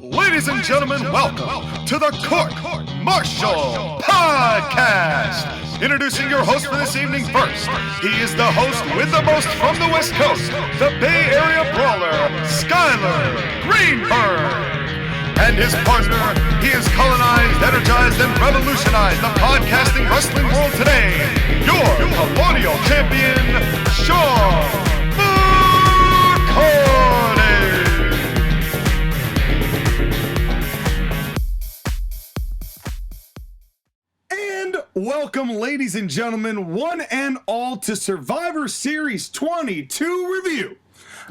Ladies and gentlemen, welcome to the Court-Martail Podcast. Introducing your host for this evening first. He is the host with the most from the West Coast, the Bay Area Brawler, Skylar Greenberg. And his partner, he has colonized, energized, and revolutionized the podcasting wrestling world today. Your Colonial Champion, Sean McCarty. And welcome, ladies and gentlemen, one and all, to Survivor Series 22 review.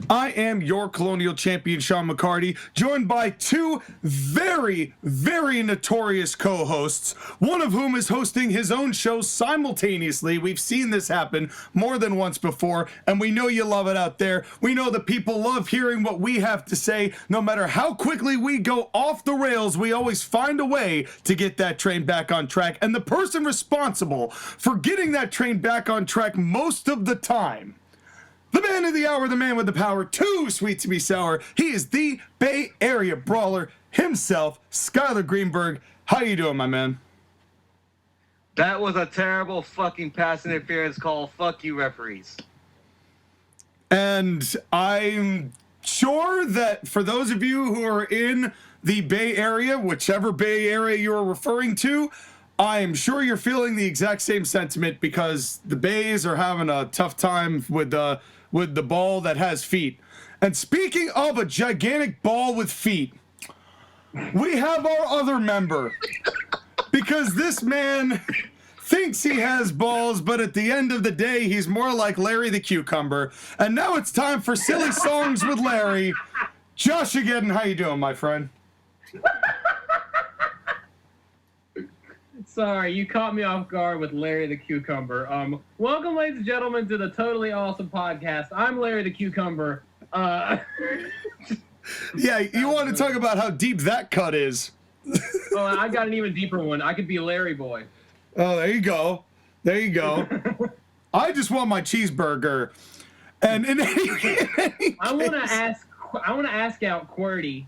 I am your Colonial Champion, Sean McCarty, joined by two very, very notorious co-hosts, one of whom is hosting his own show simultaneously. We've seen this happen more than once before, and we know you love it out there. We know that people love hearing what we have to say. No matter how quickly we go off the rails, we always find a way to get that train back on track. And the person responsible for getting that train back on track most of the time, the man of the hour, the man with the power, too sweet to be sour. He is the Bay Area Brawler himself, Skylar Greenberg. How you doing, my man? That was a terrible fucking pass interference call. Fuck you, referees. And I'm sure that for those of you who are in the Bay Area, whichever Bay Area you're referring to, I am sure you're feeling the exact same sentiment, because the Bays are having a tough time with the ball that has feet. And speaking of a gigantic ball with feet, we have our other member, because this man thinks he has balls, but at the end of the day, he's more like Larry the Cucumber. And now it's time for Silly Songs with Larry. JoshAgeddon, how you doing, my friend? Sorry, you caught me off guard with Larry the Cucumber. Welcome, ladies and gentlemen, to the Totally Awesome Podcast. I'm Larry the Cucumber. Yeah, you want to talk about how deep that cut is. Oh, I got an even deeper one. I could be Larry Boy. Oh, there you go. There you go. I just want my cheeseburger. And in any case, I want to ask out QWERTY.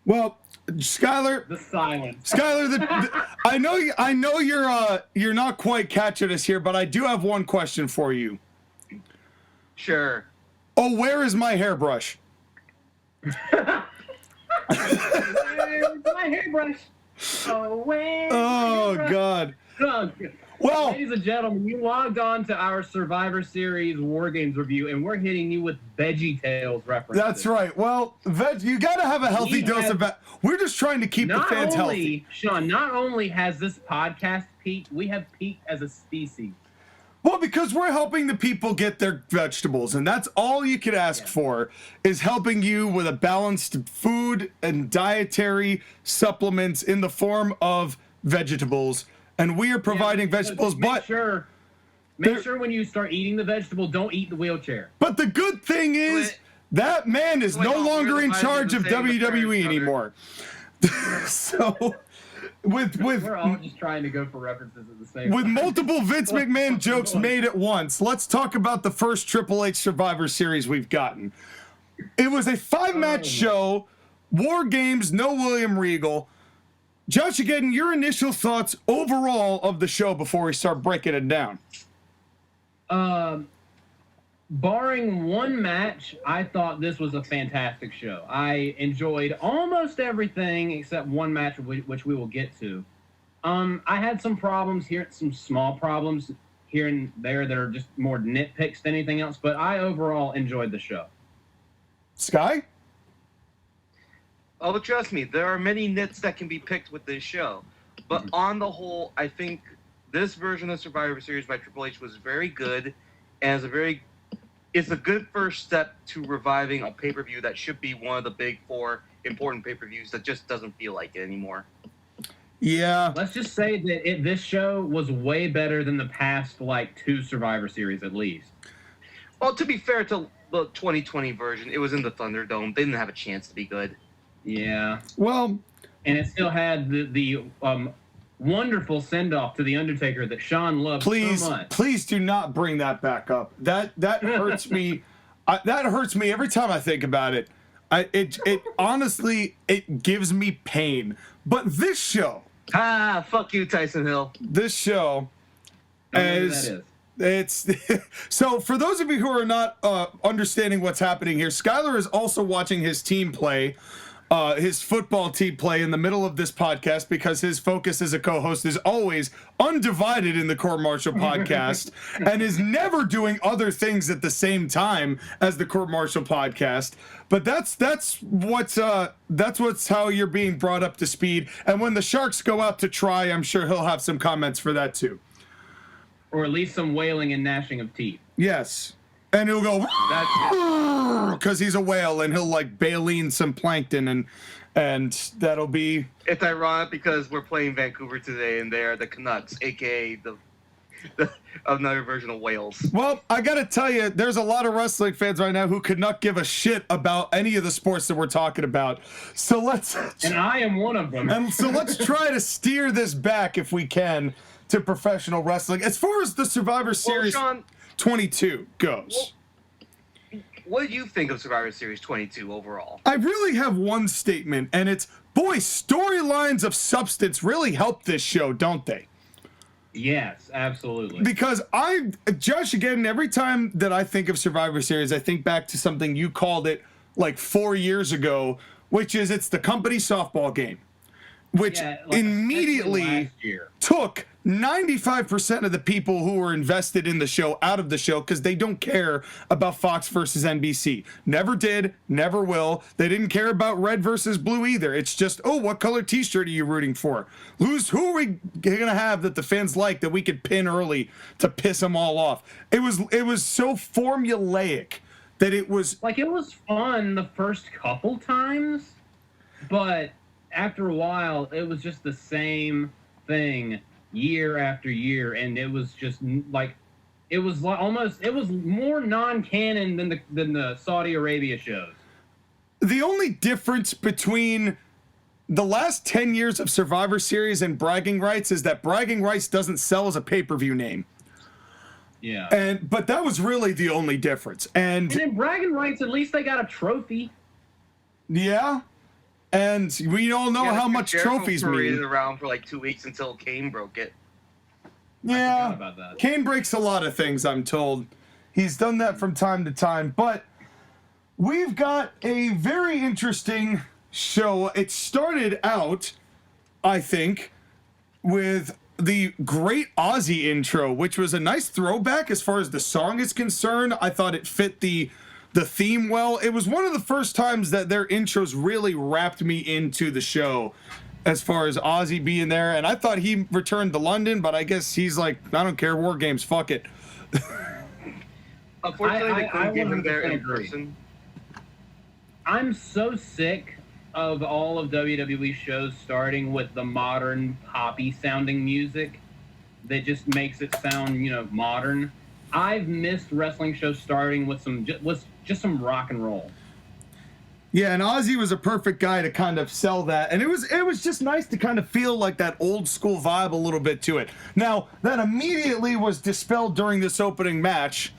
Well, Skylar, the silence. Skylar, I know you're not quite catching us here, but I do have one question for you. Sure. Oh, where is my hairbrush? Where's my hairbrush? Oh, where's Oh, my hairbrush? God. Oh, Well, ladies and gentlemen, you logged on to our Survivor Series War Games review, and we're hitting you with VeggieTales references. that's right. Well, you got to have a healthy dose of that. We're just trying to keep the fans healthy. Sean, not only has this podcast peaked, we have peaked as a species. Well, because we're helping the people get their vegetables, and that's all you could ask for, is helping you with a balanced food and dietary supplements in the form of vegetables. And we are providing vegetables, make but sure when you start eating the vegetable, don't eat the wheelchair. But the good thing is that man is no longer in charge of WWE anymore. So we're all just trying to go for references at the same with time. multiple Vince McMahon jokes made at once, let's talk about the first Triple H Survivor Series we've gotten. It was a 5-match show, War Games, no William Regal. JoshAgeddon, your initial thoughts overall of the show before we start breaking it down. Barring one match, I thought this was a fantastic show. I enjoyed almost everything except one match, which we will get to. I had some problems here, some small problems here and there that are just more nitpicks than anything else, but I overall enjoyed the show. Sky? Oh, but trust me, there are many nits that can be picked with this show. But on the whole, I think this version of Survivor Series by Triple H was very good, and it's a good first step to reviving a pay-per-view that should be one of the big 4 important pay-per-views that just doesn't feel like it anymore. Yeah. Let's just say that this show was way better than the past, 2 Survivor Series at least. Well, to be fair to the 2020 version, it was in the Thunderdome. They didn't have a chance to be good. Yeah. Well, and it still had the wonderful send-off to The Undertaker that Sean loved so much. Please do not bring that back up. That hurts me. That hurts me every time I think about it. It honestly, it gives me pain. But this show, fuck you, Tyson Hill. this show, I don't know who as that is. it's so for those of you who are not understanding what's happening here, Skylar is also watching his team play, his football team play in the middle of this podcast because his focus as a co-host is always undivided in the Court-Martail podcast and is never doing other things at the same time as the Court-Martail podcast. But that's what's how you're being brought up to speed. And when the Sharks go out to try, I'm sure he'll have some comments for that too. Or at least some wailing and gnashing of teeth. Yes. And he'll go because he's a whale, and he'll like baleen some plankton, and that'll be. It's ironic because we're playing Vancouver today, and they're the Knux, aka the another version of whales. Well, I gotta tell you, there's a lot of wrestling fans right now who could not give a shit about any of the sports that we're talking about. So let's. And I am one of them. And so let's try to steer this back if we can to professional wrestling. As far as the Survivor Series. Sean, 22 goes. what do you think of Survivor Series 22 overall? I really have one statement, and it's, boy, storylines of substance really help this show, don't they? Yes, absolutely. Because JoshAgeddon, every time that I think of Survivor Series, I think back to something you called it like 4 years ago, which is it's the company softball game, which immediately last year took 95% of the people who were invested in the show out of the show because they don't care about Fox versus NBC. Never did, never will. They didn't care about red versus blue either. It's just, oh, what color t-shirt are you rooting for? Who are we gonna have that the fans like that we could pin early to piss them all off? It was so formulaic that it was like, it was fun the first couple times, but after a while it was just the same thing year after year, and it was just like it was more non-canon than the Saudi Arabia shows. The only difference between the last 10 years of Survivor Series and Bragging Rights is that Bragging Rights doesn't sell as a pay-per-view name. Yeah. But that was really the only difference. And in Bragging Rights, at least they got a trophy. Yeah. And we all know how much trophies mean. Paraded around for like 2 weeks until Kane broke it. Yeah. I forgot about that. Kane breaks a lot of things, I'm told. He's done that from time to time. But we've got a very interesting show. It started out, I think, with the great Aussie intro, which was a nice throwback as far as the song is concerned. I thought it fit the theme well. It was one of the first times that their intros really wrapped me into the show as far as Aussie being there. And I thought he returned to London, but I guess he's like, I don't care, War Games, fuck it. Unfortunately, they couldn't get him there in agree. person. I'm so sick of all of WWE shows starting with the modern poppy sounding music that just makes it sound, modern. I've missed wrestling shows starting with just some rock and roll. Yeah, and Ozzy was a perfect guy to kind of sell that. And it was just nice to kind of feel like that old school vibe a little bit to it. Now, that immediately was dispelled during this opening match.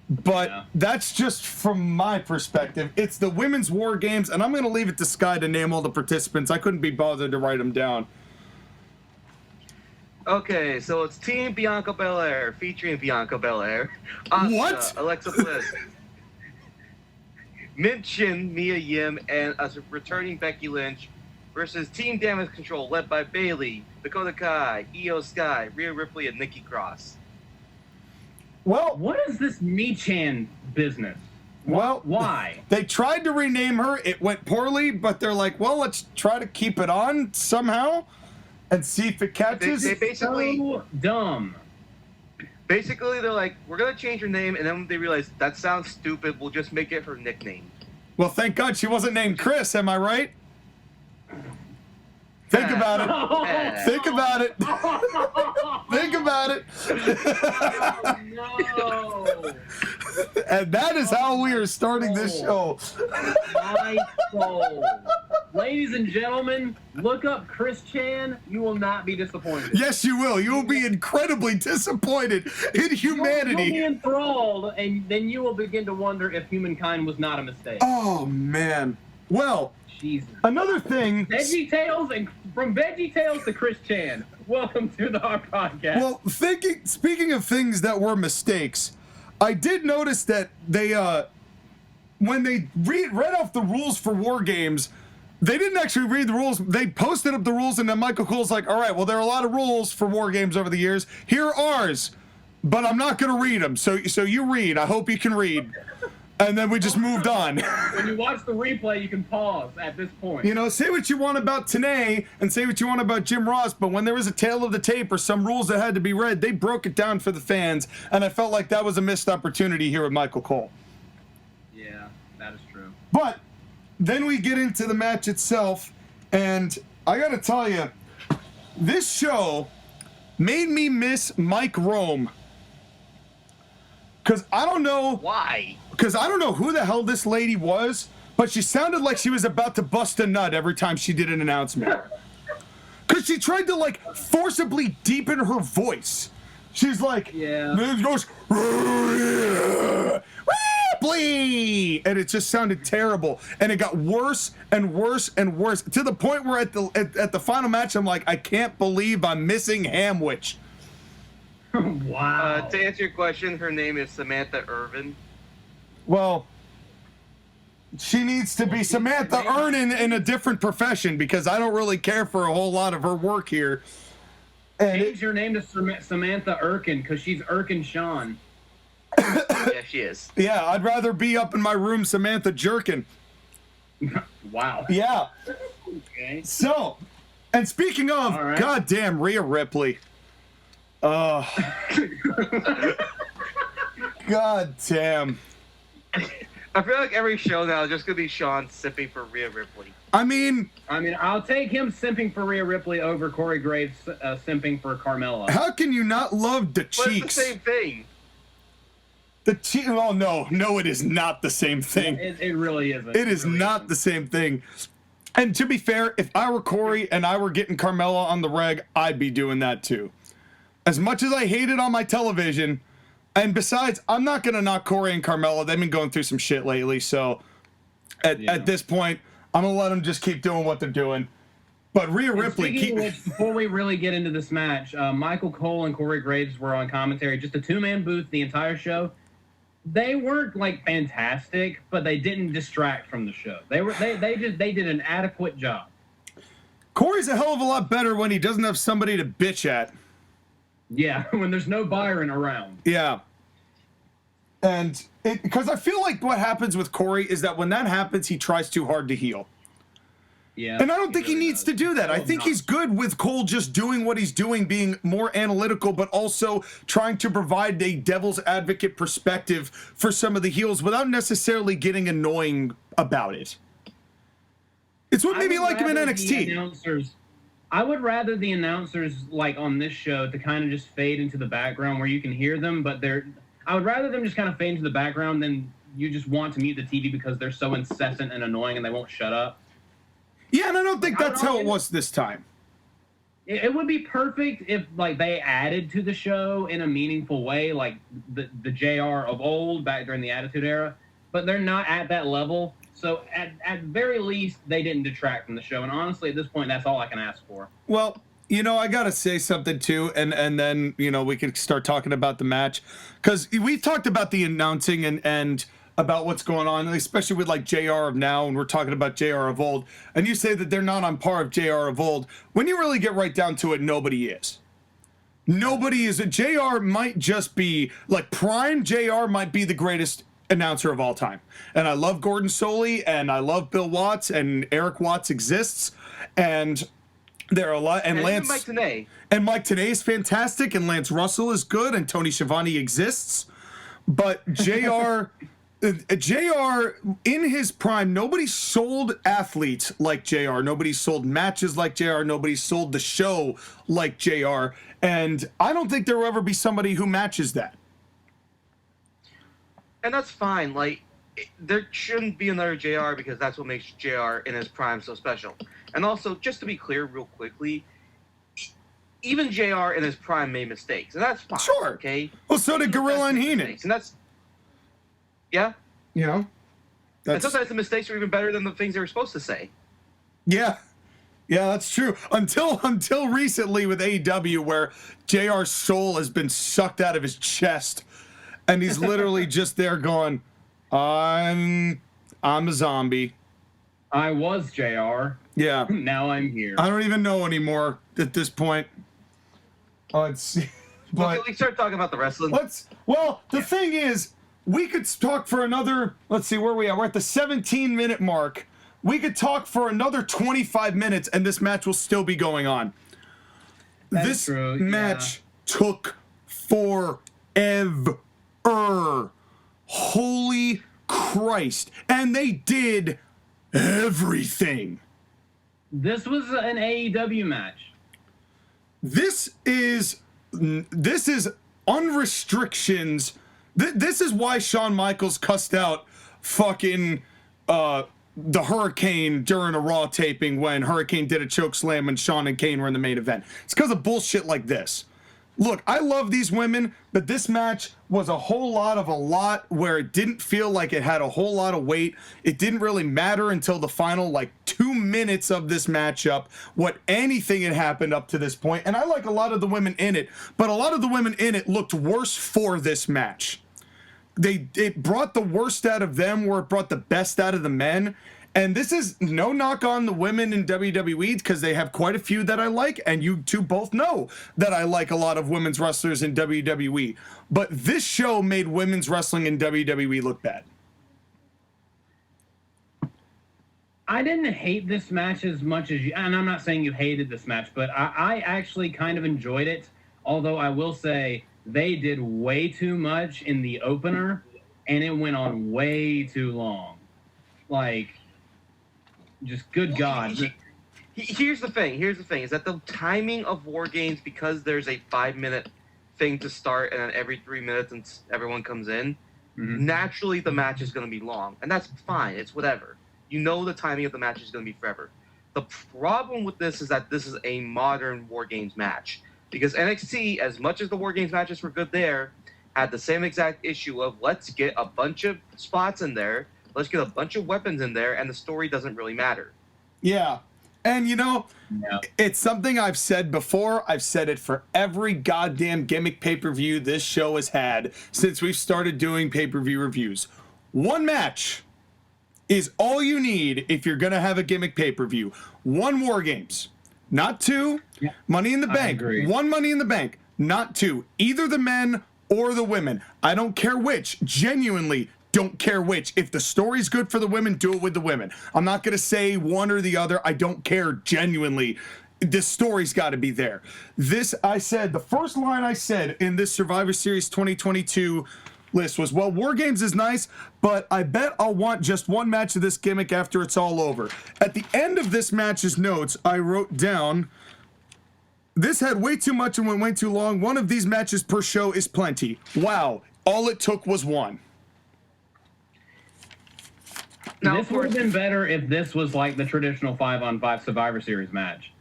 But that's just from my perspective. It's the Women's War Games, and I'm going to leave it to Sky to name all the participants. I couldn't be bothered to write them down. Okay, so it's Team Bianca Belair featuring Bianca Belair, Asuka, What? Alexa Bliss, Mint Shin, Mia Yim, and a returning Becky Lynch versus Team Damage Control led by Bayley, Dakota Kai, Io Sky, Rhea Ripley, and Nikki Cross. Well, What is this Michan business? Why? They tried to rename her. It went poorly, but they're like, well, let's try to keep it on somehow and see if it catches. They basically So dumb. Basically, they're like, we're going to change her name, and then they realize, that sounds stupid, we'll just make it her nickname. Well, thank God she wasn't named Chris, am I right? Think about it. Think about it. Think about it. Oh, no. And that is how we are starting this show. My soul. Ladies and gentlemen, look up Chris Chan. You will not be disappointed. Yes, you will. You will be incredibly disappointed in humanity. You'll be enthralled, and then you will begin to wonder if humankind was not a mistake. Oh, man. Well, Jesus. another thing. Veggie Tales, and from Veggie Tales to Chris Chan. Welcome to our podcast. Well, speaking of things that were mistakes, I did notice that they, when they read off the rules for War Games, they didn't actually read the rules. They posted up the rules, and then Michael Cole's like, all right, well, there are a lot of rules for War Games over the years. Here are ours, but I'm not going to read them. So you read. I hope you can read. And then we just moved on. When you watch the replay, you can pause at this point. You know, say what you want about Tenay and say what you want about Jim Ross, but when there was a tale of the tape or some rules that had to be read, they broke it down for the fans, and I felt like that was a missed opportunity here with Michael Cole. Yeah, that is true. But then we get into the match itself, and I gotta tell you, this show made me miss Mike Rome. Because I don't know... Why? Because I don't know who the hell this lady was, but she sounded like she was about to bust a nut every time she did an announcement. Because she tried to, like, forcibly deepen her voice. She's like... Yeah. It goes... Ripley! And it just sounded terrible. And it got worse and worse and worse. To the point where at the final match, I'm like, I can't believe I'm missing Hamwich. Wow. To answer your question, her name is Samantha Irvin. Well, she needs to be Samantha Ernin in a different profession because I don't really care for a whole lot of her work here. And Change your name to Samantha Erkin because she's Erkin Sean. Yeah, she is. Yeah, I'd rather be up in my room Samantha Jerkin. Wow. Yeah. Okay. So, and speaking of, right. goddamn Rhea Ripley. God damn. I feel like every show now is just gonna be Sean sipping for Rhea Ripley. I mean, I'll take him simping for Rhea Ripley over Corey Graves simping for Carmella. how can you not love the But cheeks? it's the same thing. Oh no, it is not the same thing. It really isn't. It is really not isn't. the same thing. And to be fair, if I were Corey and I were getting Carmella on the reg, I'd be doing that too. As much as I hate it on my television, and besides, I'm not going to knock Corey and Carmella. They've been going through some shit lately, so at this point, I'm going to let them just keep doing what they're doing. But Rhea Ripley... Speaking of which, before we really get into this match, Michael Cole and Corey Graves were on commentary, just a two-man booth the entire show. They weren't, like, fantastic, but they didn't distract from the show. They did an adequate job. Corey's a hell of a lot better when he doesn't have somebody to bitch at. Yeah, when there's no Byron around. Yeah. And because I feel like what happens with Corey is that when that happens, he tries too hard to heal. Yeah. And I don't think he needs to do that. I think he's good with Cole just doing what he's doing, being more analytical, but also trying to provide a devil's advocate perspective for some of the heels without necessarily getting annoying about it. It's what made me like him in NXT. I would rather the announcers, like on this show, to kind of just fade into the background where you can hear them, but I would rather them just kind of fade into the background than you just want to mute the TV because they're so incessant and annoying and they won't shut up. Yeah, and I don't think that's how it was this time. It would be perfect if, like, they added to the show in a meaningful way, like the JR of old back during the Attitude Era, but they're not at that level. So at very least, they didn't detract from the show. And honestly, at this point, that's all I can ask for. Well, you know, I got to say something, too, and then, you know, we can start talking about the match. Because we talked about the announcing and about what's going on, especially with, like, JR of now, and we're talking about JR of old. And you say that they're not on par of JR of old. When you really get right down to it, nobody is. Nobody is. JR might just be, like, prime JR might be the greatest announcer of all time. And I love Gordon Soley and I love Bill Watts and Eric Watts exists and there are a lot and Lance Mike Tenay. And Mike Tenay is fantastic and Lance Russell is good and Tony Schiavone exists. But JR in his prime, nobody sold athletes like JR. Nobody sold matches like JR. Nobody sold the show like JR. And I don't think there will ever be somebody who matches that. And that's fine. Like, there shouldn't be another JR because that's what makes JR in his prime so special. And also, just to be clear, real quickly, even JR in his prime made mistakes, and that's fine. Sure. Okay. Well, so did Gorilla and Heenan. And that's yeah. You know. And sometimes the mistakes are even better than the things they were supposed to say. Yeah. Yeah, that's true. Until recently with AEW, where JR's soul has been sucked out of his chest, and he's literally just there going, I'm a zombie. I was JR. Yeah. Now I'm here. I don't even know anymore at this point. Let's But we start talking about the wrestling. The thing is, we could talk for another, let's see, where are we at? We're at the 17-minute mark. We could talk for another 25 minutes, and this match will still be going on. This match took forever. Holy Christ. And they did everything. This was an AEW match. This is unrestrictions. This is why Shawn Michaels cussed out fucking the Hurricane during a Raw taping when Hurricane did a choke slam and Shawn and Kane were in the main event. It's because of bullshit like this. Look, I love these women, but this match was a whole lot of a lot where it didn't feel like it had a whole lot of weight. It didn't really matter until the final, 2 minutes of this matchup, what anything had happened up to this point. And I like a lot of the women in it, but a lot of the women in it looked worse for this match. It brought the worst out of them where it brought the best out of the men. And this is no knock on the women in WWE because they have quite a few that I like, and you two both know that I like a lot of women's wrestlers in WWE. But this show made women's wrestling in WWE look bad. I didn't hate this match as much as you, and I'm not saying you hated this match, but I actually kind of enjoyed it. Although I will say they did way too much in the opener, and it went on way too long. Just good God. Here's the thing, is that the timing of War Games, because there's a 5-minute thing to start and then every 3 minutes and everyone comes in, naturally the match is going to be long. And that's fine, it's whatever. You know the timing of the match is going to be forever. The problem with this is that this is a modern War Games match. Because NXT, as much as the War Games matches were good there, had the same exact issue of let's get a bunch of spots in there, let's get a bunch of weapons in there, and the story doesn't really matter. Yeah. And, it's something I've said before. I've said it for every goddamn gimmick pay-per-view this show has had since we've started doing pay-per-view reviews. One match is all you need if you're going to have a gimmick pay-per-view. One War Games. Not two. Yeah. Money in the Bank. One Money in the Bank. Not two. Either the men or the women. I don't care which. Genuinely don't care which. If the story's good for the women, do it with the women. I'm not going to say one or the other. I don't care genuinely. The story's got to be there. The first line I said in this Survivor Series 2022 list was, well, War Games is nice, but I bet I'll want just one match of this gimmick after it's all over. At the end of this match's notes, I wrote down, this had way too much and went way too long. One of these matches per show is plenty. Wow. All it took was one. Now, this would have been better if this was like the traditional 5-on-5 Survivor Series match.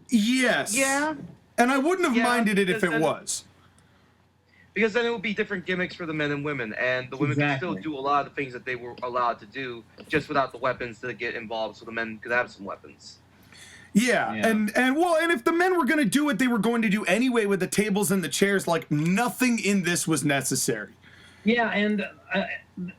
Yes. Yeah. And I wouldn't have minded it if it was. Because then it would be different gimmicks for the men and women, and the women could still do a lot of the things that they were allowed to do, just without the weapons to get involved, so the men could have some weapons. Yeah. And if the men were going to do what they were going to do anyway with the tables and the chairs, nothing in this was necessary. Yeah, and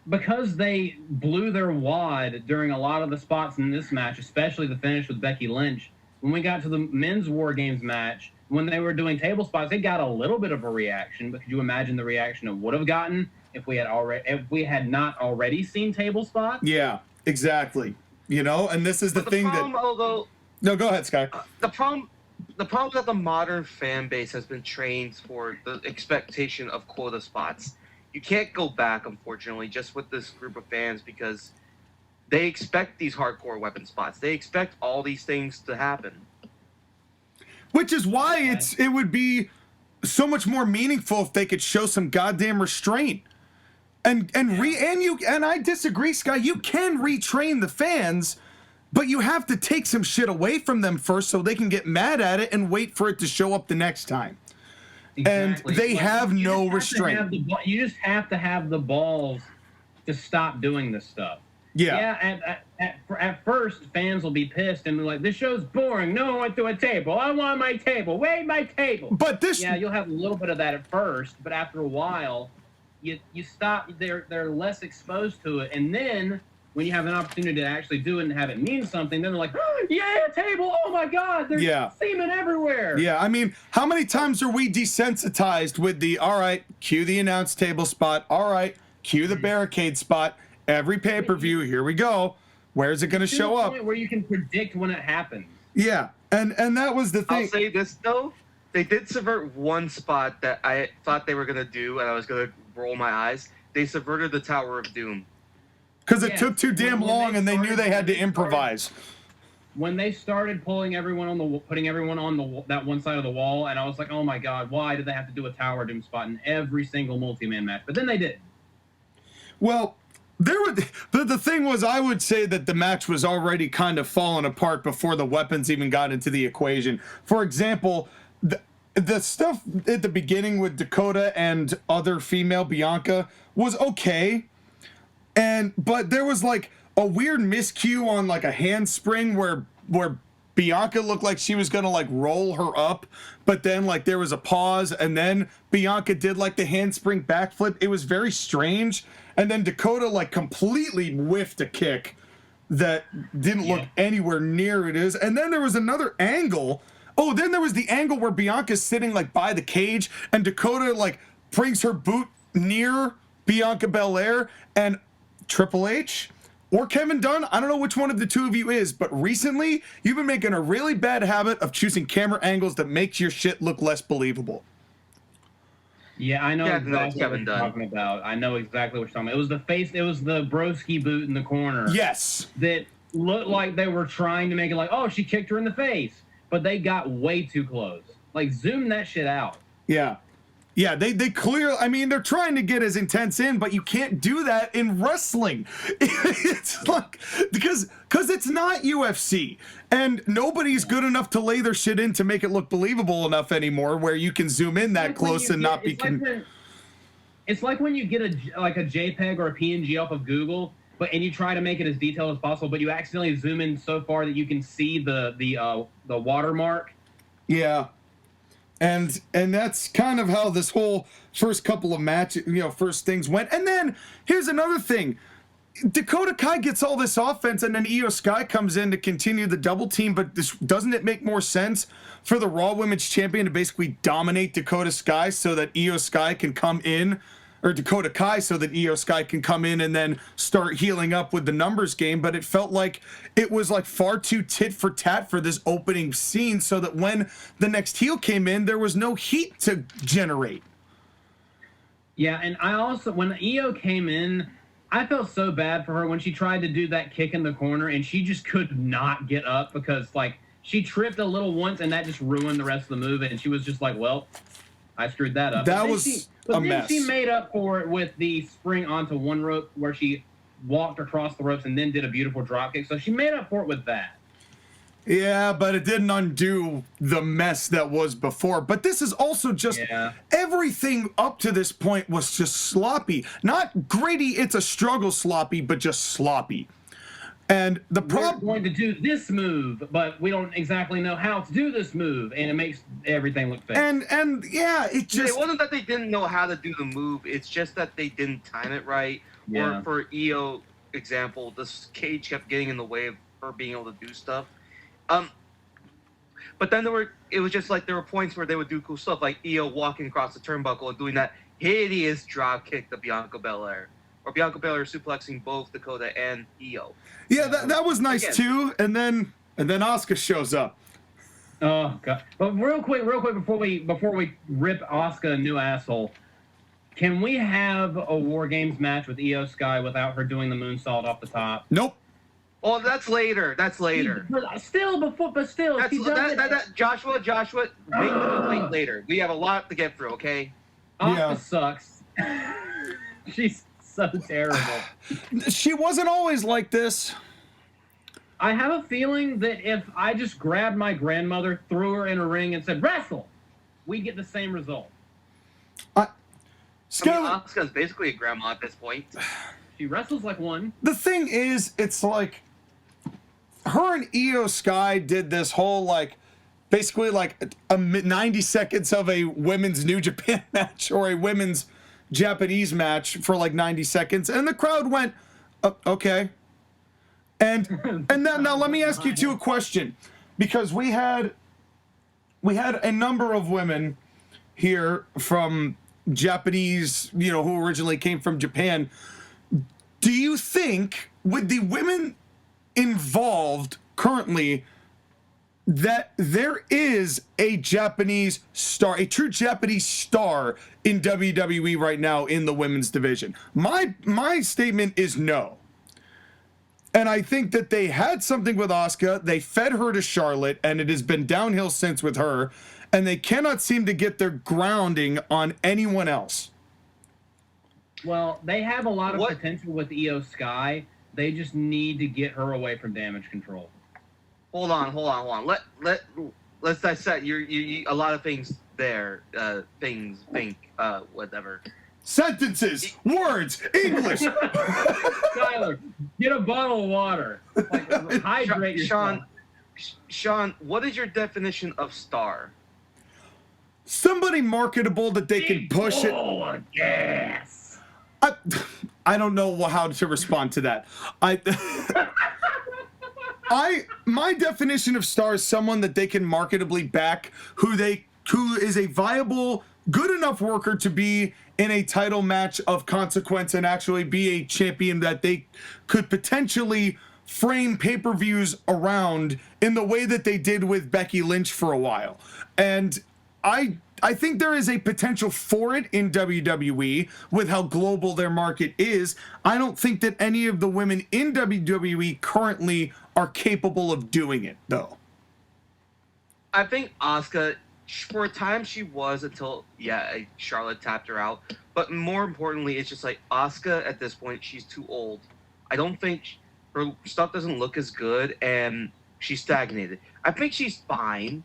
because they blew their wad during a lot of the spots in this match, especially the finish with Becky Lynch, when we got to the men's War Games match, when they were doing table spots, they got a little bit of a reaction, but could you imagine the reaction it would have gotten if we had not already seen table spots? Yeah, exactly. And this is the thing that... No, go ahead, Sky. The problem is that the modern fan base has been trained for the expectation of quota spots. You can't go back, unfortunately, just with this group of fans because they expect these hardcore weapon spots. They expect all these things to happen. Which is why it would be so much more meaningful if they could show some goddamn restraint. And I disagree, Sky. You can retrain the fans, but you have to take some shit away from them first so they can get mad at it and wait for it to show up the next time. Exactly. And they have no restraint. You just have to have the balls to stop doing this stuff. Yeah. At first, fans will be pissed and be like, "This show's boring. No one went to a table. I want my table. Wait, my table." But this, yeah, you'll have a little bit of that at first, but after a while, you stop. They're less exposed to it, and then when you have an opportunity to actually do it and have it mean something, then they're like, "Oh, yeah, a table! Oh my God, there's semen everywhere." Yeah, I mean, how many times are we desensitized with the all right, cue the announce table spot, all right, cue the barricade spot, every pay-per-view, here we go. Where's it going to show up? Where you can predict when it happens. Yeah, and that was the thing. I'll say this though, they did subvert one spot that I thought they were going to do, and I was going to roll my eyes. They subverted the Tower of Doom. Because it took too damn long, and they knew they had to improvise. When they started putting everyone on that one side of the wall, and I was like, "Oh my God, why did they have to do a Tower of Doom spot in every single multi-man match?" But then they did. Well, the thing was, I would say that the match was already kind of falling apart before the weapons even got into the equation. For example, the stuff at the beginning with Dakota and other female Bianca was okay. But there was like a weird miscue on like a handspring where Bianca looked like she was gonna like roll her up, but then like there was a pause, and then Bianca did like the handspring backflip. It was very strange, and then Dakota like completely whiffed a kick that didn't look anywhere near it is. And then there was another angle. Oh, then there was the angle where Bianca's sitting like by the cage, and Dakota like brings her boot near Bianca Belair, and Triple H or Kevin Dunn, I don't know which one of the two of you is, but recently you've been making a really bad habit of choosing camera angles that makes your shit look less believable. Yeah, I know exactly what you're talking about. I know exactly what you're talking about. It was the broski boot in the corner. Yes. That looked like they were trying to make it like, oh, she kicked her in the face. But they got way too close. Like, zoom that shit out. Yeah. Yeah, they clearly, I mean, they're trying to get as intense in, but you can't do that in wrestling. It's like, because it's not UFC, and nobody's good enough to lay their shit in to make it look believable enough anymore where you can zoom in that close and not be... It's like when you get a JPEG or a PNG off of Google, and you try to make it as detailed as possible, but you accidentally zoom in so far that you can see the watermark. Yeah. And that's kind of how this whole first couple of matches, first things went. And then here's another thing. Dakota Kai gets all this offense, and then Io Sky comes in to continue the double team. But doesn't it make more sense for the Raw Women's Champion to basically dominate Dakota Sky so that Io Sky can come in, or Dakota Kai so that Io Sky can come in and then start healing up with the numbers game? But it felt like it was like far too tit for tat for this opening scene, so that when the next heel came in, there was no heat to generate. Yeah, and I also, when Io came in, I felt so bad for her when she tried to do that kick in the corner, and she just could not get up because, like, she tripped a little once, and that just ruined the rest of the move, and she was just like, well, I screwed that up. That was a mess. She made up for it with the spring onto one rope where she walked across the ropes and then did a beautiful dropkick. So she made up for it with that. Yeah, but it didn't undo the mess that was before. But this is also just everything up to this point was just sloppy. Not gritty, it's a struggle sloppy, but just sloppy. And the problem, we're going to do this move, but we don't exactly know how to do this move, and it makes everything look fake. And yeah, it wasn't that they didn't know how to do the move. It's just that they didn't time it right. Yeah. Or for Io example, this cage kept getting in the way of her being able to do stuff. But then it was just like there were points where they would do cool stuff, like Io walking across the turnbuckle and doing that hideous drop kick to Bianca Belair. Or Bianca Belair suplexing both Dakota and Io. Yeah, that was nice too. And then Asuka shows up. Oh God! But real quick, before we rip Asuka a new asshole, can we have a War Games match with Io Sky without her doing the moonsault off the top? Nope. Oh, that's later. That's later. Still, Joshua, wait later. We have a lot to get through. Okay. Asuka sucks. She's so terrible. She wasn't always like this. I have a feeling that if I just grabbed my grandmother, threw her in a ring, and said, wrestle, we'd get the same result. Asuka's basically a grandma at this point. She wrestles like one. The thing is, it's like her and Io Sky did this whole basically a 90 seconds of a women's New Japan match or a women's Japanese match for 90 seconds, and the crowd went, okay. And now let me ask you two a question, because we had a number of women here from Japanese, who originally came from Japan. Do you think, with the women involved currently, that there is a Japanese star, a true Japanese star in WWE right now in the women's division? My statement is no. And I think that they had something with Asuka. They fed her to Charlotte, and it has been downhill since with her. And they cannot seem to get their grounding on anyone else. Well, they have a lot of potential with Io Sky. They just need to get her away from Damage Control. Hold on. Let's dissect. You a lot of things there. Whatever. Sentences, words, English. Tyler, get a bottle of water. Hydrate yourself. Sean, what is your definition of star? Somebody marketable that they can push it. Yes. I don't know how to respond to that. My definition of star is someone that they can marketably back, who is a viable, good enough worker to be in a title match of consequence and actually be a champion that they could potentially frame pay-per-views around in the way that they did with Becky Lynch for a while. And I think there is a potential for it in WWE with how global their market is. I don't think that any of the women in WWE currently are capable of doing it, though. I think Asuka, for a time she was, until Charlotte tapped her out. But more importantly, it's just Asuka at this point, she's too old. I don't think her stuff doesn't look as good, and she's stagnated. I think she's fine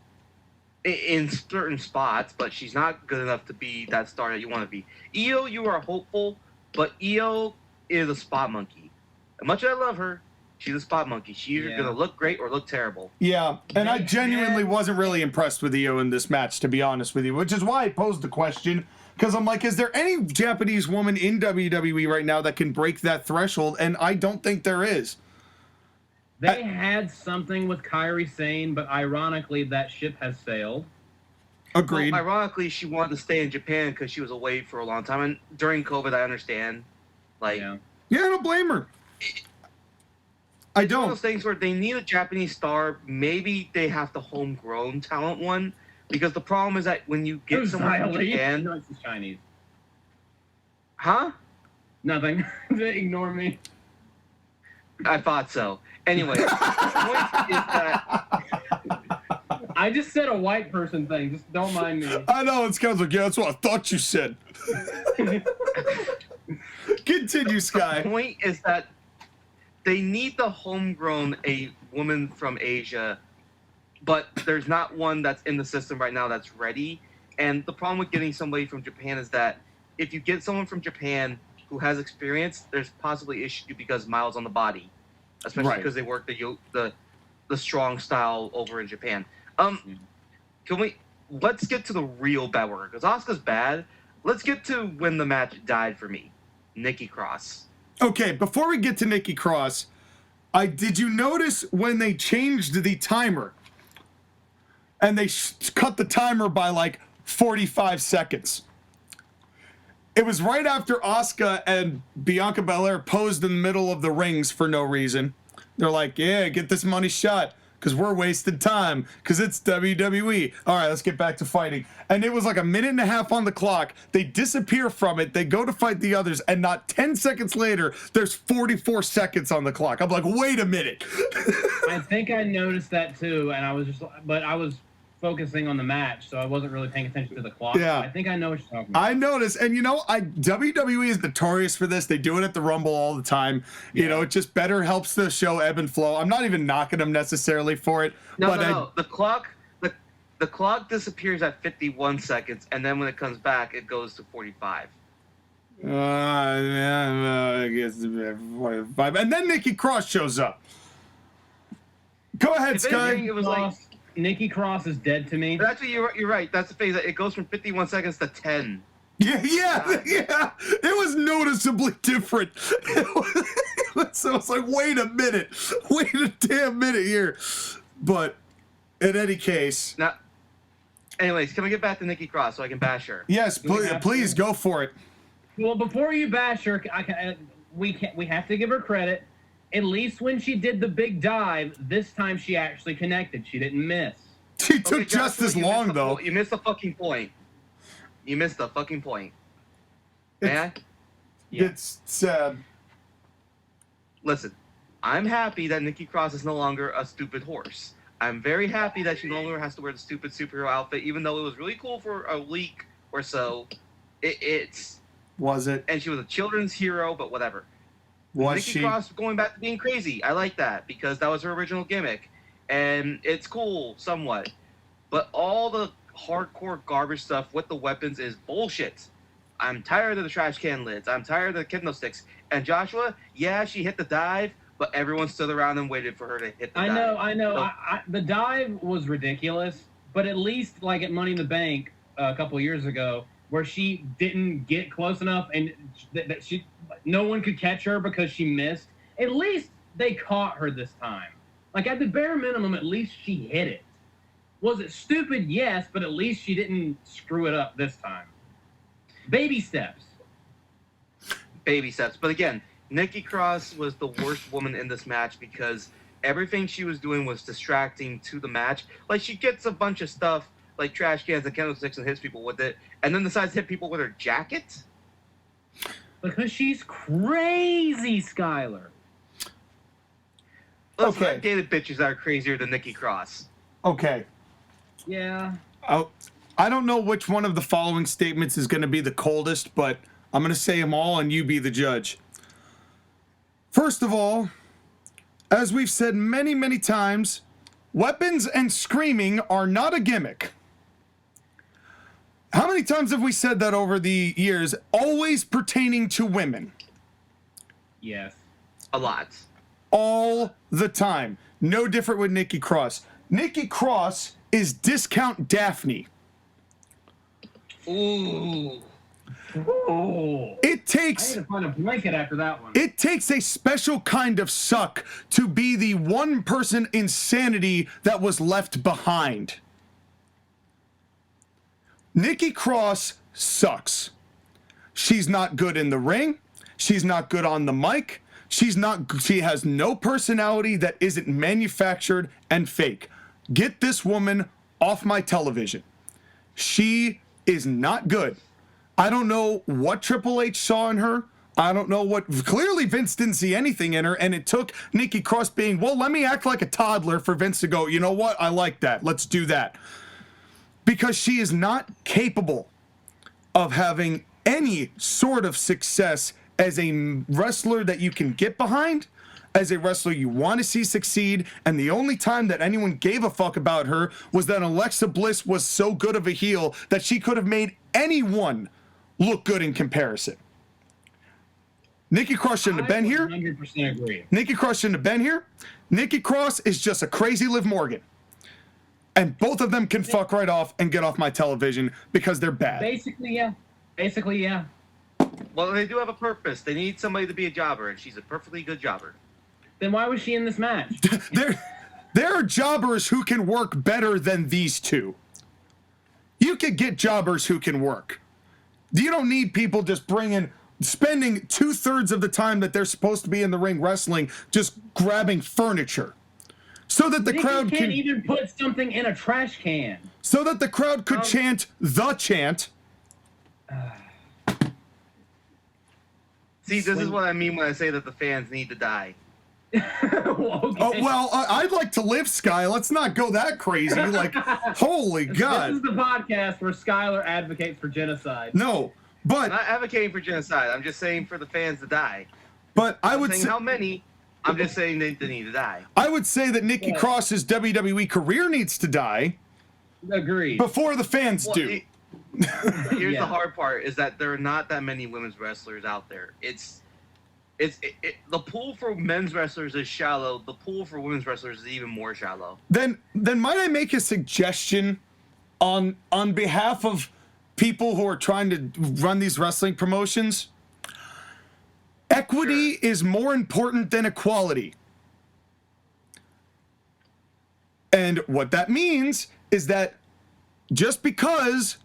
in certain spots, but she's not good enough to be that star that you want to be. Io, you are hopeful, but Io is a spot monkey. As much as I love her, she's a spot monkey. She's either going to look great or look terrible. Yeah, and I genuinely wasn't really impressed with Io in this match, to be honest with you, which is why I posed the question, because I'm like, is there any Japanese woman in WWE right now that can break that threshold? And I don't think there is. They had something with Kairi Sane, but ironically, that ship has sailed. Agreed. Well, ironically, she wanted to stay in Japan because she was away for a long time. And during COVID, I understand. Yeah, I don't blame her. I don't. One of those things where they need a Japanese star. Maybe they have the homegrown talent one. Because the problem is that when you get someone from Japan... No, it's Chinese. Huh? Nothing. Ignore me. I thought so. Anyway, the point is that... I just said a white person thing. Just don't mind me. I know. It's kind of like, yeah, that's what I thought you said. Continue, Sky. The point is that they need the homegrown a woman from Asia, but there's not one that's in the system right now that's ready. And the problem with getting somebody from Japan is that if you get someone from Japan who has experience, there's possibly issue because miles on the body, especially because they work the strong style over in Japan. Let's get to the real bad worker, because Asuka's bad. Let's get to when the match died for me. Nikki Cross. Okay, before we get to Nikki Cross, did you notice when they changed the timer and they cut the timer by 45 seconds? It was right after Asuka and Bianca Belair posed in the middle of the rings for no reason. They're like, yeah, get this money shot because we're wasting time because it's WWE. All right, let's get back to fighting. And it was a minute and a half on the clock. They disappear from it. They go to fight the others. And not 10 seconds later, there's 44 seconds on the clock. I'm like, wait a minute. I think I noticed that too. And I was focusing on the match, so I wasn't really paying attention to the clock. Yeah. I think I know what you're talking about. I noticed, and WWE is notorious for this. They do it at the Rumble all the time. You know, it just better helps the show ebb and flow. I'm not even knocking them necessarily for it. No. The clock disappears at 51 seconds, and then when it comes back, it goes to 45. I guess 45. And then Nikki Cross shows up. Go ahead, If Sky. anything, it was like, Nikki Cross is dead to me. but actually, you're right. That's the phase. It goes from 51 seconds to 10. Yeah. It was noticeably different. So I was like, wait a damn minute here. But in any case. Now, anyways, can we get back to Nikki Cross so I can bash her? Yes, please go for it. Well, before you bash her, we have to give her credit. At least when she did the big dive, this time she actually connected. She didn't miss. She took just as long, though. You missed the fucking point. May I? It's sad. Listen, I'm happy that Nikki Cross is no longer a stupid horse. I'm very happy that she no longer has to wear the stupid superhero outfit, even though it was really cool for a week or so. Was it? And she was a children's hero, but whatever. Was Nikki she? Cross going back to being crazy. I like that because that was her original gimmick. And it's cool, somewhat. But all the hardcore garbage stuff with the weapons is bullshit. I'm tired of the trash can lids. I'm tired of the kendo sticks. And Joshua, yeah, she hit the dive, but everyone stood around and waited for her to hit the dive. I know. So, The dive was ridiculous, but at least like at Money in the Bank a couple years ago, where she didn't get close enough and no one could catch her because she missed. At least they caught her this time. Like at the bare minimum, at least she hit it. Was it stupid? Yes, but at least she didn't screw it up this time. Baby steps. But again, Nikki Cross was the worst woman in this match because everything she was doing was distracting to the match. Like she gets a bunch of stuff like trash cans and candlesticks and hits people with it, and then decides to hit people with her jacket? Because she's crazy, Skylar. Listen, Okay. I've dated bitches that are crazier than Nikki Cross. Okay. Yeah. I don't know which one of the following statements is going to be the coldest, but I'm going to say them all and you be the judge. First of all, as we've said many, many times, weapons and screaming are not a gimmick. How many times have we said that over the years, always pertaining to women? Yes. A lot. All the time. No different with Nikki Cross. Nikki Cross is discount Daphne. Ooh. Oh. It I takes need to find a blanket after that one. It takes a special kind of suck to be the one person insanity that was left behind. Nikki Cross sucks. She's not good in the ring. She's not good on the mic. She has no personality that isn't manufactured and fake. Get this woman off my television. She is not good. I don't know what Triple H saw in her. I don't know what. Clearly, Vince didn't see anything in her, and it took Nikki Cross being, well, let me act like a toddler for Vince to go, you know what? I like that. Let's do that. Because she is not capable of having any sort of success as a wrestler that you can get behind, as a wrestler you want to see succeed. And the only time that anyone gave a fuck about her was that Alexa Bliss was so good of a heel that she could have made anyone look good in comparison. Nikki Cross shouldn't have been here. 100% agree. Nikki Cross shouldn't have been here. Nikki Cross is just a crazy Liv Morgan. And both of them can fuck right off and get off my television because they're bad. Basically, yeah. Well, they do have a purpose. They need somebody to be a jobber, and she's a perfectly good jobber. Then why was she in this match? There are jobbers who can work better than these two. You could get jobbers who can work. You don't need people just spending 2/3 of the time that they're supposed to be in the ring wrestling just grabbing furniture. So that the crowd can't even put something in a trash can. So that the crowd could chant the chant. See, this is what I mean when I say that the fans need to die. Okay. Oh, well, I I'd like to live, Sky. Let's not go that crazy. Like, holy God. This is the podcast where Skylar advocates for genocide. No, but I'm not advocating for genocide. I'm just saying for the fans to die. but I I'm would saying say, how many. I'm just saying they need to die. I would say that Nikki Yeah. Cross's WWE career needs to die Agreed. before the fans Well, do. Here's Yeah. the hard part: is that there are not that many women's wrestlers out there. The pool for men's wrestlers is shallow. The pool for women's wrestlers is even more shallow. Then might I make a suggestion on behalf of people who are trying to run these wrestling promotions? Equity is more important than equality. And what that means is that just because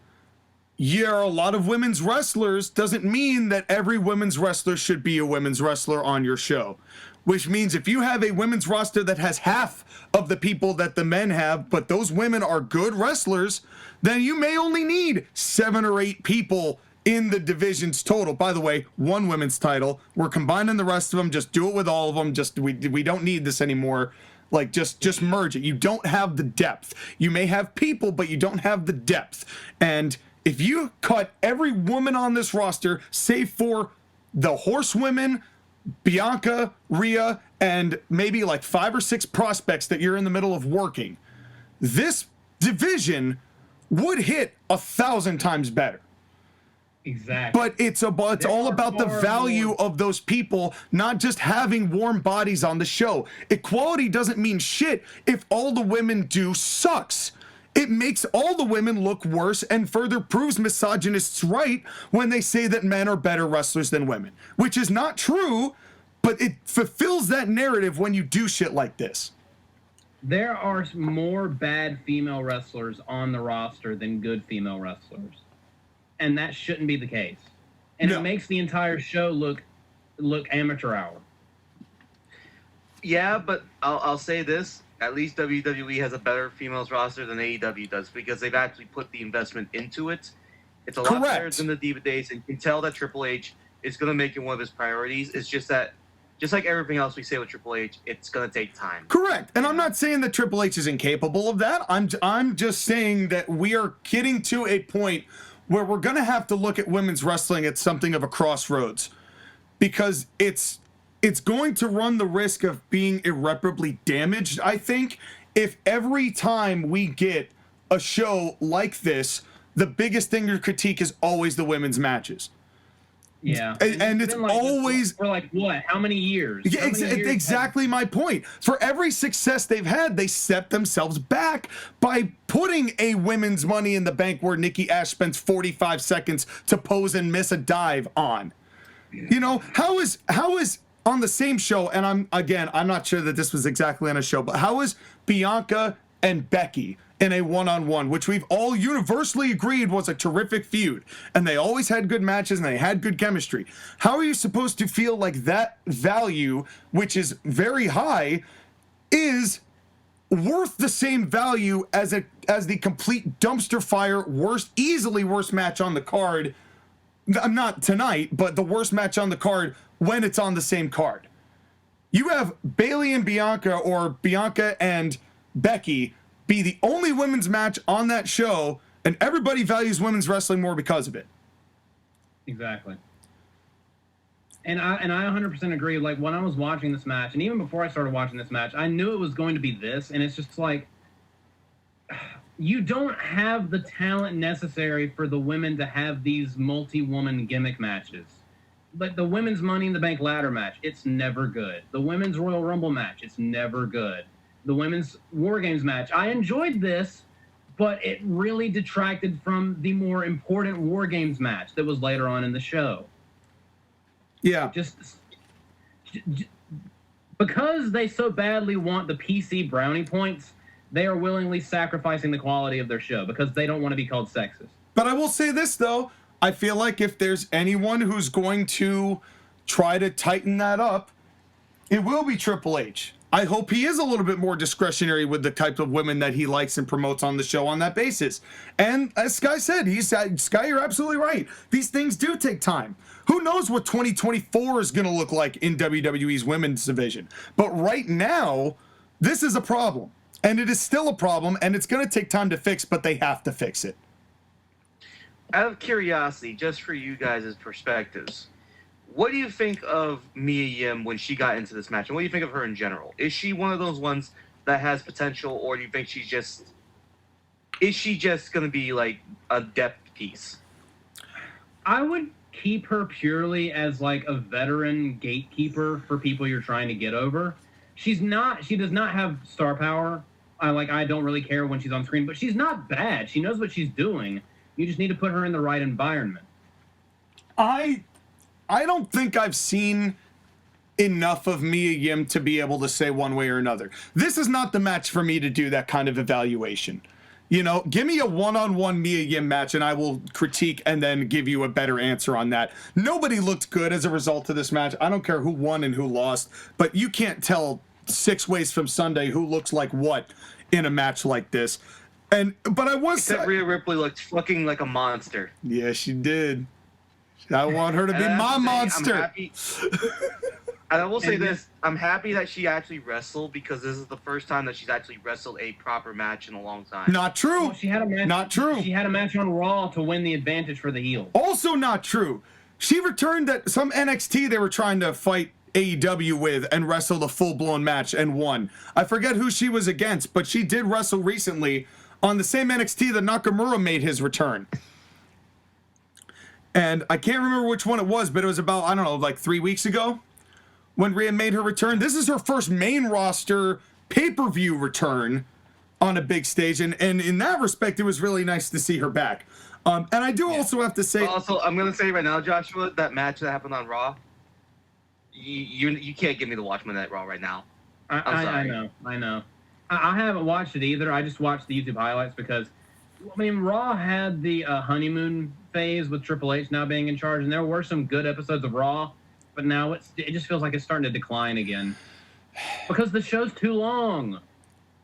you're a lot of women's wrestlers doesn't mean that every women's wrestler should be a women's wrestler on your show. Which means if you have a women's roster that has half of the people that the men have, but those women are good wrestlers, then you may only need 7 or 8 people in the divisions total. By the way, 1 women's title. We're combining the rest of them. Just do it with all of them. Just we don't need this anymore. Like, just merge it. You don't have the depth. You may have people, but you don't have the depth. And if you cut every woman on this roster, save for the horsewomen, Bianca, Rhea, and maybe like 5 or 6 prospects that you're in the middle of working, this division would hit 1,000 times better. Exactly. But it's all about the value of those people, not just having warm bodies on the show. Equality doesn't mean shit if all the women do sucks. It makes all the women look worse and further proves misogynists right when they say that men are better wrestlers than women, which is not true, but it fulfills that narrative when you do shit like this. There are more bad female wrestlers on the roster than good female wrestlers. And that shouldn't be the case. And No. it makes the entire show look amateur hour. Yeah, but I'll say this: at least WWE has a better females roster than AEW does because they've actually put the investment into it. It's a lot better Correct. than the Diva days, and you can tell that Triple H is going to make it one of his priorities. It's just that, just like everything else we say with Triple H, it's going to take time. Correct. And I'm not saying that Triple H is incapable of that. I'm just saying that we are getting to a point where we're going to have to look at women's wrestling at something of a crossroads, because it's going to run the risk of being irreparably damaged, I think, if every time we get a show like this, the biggest thing to critique is always the women's matches. Yeah. And it's been like this always... for like what? How many years? Yeah, How many years exactly my point. For every success they've had, they set themselves back by putting a women's Money in the Bank where Nikki Ash spends 45 seconds to pose and miss a dive on. You know, how is on the same show, and I'm not sure that this was exactly on a show, but how is Bianca and Becky in a one-on-one, which we've all universally agreed was a terrific feud, and they always had good matches and they had good chemistry? How are you supposed to feel like that value, which is very high, is worth the same value as the complete dumpster fire, easily worst match on the card? Not tonight, but the worst match on the card when it's on the same card. You have Bayley and Bianca, or Bianca and Becky, be the only women's match on that show, and everybody values women's wrestling more because of it. Exactly. And I 100% agree. Like, when I was watching this match, and even before I started watching this match, I knew it was going to be this, and it's just like, you don't have the talent necessary for the women to have these multi-woman gimmick matches. Like the women's Money in the Bank ladder match, it's never good. The women's Royal Rumble match, it's never good. The women's War Games match, I enjoyed this, but it really detracted from the more important War Games match that was later on in the show. Yeah. Just because they so badly want the PC brownie points, they are willingly sacrificing the quality of their show because they don't want to be called sexist. But I will say this, though. I feel like if there's anyone who's going to try to tighten that up, it will be Triple H. I hope he is a little bit more discretionary with the type of women that he likes and promotes on the show on that basis. And as Sky said, Sky, you're absolutely right. These things do take time. Who knows what 2024 is going to look like in WWE's women's division? But right now, This is a problem, and it is still a problem, and it's going to take time to fix, but they have to fix it. Out of curiosity, just for you guys' perspectives, what do you think of Mia Yim when she got into this match, and what do you think of her in general? Is she one of those ones that has potential, or do you think is she just going to be like a depth piece? I would keep her purely as like a veteran gatekeeper for people you're trying to get over. She does not have star power. I don't really care when she's on screen, but she's not bad. She knows what she's doing. You just need to put her in the right environment. I don't think I've seen enough of Mia Yim to be able to say one way or another. This is not the match for me to do that kind of evaluation. You know, give me a one-on-one Mia Yim match and I will critique and then give you a better answer on that. Nobody looked good as a result of this match. I don't care who won and who lost, but you can't tell 6 ways from Sunday who looks like what in a match like this. But I was... Except Rhea Ripley looked fucking like a monster. Yeah, she did. I want her to be my monster. I'm happy. And I will say this, I'm happy that she actually wrestled because this is the first time that she's actually wrestled a proper match in a long time. Not true. Well, she had a match. Not true. She had a match on Raw to win the advantage for the heel. Also not true. She returned at some NXT they were trying to fight AEW with and wrestled a full-blown match and won. I forget who she was against, but she did wrestle recently on the same NXT that Nakamura made his return. And I can't remember which one it was, but it was about, I don't know, like 3 weeks ago when Rhea made her return. This is her first main roster pay-per-view return on a big stage. And in that respect, it was really nice to see her back. And I do also have to say... Also, I'm going to say right now, Joshua, that match that happened on Raw, you can't get me to watch Monday Night Raw right now. I'm sorry. I know. I haven't watched it either. I just watched the YouTube highlights because, I mean, Raw had the honeymoon phase with Triple H now being in charge, and there were some good episodes of Raw, but now it just feels like it's starting to decline again because the show's too long.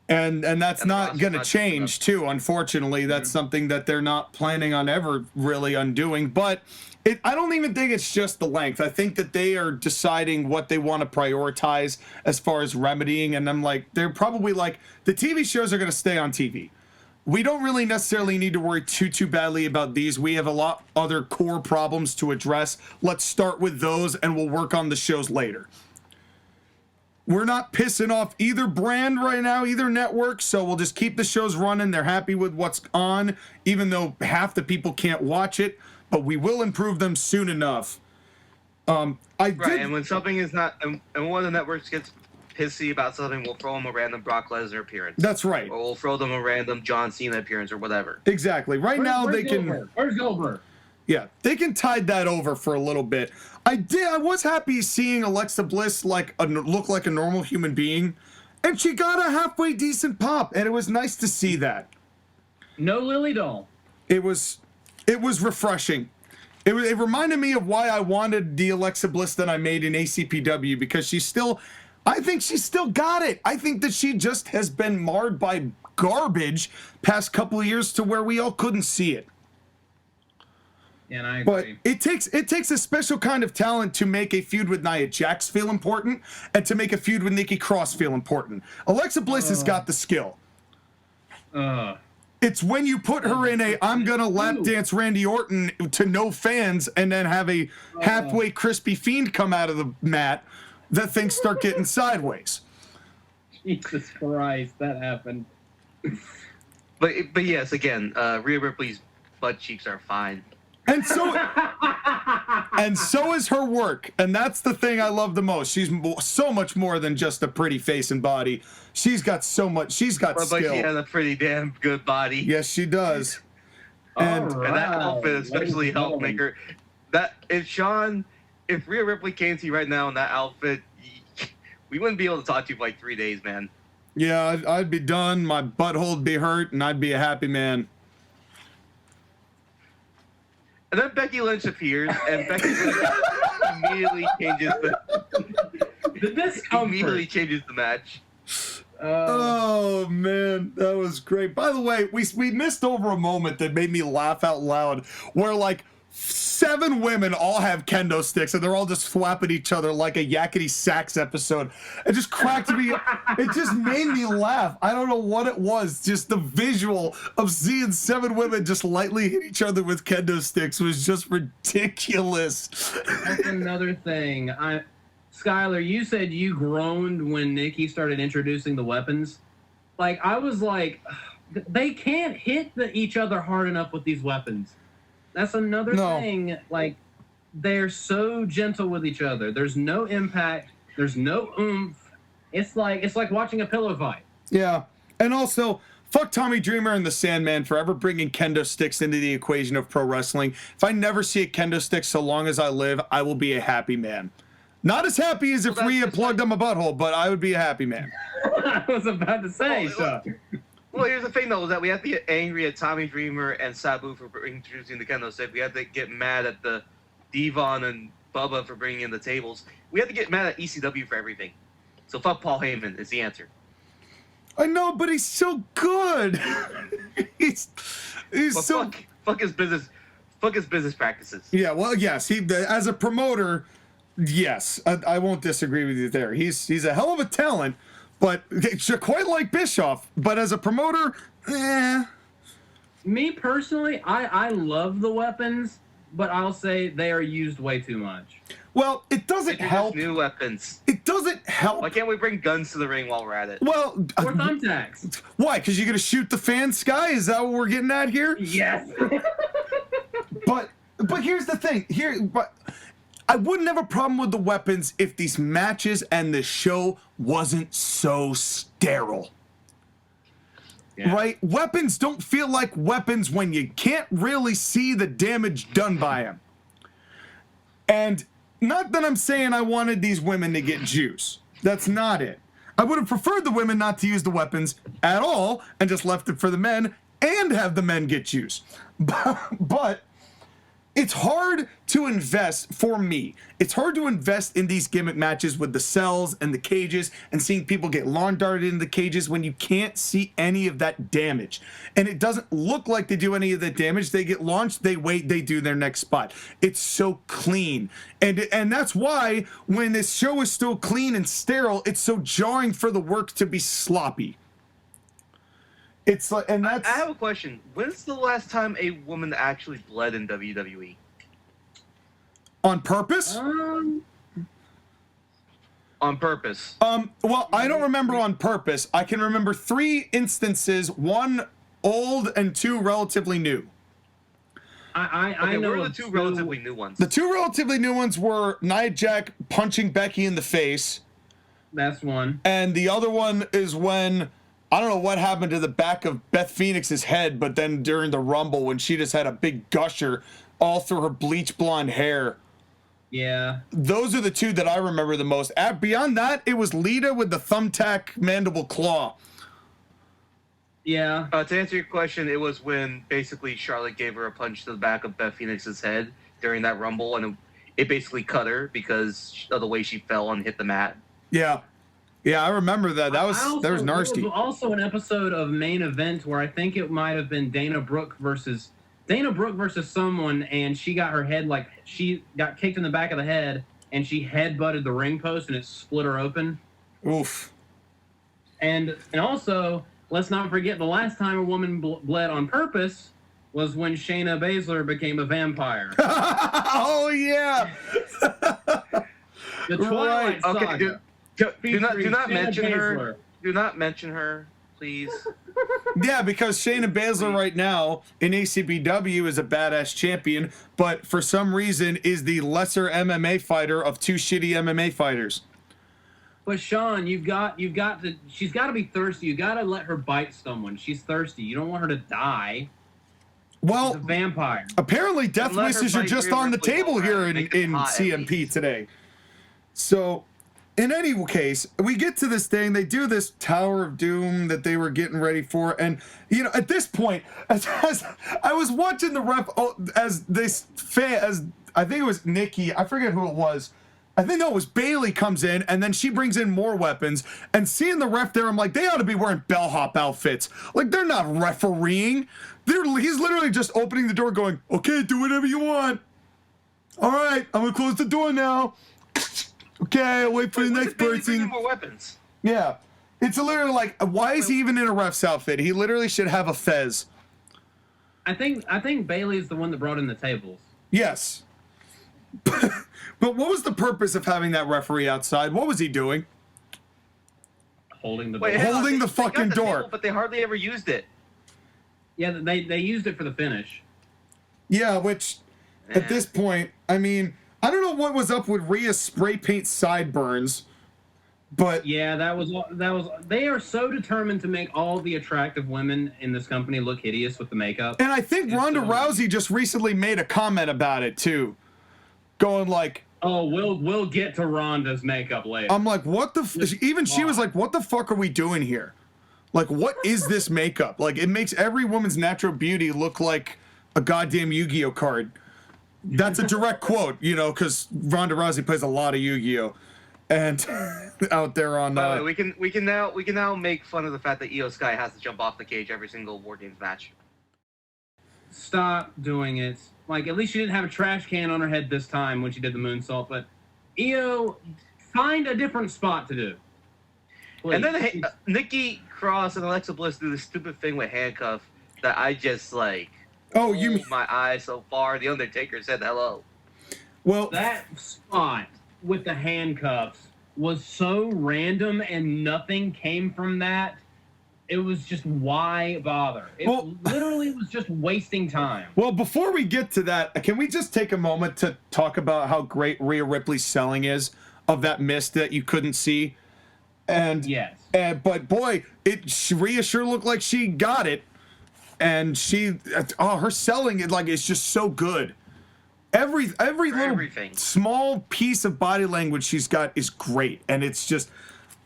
And that's not going to change, too, unfortunately. That's something that they're not planning on ever really undoing. But I don't even think it's just the length. I think that they are deciding what they want to prioritize as far as remedying. And I'm like, they're probably like, the TV shows are going to stay on TV. We don't really necessarily need to worry too badly about these. We have a lot other core problems to address. Let's start with those, and we'll work on the shows later. We're not pissing off either brand right now, either network, so we'll just keep the shows running. They're happy with what's on, even though half the people can't watch it, but we will improve them soon enough. And when something is not, and one of the networks gets pissy about something, we'll throw them a random Brock Lesnar appearance. That's right. Or we'll throw them a random John Cena appearance or whatever. Exactly. Right now they can... Where's Goldberg? Yeah, they can tide that over for a little bit. I was happy seeing Alexa Bliss look like a normal human being, and she got a halfway decent pop, and it was nice to see that. No Lily doll. It was refreshing. It reminded me of why I wanted the Alexa Bliss that I made in ACPW, because I think she's still got it. I think that she just has been marred by garbage past couple of years to where we all couldn't see it. Yeah, and I agree. But it takes a special kind of talent to make a feud with Nia Jax feel important and to make a feud with Nikki Cross feel important. Alexa Bliss has got the skill. It's when you put her in I'm gonna lap dance Randy Orton to no fans and then have a halfway crispy fiend come out of the mat that things start getting sideways. Jesus Christ, that happened. But yes, again, Rhea Ripley's butt cheeks are fine. And so is her work, and that's the thing I love the most. She's so much more than just a pretty face and body. She's got so much. She's got skill. But she has a pretty damn good body. Yes, she does. And that outfit especially helped make her. If Rhea Ripley came to you right now in that outfit, we wouldn't be able to talk to you for like 3 days, man. Yeah, I'd be done. My butthole'd be hurt, and I'd be a happy man. And then Becky Lynch appears, and Becky Lynch immediately changes the match. Oh man, that was great. By the way, we missed over a moment that made me laugh out loud, where like 7 women all have kendo sticks and they're all just thwapping each other like a Yakety Sax episode. It just cracked me. It just made me laugh. I don't know what it was. Just the visual of seeing 7 women just lightly hit each other with kendo sticks was just ridiculous. That's another thing. Skylar, you said you groaned when Nikki started introducing the weapons. Like, I was like, they can't hit each other hard enough with these weapons. That's another thing. Like, they're so gentle with each other. There's no impact. There's no oomph. It's like watching a pillow fight. Yeah. And also, fuck Tommy Dreamer and the Sandman for ever bringing kendo sticks into the equation of pro wrestling. If I never see a kendo stick so long as I live, I will be a happy man. Not as happy as if we had plugged on my butthole, but I would be a happy man. I was about to say, so. Well, here's the thing, though, is that we have to get angry at Tommy Dreamer and Sabu for introducing the kendo stick. We have to get mad at the Devon and Bubba for bringing in the tables. We have to get mad at ECW for everything. So fuck Paul Heyman is the answer. I know, but he's so good. he's But so. fuck his business. Fuck his business practices. Yeah, well, yes, he as a promoter, yes, I won't disagree with you there. He's a hell of a talent, but quite like Bischoff. But as a promoter, Me personally, I love the weapons, but I'll say they are used way too much. Well, it doesn't help. New weapons. It doesn't help. Why can't we bring guns to the ring while we're at it? Well, Or thumbtacks. why? Because you're gonna shoot the fan sky? Is that what we're getting at here? Yes. But here's the thing. But I wouldn't have a problem with the weapons if these matches and the show wasn't so sterile. Yeah. Right? Weapons don't feel like weapons when you can't really see the damage done by them. And not that I'm saying I wanted these women to get juice. That's not it. I would have preferred the women not to use the weapons at all and just left it for the men and have the men get juice. But it's hard to invest, for me, it's hard to invest in these gimmick matches with the cells and the cages and seeing people get lawn darted into the cages when you can't see any of that damage. And it doesn't look like they do any of that damage. They get launched, they wait, they do their next spot. It's so clean. And that's why when this show is so clean and sterile, it's so jarring for the work to be sloppy. It's like, and that's. I have a question. When's the last time a woman actually bled in WWE? On purpose? On purpose. Well, I don't remember on purpose. I can remember 3 instances, 1 old and 2 relatively new. I know what are the 2 relatively new ones? The 2 relatively new ones were Nia Jax punching Becky in the face. That's one. And the other one is when, I don't know what happened to the back of Beth Phoenix's head, but then during the Rumble when she just had a big gusher all through her bleach blonde hair. Yeah. Those are the 2 that I remember the most. Beyond that, it was Lita with the thumbtack mandible claw. Yeah. To answer your question, it was when basically Charlotte gave her a punch to the back of Beth Phoenix's head during that Rumble, and it basically cut her because of the way she fell and hit the mat. Yeah. Yeah, I remember that. That was nasty. There was also an episode of Main Event where I think it might have been Dana Brooke versus someone, and she got her head, like, she got kicked in the back of the head, and she head-butted the ring post, and it split her open. Oof. And also, let's not forget the last time a woman bled on purpose was when Shayna Baszler became a vampire. Oh, yeah. The Twilight Saga. Okay, do not mention her. Do not mention her, please. Yeah, because Shayna Baszler right now in ACBW is a badass champion, but for some reason is the lesser MMA fighter of 2 shitty MMA fighters. But Sean, you've got to. She's got to be thirsty. You got to let her bite someone. She's thirsty. You don't want her to die. Well, She's a vampire. Apparently, death Let her wishes are bite just Rhea on the Ripley table while here we're in at it. Make it hot, at CMP least. today. So, in any case, we get to this thing. They do this Tower of Doom that they were getting ready for, and at this point, as I was watching the ref, as I think it was Nikki, I forget who it was. I think it was Bailey comes in, and then she brings in more weapons. And seeing the ref there, I'm like, they ought to be wearing bellhop outfits. Like, they're not refereeing. He's literally just opening the door, going, "Okay, do whatever you want." All right, I'm gonna close the door now. Okay, I'll wait for the next person. More weapons. Yeah, it's literally like, why is he even in a ref's outfit? He literally should have a fez. I think Bailey is the one that brought in the tables. Yes. But what was the purpose of having that referee outside? What was he doing? Holding the door. Holding the fucking door. Table, but they hardly ever used it. Yeah, they used it for the finish. Yeah, which at this point, I mean, I don't know what was up with Rhea's spray paint sideburns, but yeah, that was. They are so determined to make all the attractive women in this company look hideous with the makeup. And I think Ronda Rousey just recently made a comment about it too, going like, "Oh, we'll get to Ronda's makeup later." I'm like, what the? Even she was like, "What the fuck are we doing here? Like, what is this makeup? Like, it makes every woman's natural beauty look like a goddamn Yu-Gi-Oh card." That's a direct quote, you know, because Ronda Rousey plays a lot of Yu-Gi-Oh, and out there on. By the way, we can now make fun of the fact that Io Sky has to jump off the cage every single War Games match. Stop doing it. Like, at least she didn't have a trash can on her head this time when she did the moonsault. But Io, find a different spot to do. Please. And then Nikki Cross and Alexa Bliss do this stupid thing with handcuff that I just like. Oh, you mean my eyes so far? The Undertaker said hello. Well, that spot with the handcuffs was so random, and nothing came from that. It was just, why bother? It literally was just wasting time. Well, before we get to that, can we just take a moment to talk about how great Rhea Ripley's selling is of that mist that you couldn't see? And yes, but boy, Rhea sure looked like she got it, and her selling it like it's just so good. Every little small piece of body language she's got is great, and it's just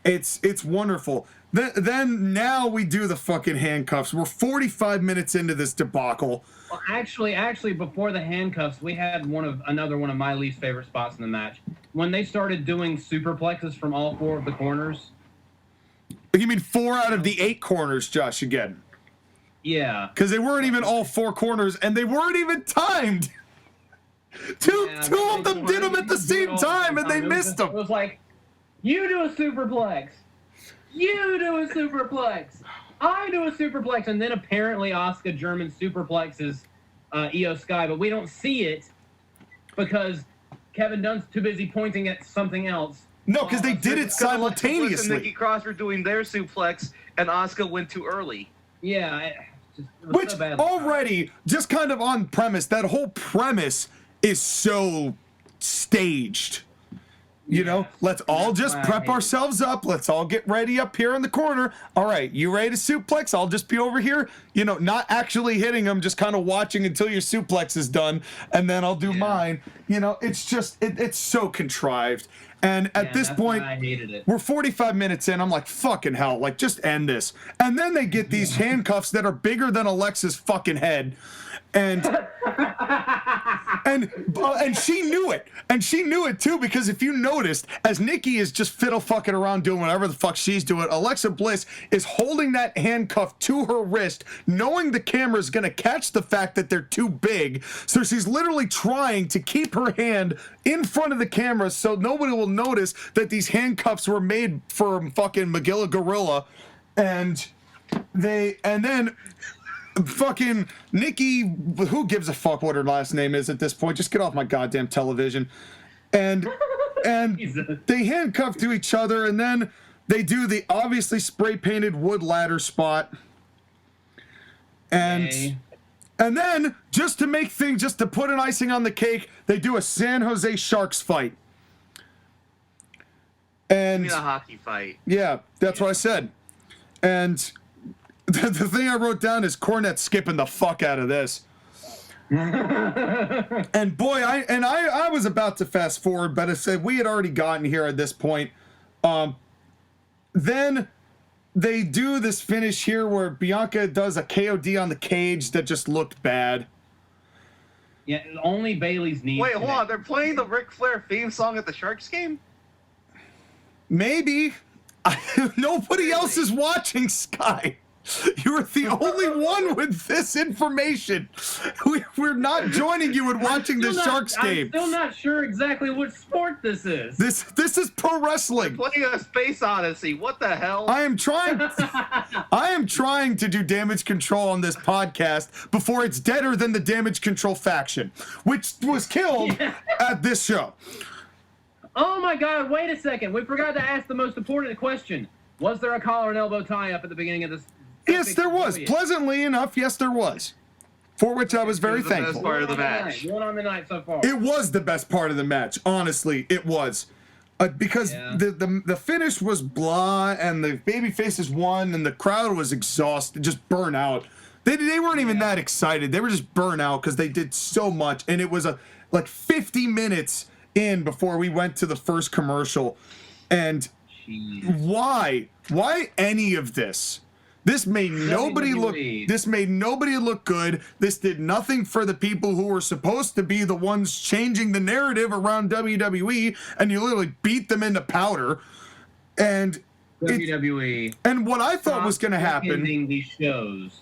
it's wonderful. Then now we do the fucking handcuffs. We're 45 minutes into this debacle. Well, actually, before the handcuffs, we had another one of my least favorite spots in the match. When they started doing superplexes from all four of the corners. You mean 4 out of the 8 corners, Josh, again? Yeah. Because they weren't even all 4 corners, and they weren't even timed. Two of them did them at the same time, and they missed them. It was like, you do a superplex. You do a superplex. I do a superplex. And then apparently Asuka German superplexes Io Sky, but we don't see it because Kevin Dunn's too busy pointing at something else. No, because they did it simultaneously. And Nikki Cross were doing their suplex, and Asuka went too early. Yeah. Which so already, just kind of on premise, that whole premise is so staged. You know, let's all just prep ourselves up. Let's all get ready up here in the corner. All right, you ready to suplex? I'll just be over here, you know, not actually hitting them, just kind of watching until your suplex is done, and then I'll do mine. You know, it's just, it's so contrived. And at this point, I hated it. We're 45 minutes in. I'm like, fucking hell, like, just end this. And then they get these handcuffs that are bigger than Alexa's fucking head. And she knew it. And she knew it too, because if you noticed, as Nikki is just fiddle fucking around doing whatever the fuck she's doing, Alexa Bliss is holding that handcuff to her wrist, knowing the camera's gonna catch the fact that they're too big. So she's literally trying to keep her hand in front of the camera so nobody will notice that these handcuffs were made for fucking Magilla Gorilla. And then fucking Nikki, who gives a fuck what her last name is at this point? Just get off my goddamn television. And they handcuff to each other, and then they do the obviously spray painted wood ladder spot. And then just to put an icing on the cake, they do a San Jose Sharks fight. And you mean a hockey fight. Yeah, that's what I said. And the thing I wrote down is Cornette skipping the fuck out of this. And boy, I was about to fast forward, but I said we had already gotten here at this point. Then they do this finish here where Bianca does a KOD on the cage that just looked bad. Yeah, only Bailey's knees. Wait, hold on. They're playing the Ric Flair theme song at the Sharks game? Maybe. Nobody else is watching, Sky. You are the only one with this information. We're not joining you in watching the Sharks game. I'm still not sure exactly what sport this is. This is pro wrestling. Playing a Space Odyssey. What the hell? I am trying to do damage control on this podcast before it's deader than the damage control faction, which was killed at this show. Oh my God! Wait a second. We forgot to ask the most important question. Was there a collar and elbow tie-up at the beginning of this? Yes, there was. Pleasantly enough, yes, there was. For which I was very thankful. Best part of the match. One on the night so far. It was the best part of the match. Honestly, it was. Because the finish was blah, and the baby faces won, and the crowd was exhausted, just burnt out. They weren't even that excited. They were just burnt out because they did so much, and it was like 50 minutes in before we went to the first commercial. And why any of this? This made nobody look good. This did nothing for the people who were supposed to be the ones changing the narrative around WWE, and you literally beat them into powder. And WWE. And what I thought was going to happen.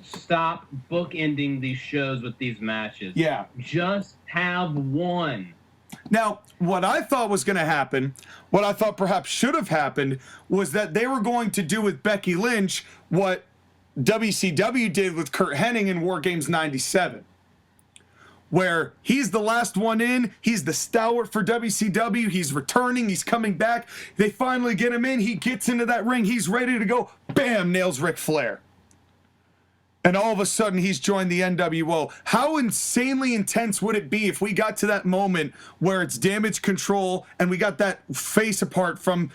Stop bookending these shows with these matches. Yeah. Just have one. Now, what I thought was going to happen, what I thought perhaps should have happened, was that they were going to do with Becky Lynch what WCW did with Kurt Hennig in War Games 97. Where he's the last one in, he's the stalwart for WCW, he's returning, he's coming back, they finally get him in, he gets into that ring, he's ready to go, bam, nails Ric Flair. And all of a sudden, he's joined the NWO. How insanely intense would it be if we got to that moment where it's damage control and we got that face apart from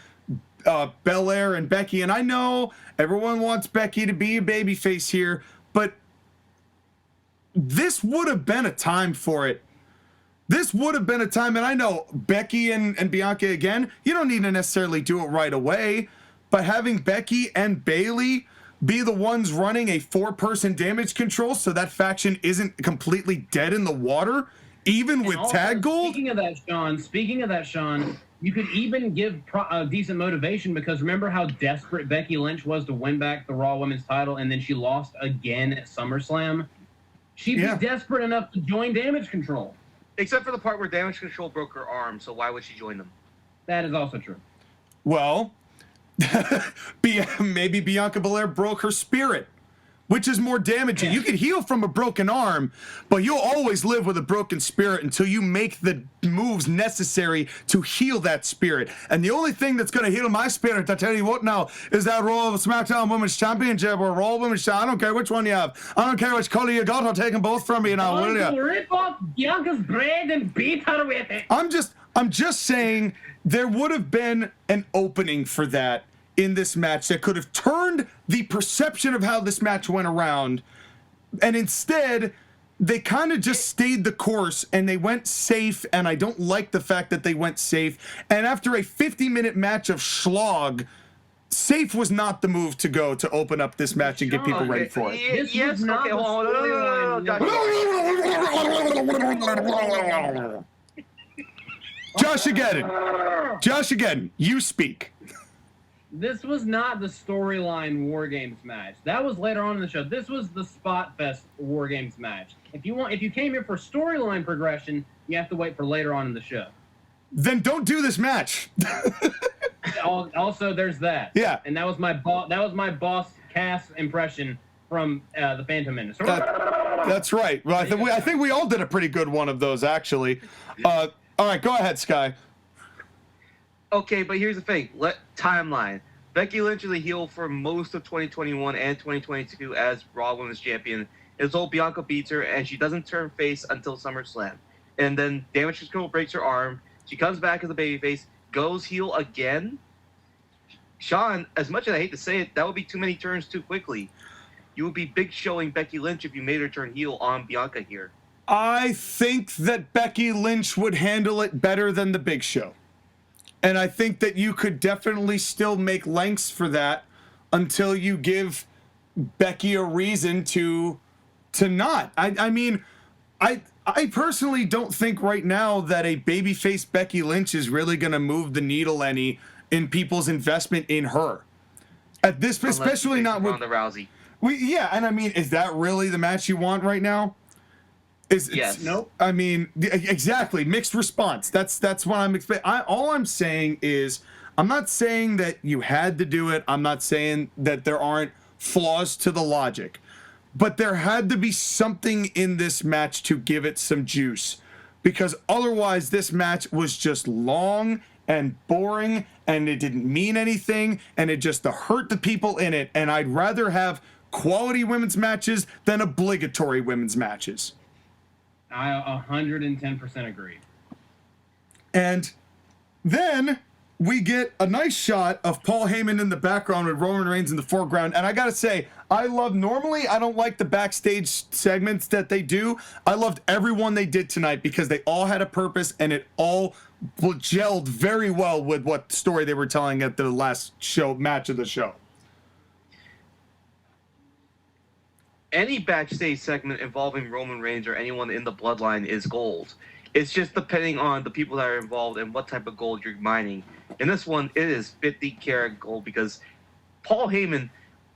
Belair and Becky? And I know everyone wants Becky to be a babyface here, but this would have been a time for it. This would have been a time, and I know Becky and Bianca, again, you don't need to necessarily do it right away, but having Becky and Bayley be the ones running a 4-person damage control so that faction isn't completely dead in the water, even with also, tag gold. Speaking of that, Sean, you could even give decent motivation, because remember how desperate Becky Lynch was to win back the Raw Women's title, and then she lost again at SummerSlam? She'd be desperate enough to join Damage Control. Except for the part where Damage Control broke her arm, so why would she join them? That is also true. Well, maybe Bianca Belair broke her spirit, which is more damaging. You can heal from a broken arm, but you'll always live with a broken spirit until you make the moves necessary to heal that spirit. And the only thing that's going to heal my spirit, I tell you what now, is that Raw SmackDown Women's Championship or Raw Women's Championship. I don't care which one you have. I don't care which color you got. I'll take them both from you now, will you? Rip off Bianca's bread and beat her with it. I'm just saying there would have been an opening for that in this match that could have turned the perception of how this match went around, and instead they kind of just stayed the course and they went safe, and I don't like the fact that they went safe. And after a 50-minute match of slog, safe was not the move to go to open up this match and get people ready for it. Yes, okay, hold on. JoshAgeddon, you speak. This was not the storyline War Games match. That was later on in the show. This was the Spot Fest War Games match. If you came here for storyline progression, you have to wait for later on in the show. Then don't do this match. Also, there's that. Yeah. And that was my boss Cass impression from the Phantom Menace. That's right. Well, I think we all did a pretty good one of those, actually. All right, go ahead, Sky. Okay, but here's the thing. Timeline. Becky Lynch is a heel for most of 2021 and 2022 as Raw Women's Champion. Until Bianca beats her, and she doesn't turn face until SummerSlam. And then Damage Control breaks her arm. She comes back as a babyface, goes heel again. Sean, as much as I hate to say it, that would be too many turns too quickly. You would be big showing Becky Lynch if you made her turn heel on Bianca here. I think that Becky Lynch would handle it better than the Big Show. And I think that you could definitely still make lengths for that until you give Becky a reason to not. I mean, I personally don't think right now that a babyface Becky Lynch is really going to move the needle any in people's investment in her. At this, especially not with Ronda Rousey. Yeah, and I mean, is that really the match you want right now? Yes. Nope. I mean, exactly. Mixed response. That's what I'm expecting. All I'm saying is, I'm not saying that you had to do it. I'm not saying that there aren't flaws to the logic, but there had to be something in this match to give it some juice, because otherwise this match was just long and boring, and it didn't mean anything, and it just hurt the people in it. And I'd rather have quality women's matches than obligatory women's matches. I 110% agree. And then we get a nice shot of Paul Heyman in the background with Roman Reigns in the foreground. And I gotta say, normally I don't like the backstage segments that they do. I loved every one they did tonight because they all had a purpose and it all gelled very well with what story they were telling at the last match of the show. Any backstage segment involving Roman Reigns or anyone in the bloodline is gold. It's just depending on the people that are involved and what type of gold you're mining. In this one, it is 50-karat gold because Paul Heyman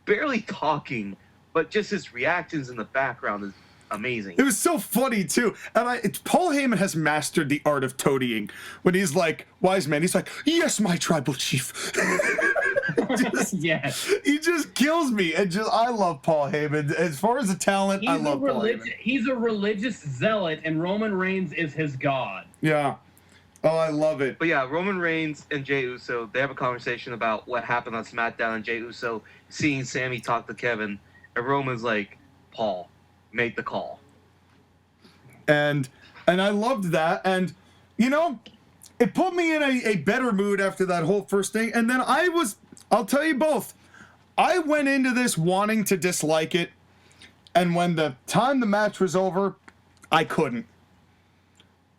barely talking, but just his reactions in the background is amazing. It was so funny too. And Paul Heyman has mastered the art of toadying. When he's like, wise man, he's like, yes, my tribal chief. Yes. He just kills me. And I love Paul Heyman. As far as the talent, I love Paul Heyman. He's a religious zealot, and Roman Reigns is his god. Yeah. Oh, I love it. But yeah, Roman Reigns and Jey Uso, they have a conversation about what happened on SmackDown, and Jey Uso seeing Sammy talk to Kevin, and Roman's like, Paul, make the call. And I loved that. And, you know, it put me in a better mood after that whole first thing. And then I'll tell you both, I went into this wanting to dislike it. And when the match was over, I couldn't.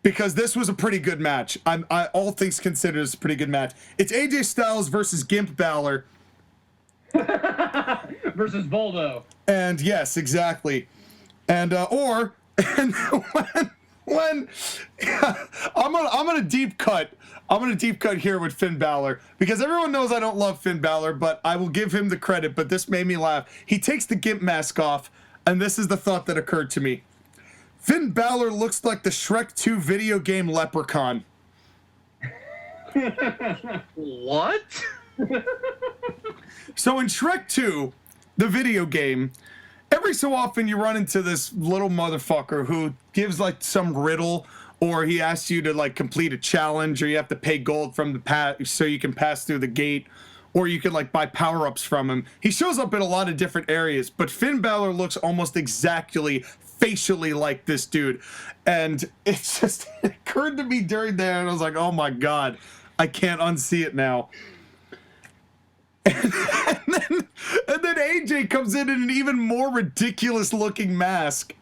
Because this was a pretty good match. All things considered, it's a pretty good match. It's AJ Styles versus Gimp Balor. Versus Voldo. And yes, exactly. And when I'm gonna deep cut here with Finn Balor, because everyone knows I don't love Finn Balor, but I will give him the credit. But this made me laugh. He takes the Gimp mask off, and this is the thought that occurred to me. Finn Balor looks like the Shrek 2 video game leprechaun. What? So in Shrek 2, the video game, every so often you run into this little motherfucker who gives like some riddle, or he asks you to like complete a challenge, or you have to pay gold from the so you can pass through the gate, or you can like buy power-ups from him. He shows up in a lot of different areas, but Finn Balor looks almost exactly facially like this dude. And it occurred to me during there, and I was like, oh my God, I can't unsee it now. And then AJ comes in an even more ridiculous looking mask.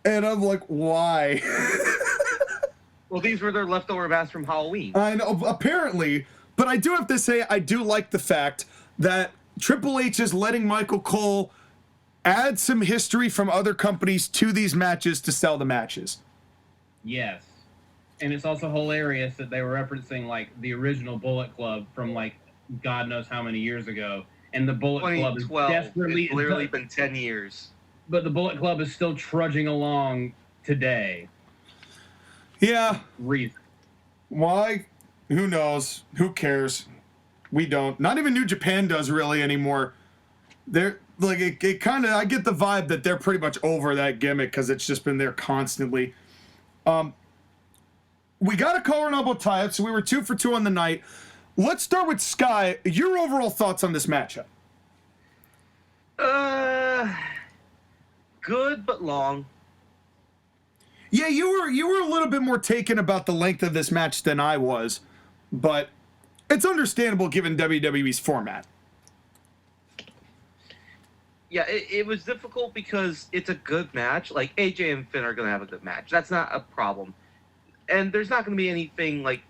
And I'm like, why? Well, these were their leftover masks from Halloween. I know, apparently. But I do have to say, I do like the fact that Triple H is letting Michael Cole add some history from other companies to these matches to sell the matches. Yes. And it's also hilarious that they were referencing like the original Bullet Club from like God knows how many years ago. And the Bullet Club is desperately... It's literally been 10 years. But the Bullet Club is still trudging along today. Yeah. Reason. Why? Who knows? Who cares? We don't. Not even New Japan does really anymore. They're like, it kind of, I get the vibe that they're pretty much over that gimmick because it's just been there constantly. We got a collar and elbow tie-up, so we were 2 for 2 on the night. Let's start with Sky. Your overall thoughts on this matchup? Good but long. Yeah, you were a little bit more taken about the length of this match than I was, but it's understandable given WWE's format. Yeah, it was difficult because it's a good match. Like, AJ and Finn are going to have a good match. That's not a problem. And there's not going to be anything, like...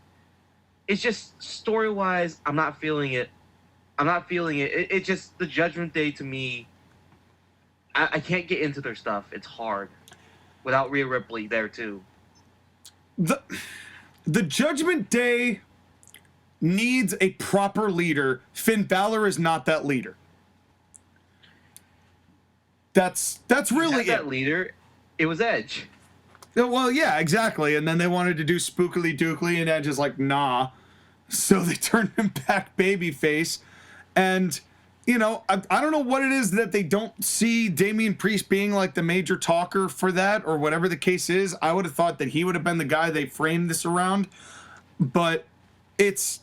It's just, story-wise, I'm not feeling it. It's just, the Judgment Day, to me... I can't get into their stuff. It's hard. Without Rhea Ripley there, too. The Judgment Day needs a proper leader. Finn Balor is not that leader. That's really it. That leader, it was Edge. Well, yeah, exactly. And then they wanted to do spookily dookly, and Edge is like, nah. So they turned him back babyface. And, you know, I don't know what it is that they don't see Damian Priest being like the major talker for that, or whatever the case is. I would have thought that he would have been the guy they framed this around. But it's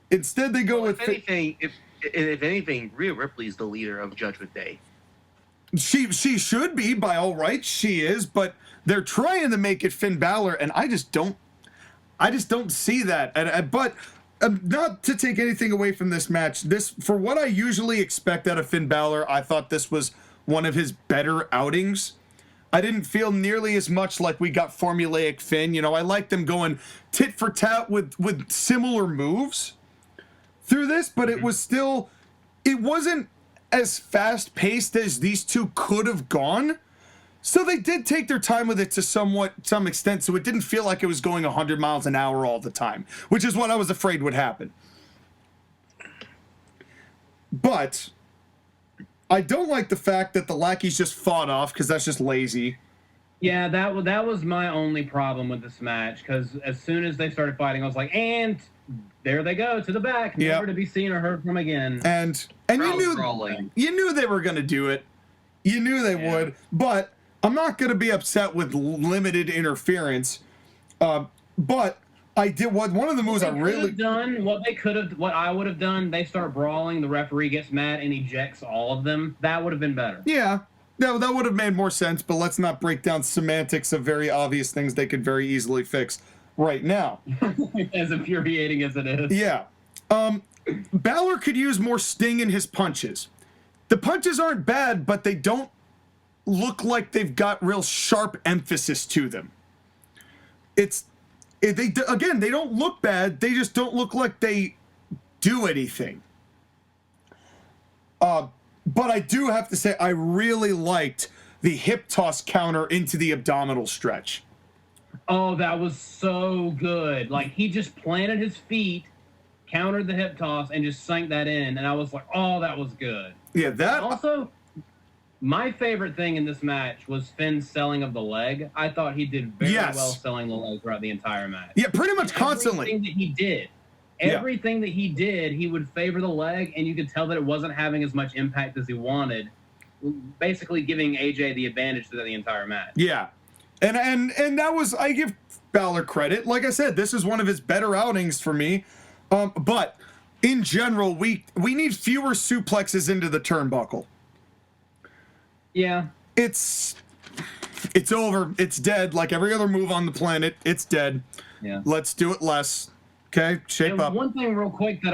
instead they go with... If anything, Rhea Ripley's the leader of Judgment Day. She should be, by all rights, she is, but they're trying to make it Finn Balor, and I just don't see that. But not to take anything away from this match, for what I usually expect out of Finn Balor, I thought this was one of his better outings. I didn't feel nearly as much like we got formulaic Finn. You know, I like them going tit for tat with similar moves through this, but it wasn't as fast paced as these two could have gone. So they did take their time with it to some extent, so it didn't feel like it was going 100 miles an hour all the time, which is what I was afraid would happen. But I don't like the fact that the lackeys just fought off, because that's just lazy. Yeah, that was my only problem with this match, because as soon as they started fighting, I was like, and there they go to the back, never to be seen or heard from again. And you knew they were going to do it. You knew they would, but I'm not going to be upset with limited interference. But I did one of the moves I really done. What I would have done. They start brawling. The referee gets mad and ejects all of them. That would have been better. Yeah. No, that would have made more sense, but let's not break down semantics of very obvious things they could very easily fix right now. As infuriating as it is. Yeah. Balor could use more sting in his punches. The punches aren't bad, but they don't look like they've got real sharp emphasis to them. They don't look bad, they just don't look like they do anything. But I do have to say, I really liked the hip toss counter into the abdominal stretch. Oh, that was so good. Like, he just planted his feet, countered the hip toss, and just sank that in. And I was like, oh, that was good. Yeah, that... Also, my favorite thing in this match was Finn's selling of the leg. I thought he did very well selling the leg throughout the entire match. Yeah, pretty much constantly. Everything that he did, he would favor the leg, and you could tell that it wasn't having as much impact as he wanted, basically giving AJ the advantage through the entire match. Yeah. And that was, I give Balor credit. Like I said, this is one of his better outings for me. But in general, we need fewer suplexes into the turnbuckle. Yeah. It's over. It's dead. Like every other move on the planet, it's dead. Yeah. Let's do it less. Okay, shape up. One thing real quick that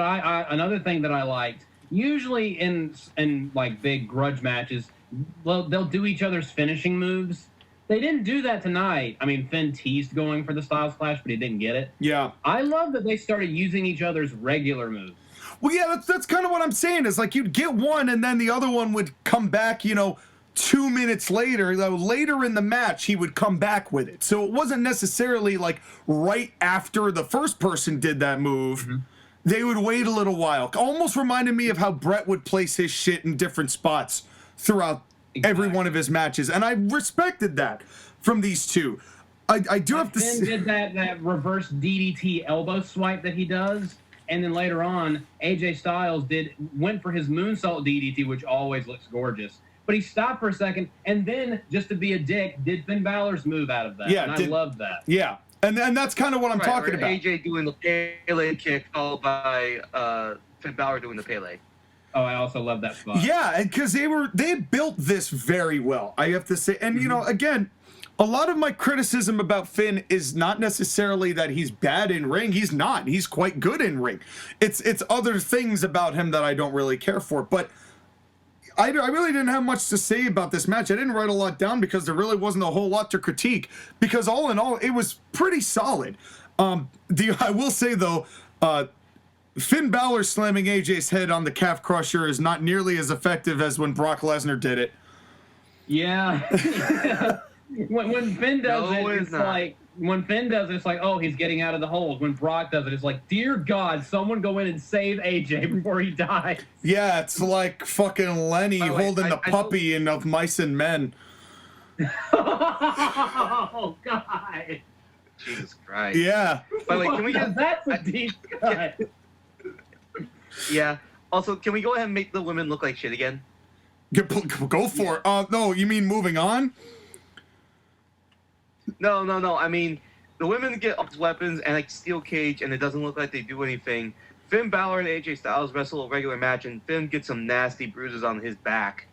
another thing that I liked, usually in like big grudge matches, they'll do each other's finishing moves. They didn't do that tonight. I mean, Finn teased going for the Styles Clash, but he didn't get it. Yeah. I love that they started using each other's regular moves. Well, yeah, that's kind of what I'm saying. Is like you'd get one, and then the other one would come back, 2 minutes later. Later in the match, he would come back with it. So it wasn't necessarily like right after the first person did that move. Mm-hmm. They would wait a little while. Almost reminded me of how Brett would place his shit in different spots throughout every one of his matches, and I respected that from these two. I do have to say, Finn did that reverse DDT elbow swipe that he does, and then later on, AJ Styles went for his moonsault DDT, which always looks gorgeous. But he stopped for a second, and then, just to be a dick, did Finn Balor's move out of that. Yeah, and I loved that. Yeah, and that's kind of what I'm talking about. AJ doing the Pele kick, followed by Finn Balor doing the Pele. Oh, I also love that spot. Yeah, and because they built this very well, I have to say. And, again, a lot of my criticism about Finn is not necessarily that he's bad in ring. He's not. He's quite good in ring. It's other things about him that I don't really care for. But I really didn't have much to say about this match. I didn't write a lot down because there really wasn't a whole lot to critique. Because all in all, it was pretty solid. I will say, though, Finn Balor slamming AJ's head on the calf crusher is not nearly as effective as when Brock Lesnar did it. Yeah. When Finn does it's like when Finn does it, it's like, oh, he's getting out of the hold. When Brock does it, it's like, dear God, someone go in and save AJ before he dies. Yeah, it's like fucking Lenny holding the puppy in Of Mice and Men. Oh God! Jesus Christ! Yeah. By the way, can we get That's a deep cut. Yeah. Also, can we go ahead and make the women look like shit again? Go for it. No, you mean moving on? No. I mean, the women get all these weapons and like steel cage, and it doesn't look like they do anything. Finn Balor and AJ Styles wrestle a regular match, and Finn gets some nasty bruises on his back.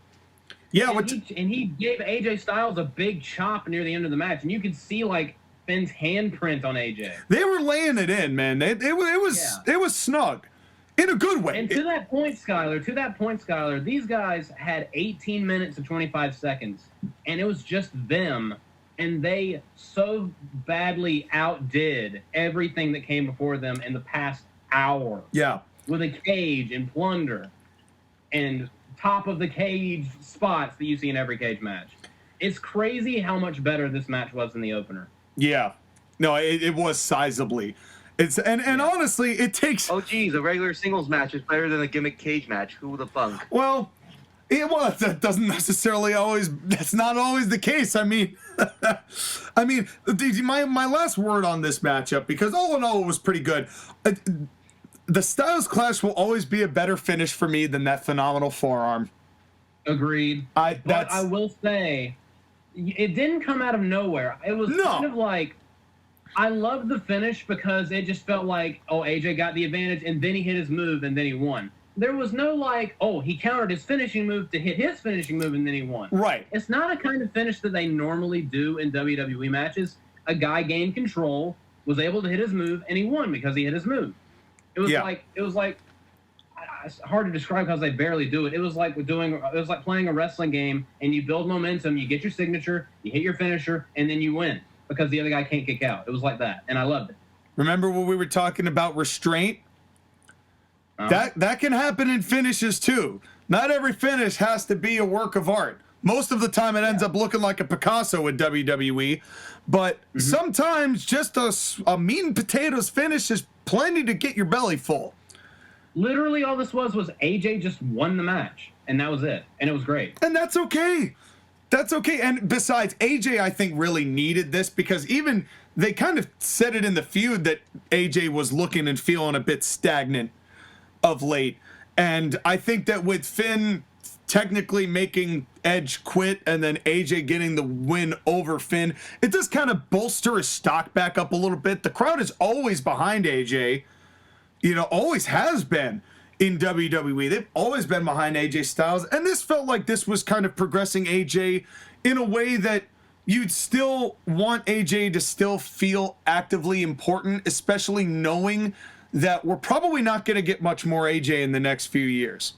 Yeah, and he gave AJ Styles a big chop near the end of the match, and you could see like Finn's handprint on AJ. They were laying it in, man. It was snug, in a good way. And to that point, Skyler, these guys had 18 minutes and 25 seconds, and it was just them, and they so badly outdid everything that came before them in the past hour. Yeah, with a cage and plunder, and top of the cage spots that you see in every cage match. It's crazy how much better this match was than the opener. Yeah. No, it was sizably. And honestly, it takes... Oh, geez, a regular singles match is better than a gimmick cage match. Who the fuck? Well, that doesn't necessarily always... That's not always the case. I mean... my last word on this matchup, because all in all, it was pretty good. The Styles Clash will always be a better finish for me than that phenomenal forearm. Agreed. But I will say, it didn't come out of nowhere. It was kind of like, I loved the finish because it just felt like, oh, AJ got the advantage, and then he hit his move, and then he won. There was no like, oh, he countered his finishing move to hit his finishing move, and then he won. Right. It's not a kind of finish that they normally do in WWE matches. A guy gained control, was able to hit his move, and he won because he hit his move. It was like it's hard to describe because they barely do it. It was like playing a wrestling game, and you build momentum, you get your signature, you hit your finisher, and then you win because the other guy can't kick out. It was like that, and I loved it. Remember when we were talking about restraint? That can happen in finishes too. Not every finish has to be a work of art. Most of the time it ends up looking like a Picasso in WWE, but sometimes just a meat and potatoes finish is plenty to get your belly full. Literally all this was AJ just won the match, and that was it, and it was great. And that's okay. That's okay. And besides, AJ, I think, really needed this because even they kind of said it in the feud that AJ was looking and feeling a bit stagnant of late. And I think that with Finn technically making Edge quit and then AJ getting the win over Finn, it does kind of bolster his stock back up a little bit. The crowd is always behind AJ, always has been in WWE. They've always been behind AJ Styles, and this felt like this was kind of progressing AJ in a way that you'd still want AJ to still feel actively important, especially knowing that we're probably not going to get much more AJ in the next few years.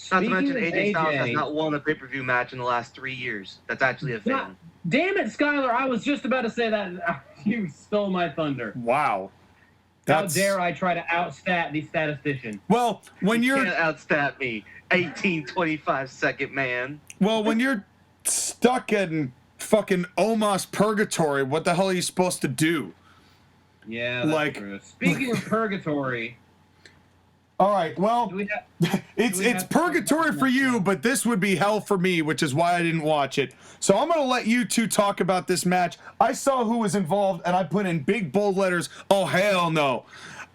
Not to mention AJ Styles has not won a pay-per-view match in the last 3 years. That's actually a thing. Damn it, Skyler! I was just about to say that. You stole my thunder. Wow. How dare I try to outstat the statistician? Well, when you can't outstat me, 18-25-second man. Well, when you're stuck in fucking Omos purgatory, what the hell are you supposed to do? Yeah, that's true. Speaking of purgatory. All right, well, it's purgatory for you, but this would be hell for me, which is why I didn't watch it. So I'm going to let you two talk about this match. I saw who was involved, and I put in big, bold letters, oh, hell no.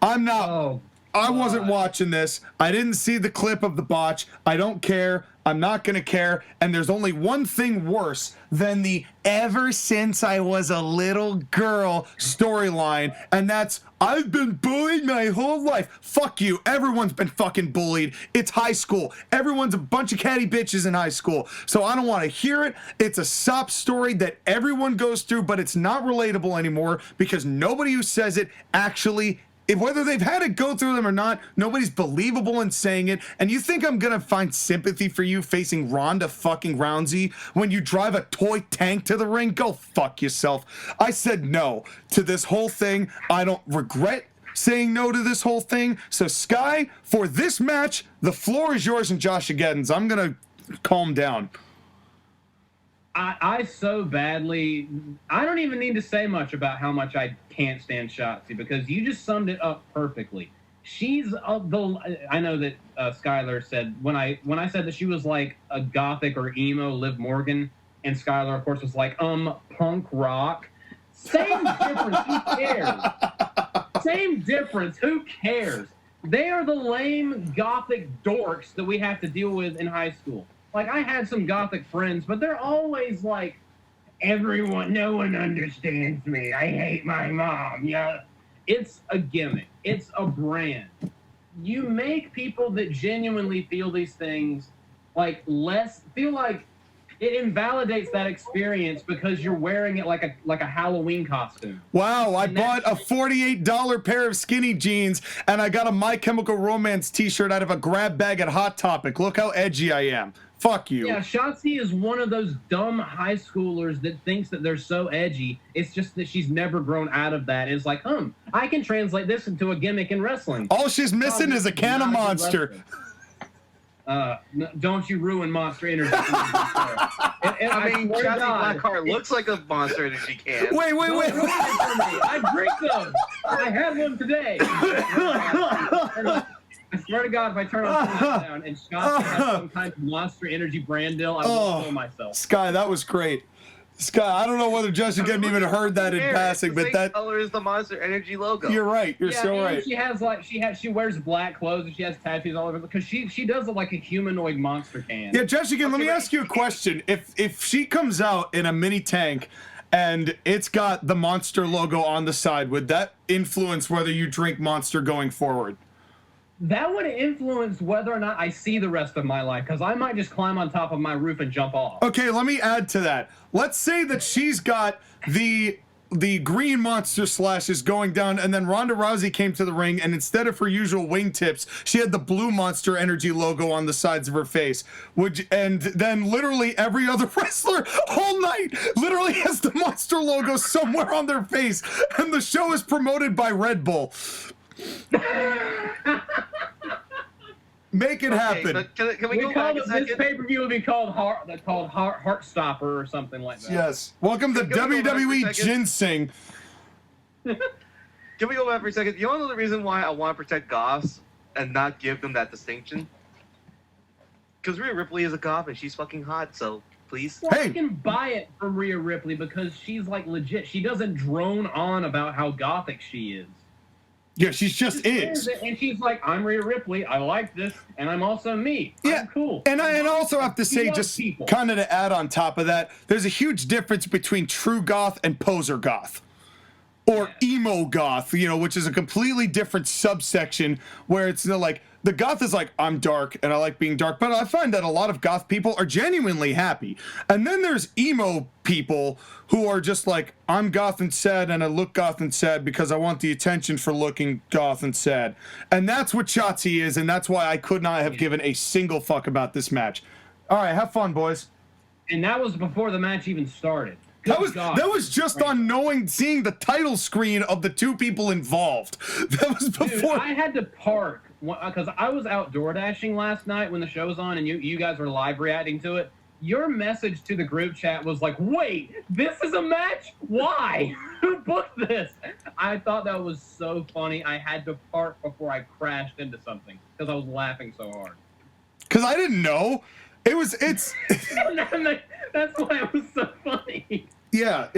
I'm not. Oh, I wasn't watching this. I didn't see the clip of the botch. I don't care. I'm not going to care. And there's only one thing worse than the ever since I was a little girl storyline, and that's I've been bullied my whole life. Fuck you. Everyone's been fucking bullied. It's high school. Everyone's a bunch of catty bitches in high school. So I don't want to hear it. It's a sob story that everyone goes through, but it's not relatable anymore because nobody who says it actually, whether they've had it go through them or not, nobody's believable in saying it. And you think I'm gonna find sympathy for you facing Ronda fucking Rousey when you drive a toy tank to the ring? Go fuck yourself. I said no to this whole thing. I don't regret saying no to this whole thing. So Sky, for this match, the floor is yours and JoshAgeddon's. I'm gonna calm down. I so badly. I don't even need to say much about how much I can't stand Shotzi because you just summed it up perfectly. She's I know that Skylar said when I said that she was like a gothic or emo Liv Morgan, and Skylar of course was like punk rock. Same difference. Who cares? Same difference. Who cares? They are the lame gothic dorks that we have to deal with in high school. Like, I had some gothic friends, but they're always like, no one understands me. I hate my mom. Yeah. It's a gimmick. It's a brand. You make people that genuinely feel these things feel like it invalidates that experience because you're wearing it like a Halloween costume. Wow, I bought a $48 pair of skinny jeans and I got a My Chemical Romance t-shirt out of a grab bag at Hot Topic. Look how edgy I am. Fuck you. Yeah, Shotzi is one of those dumb high schoolers that thinks that they're so edgy. It's just that she's never grown out of that. It's like, I can translate this into a gimmick in wrestling. All she's missing is a can of Monster. Don't you ruin Monster Energy. I mean, Shotzi Blackheart looks like a Monster Energy can. Wait. I drink them. I had one today. I swear to God, if I turn on down and Shotzi has some kind of Monster Energy brand deal, I will kill myself. Sky, that was great. Sky, I don't know whether JoshAgeddon even heard that in passing, but that color is the Monster Energy logo. You're right. You're so right. She has she wears black clothes and she has tattoos all over because she does look like a humanoid monster can. Yeah, JoshAgeddon, let me ask you a question. If she comes out in a mini tank and it's got the Monster logo on the side, would that influence whether you drink Monster going forward? That would influence whether or not I see the rest of my life, because I might just climb on top of my roof and jump off. Okay, let me add to that. Let's say that she's got the green Monster slashes going down, and then Ronda Rousey came to the ring, and instead of her usual wingtips, she had the blue Monster Energy logo on the sides of her face. And then literally every other wrestler all night literally has the Monster logo somewhere on their face, and the show is promoted by Red Bull. Make it happen. Can we go back a second? This pay-per-view will be called Heartstopper or something like that. Yes. Welcome to WWE Ginseng. Can we go back for a second? You want to know the reason why I want to protect goths and not give them that distinction? Because Rhea Ripley is a goth and she's fucking hot, so please. Well, I can buy it from Rhea Ripley because she's like legit. She doesn't drone on about how gothic she is. Yeah, she's just is. And she's like, I'm Rhea Ripley, I like this, and I'm also me. Yeah, I'm cool. And I also have to say, just kind of to add on top of that, there's a huge difference between true goth and poser goth. Or emo goth, which is a completely different subsection where it's like, the goth is like, I'm dark and I like being dark, but I find that a lot of goth people are genuinely happy. And then there's emo people who are just like, I'm goth and sad and I look goth and sad because I want the attention for looking goth and sad. And that's what Shotzi is, and that's why I could not have given a single fuck about this match. All right, have fun, boys. And that was before the match even started. That was just on seeing the title screen of the two people involved. That was before. Dude, I had to park because I was outdoor dashing last night when the show was on, and you guys were live reacting to it. Your message to the group chat was like, "Wait, this is a match? Why? Who booked this?" I thought that was so funny. I had to park before I crashed into something because I was laughing so hard. Because I didn't know. It's. That's why it was so funny. Yeah,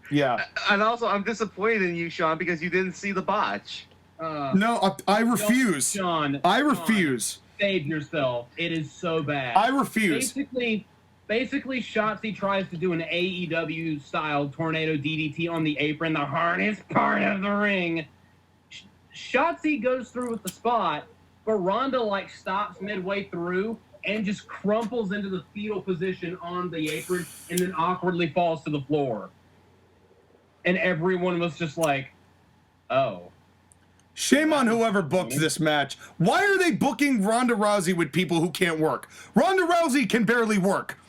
yeah. And also, I'm disappointed in you, Sean, because you didn't see the botch. No, I refuse. Sean, I refuse. Save yourself. It is so bad. I refuse. Basically, Shotzi tries to do an AEW-style tornado DDT on the apron, the hardest part of the ring. Shotzi goes through with the spot, but Ronda stops midway through and just crumples into the fetal position on the apron and then awkwardly falls to the floor. And everyone was just like, oh. Shame on whoever booked this match. Why are they booking Ronda Rousey with people who can't work? Ronda Rousey can barely work.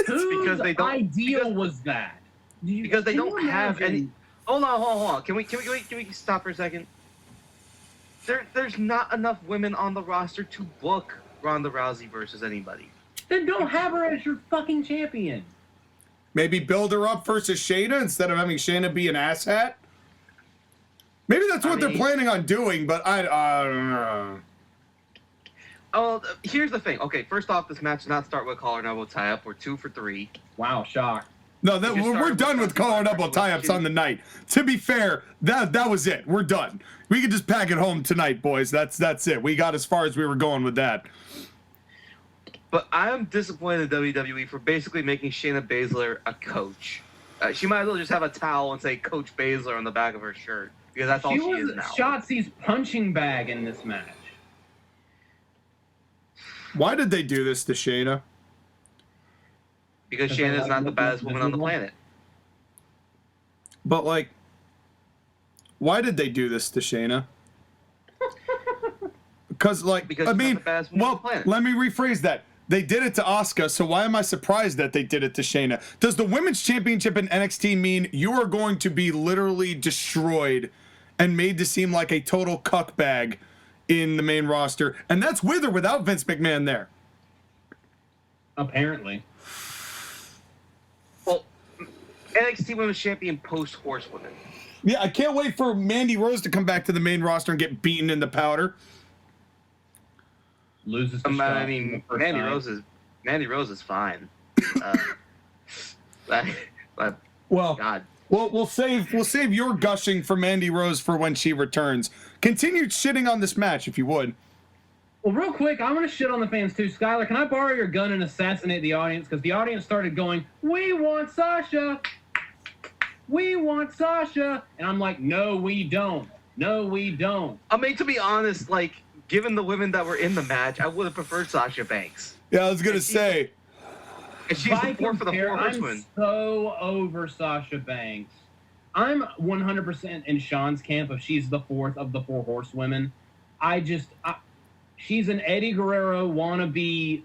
Whose idea was that? Because they don't have any... Hold on. Can we stop for a second? There's not enough women on the roster to book Ronda Rousey versus anybody. Then don't have her as your fucking champion. Maybe build her up versus Shayna instead of having Shayna be an asshat. Maybe that's what they're planning on doing, but I don't know. Oh, here's the thing. Okay, first off, this match does not start with collar and elbow tie-up. We're 2 for 3. Wow, shock. No, we're done with collar and elbow tie-ups on the night. To be fair, that was it. We're done. We can just pack it home tonight, boys. That's it. We got as far as we were going with that. But I'm disappointed in WWE for basically making Shayna Baszler a coach. She might as well just have a towel and say Coach Baszler on the back of her shirt, because that's all she is now. Shotzi's punching bag in this match. Why did they do this to Shayna? Because Shayna is not the baddest woman on the planet. But, like, why did they do this to Shayna? Because, like, because I mean, well, let me rephrase that. They did it to Asuka, so why am I surprised that they did it to Shayna? Does the Women's Championship in NXT mean you are going to be literally destroyed and made to seem like a total cuck bag in the main roster? And that's with or without Vince McMahon there. Apparently. Well, NXT Women's Champion post-Horsewoman. Yeah, I can't wait for Mandy Rose to come back to the main roster and get beaten in the powder. Loses to I mean, Mandy Rose is fine. Well, God. Well, we'll save your gushing for Mandy Rose for when she returns. Continue shitting on this match if you would. Well, real quick, I'm going to shit on the fans too. Skylar, can I borrow your gun and assassinate the audience? Because the audience started going, "We want Sasha! We want Sasha!" And I'm like, no, we don't. No, we don't. I mean, to be honest, like, given the women that were in the match, I would have preferred Sasha Banks. Yeah, I was going to say. And she's the fourth for the 4 horsemen. I'm so over Sasha Banks. I'm 100% in Sean's camp if she's the fourth of the 4 horsewomen. She's an Eddie Guerrero wannabe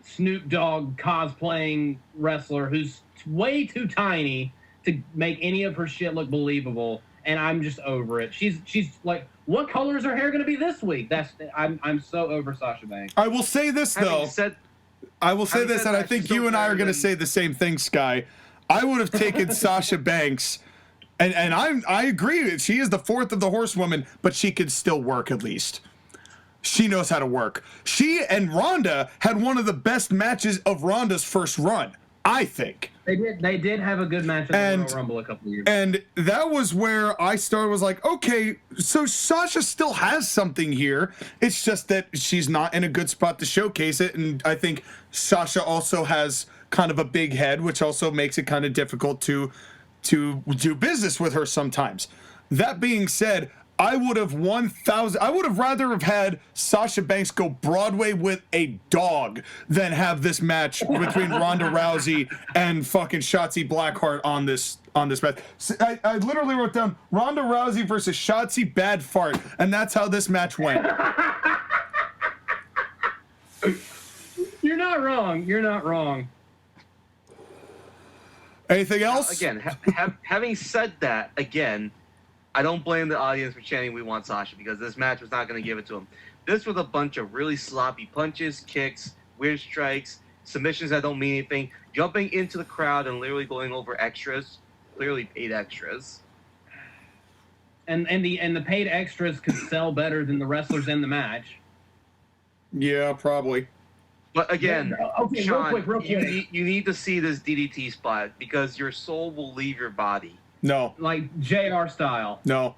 Snoop Dogg cosplaying wrestler who's way too tiny to make any of her shit look believable, and I'm just over it. She's like, what color is her hair going to be this week? I'm so over Sasha Banks. I will say this though. I will say this, and I think you and I are going to say the same thing, Sky. I would have taken Sasha Banks, and I agree. She is the fourth of the horsewomen, but she could still work at least. She knows how to work. She and Ronda had one of the best matches of Ronda's first run, I think. They did have a good match at the Royal Rumble a couple of years ago. And that was where I was like, okay, so Sasha still has something here. It's just that she's not in a good spot to showcase it. And I think Sasha also has kind of a big head, which also makes it kind of difficult to do business with her sometimes. That being said, I would have rather have had Sasha Banks go Broadway with a dog than have this match between Ronda Rousey and fucking Shotzi Blackheart on this match. I literally wrote down Ronda Rousey versus Shotzi Bad Fart, and that's how this match went. You're not wrong. You're not wrong. Anything else? Again, having said that, again, I don't blame the audience for chanting "We want Sasha" because this match was not going to give it to him. This was a bunch of really sloppy punches, kicks, weird strikes, submissions that don't mean anything, jumping into the crowd and literally going over extras, clearly paid extras. And the paid extras could sell better than the wrestlers in the match. Yeah, probably. But again, okay, Sean, real quick. You need to see this DDT spot because your soul will leave your body. No. Like JR style. No.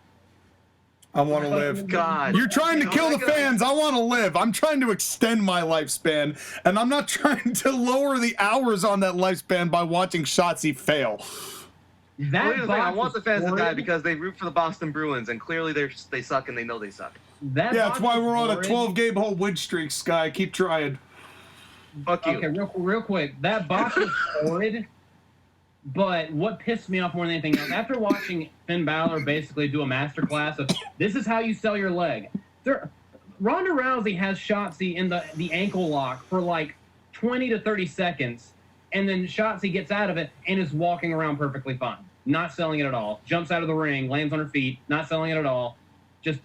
I want to live. God. You're trying to kill the fans. I want to live. I'm trying to extend my lifespan, and I'm not trying to lower the hours on that lifespan by watching Shotzi fail. I want the fans to die because they root for the Boston Bruins, and clearly they suck, and they know they suck. That's why we're on a 12-game whole win streak, Sky. Keep trying. Fuck you. Okay, real quick. That box was horrid. But what pissed me off more than anything else, after watching Finn Balor basically do a masterclass of this is how you sell your leg. Ronda Rousey has Shotzi in the ankle lock for like 20 to 30 seconds, and then Shotzi gets out of it and is walking around perfectly fine. Not selling it at all. Jumps out of the ring, lands on her feet, not selling it at all. Just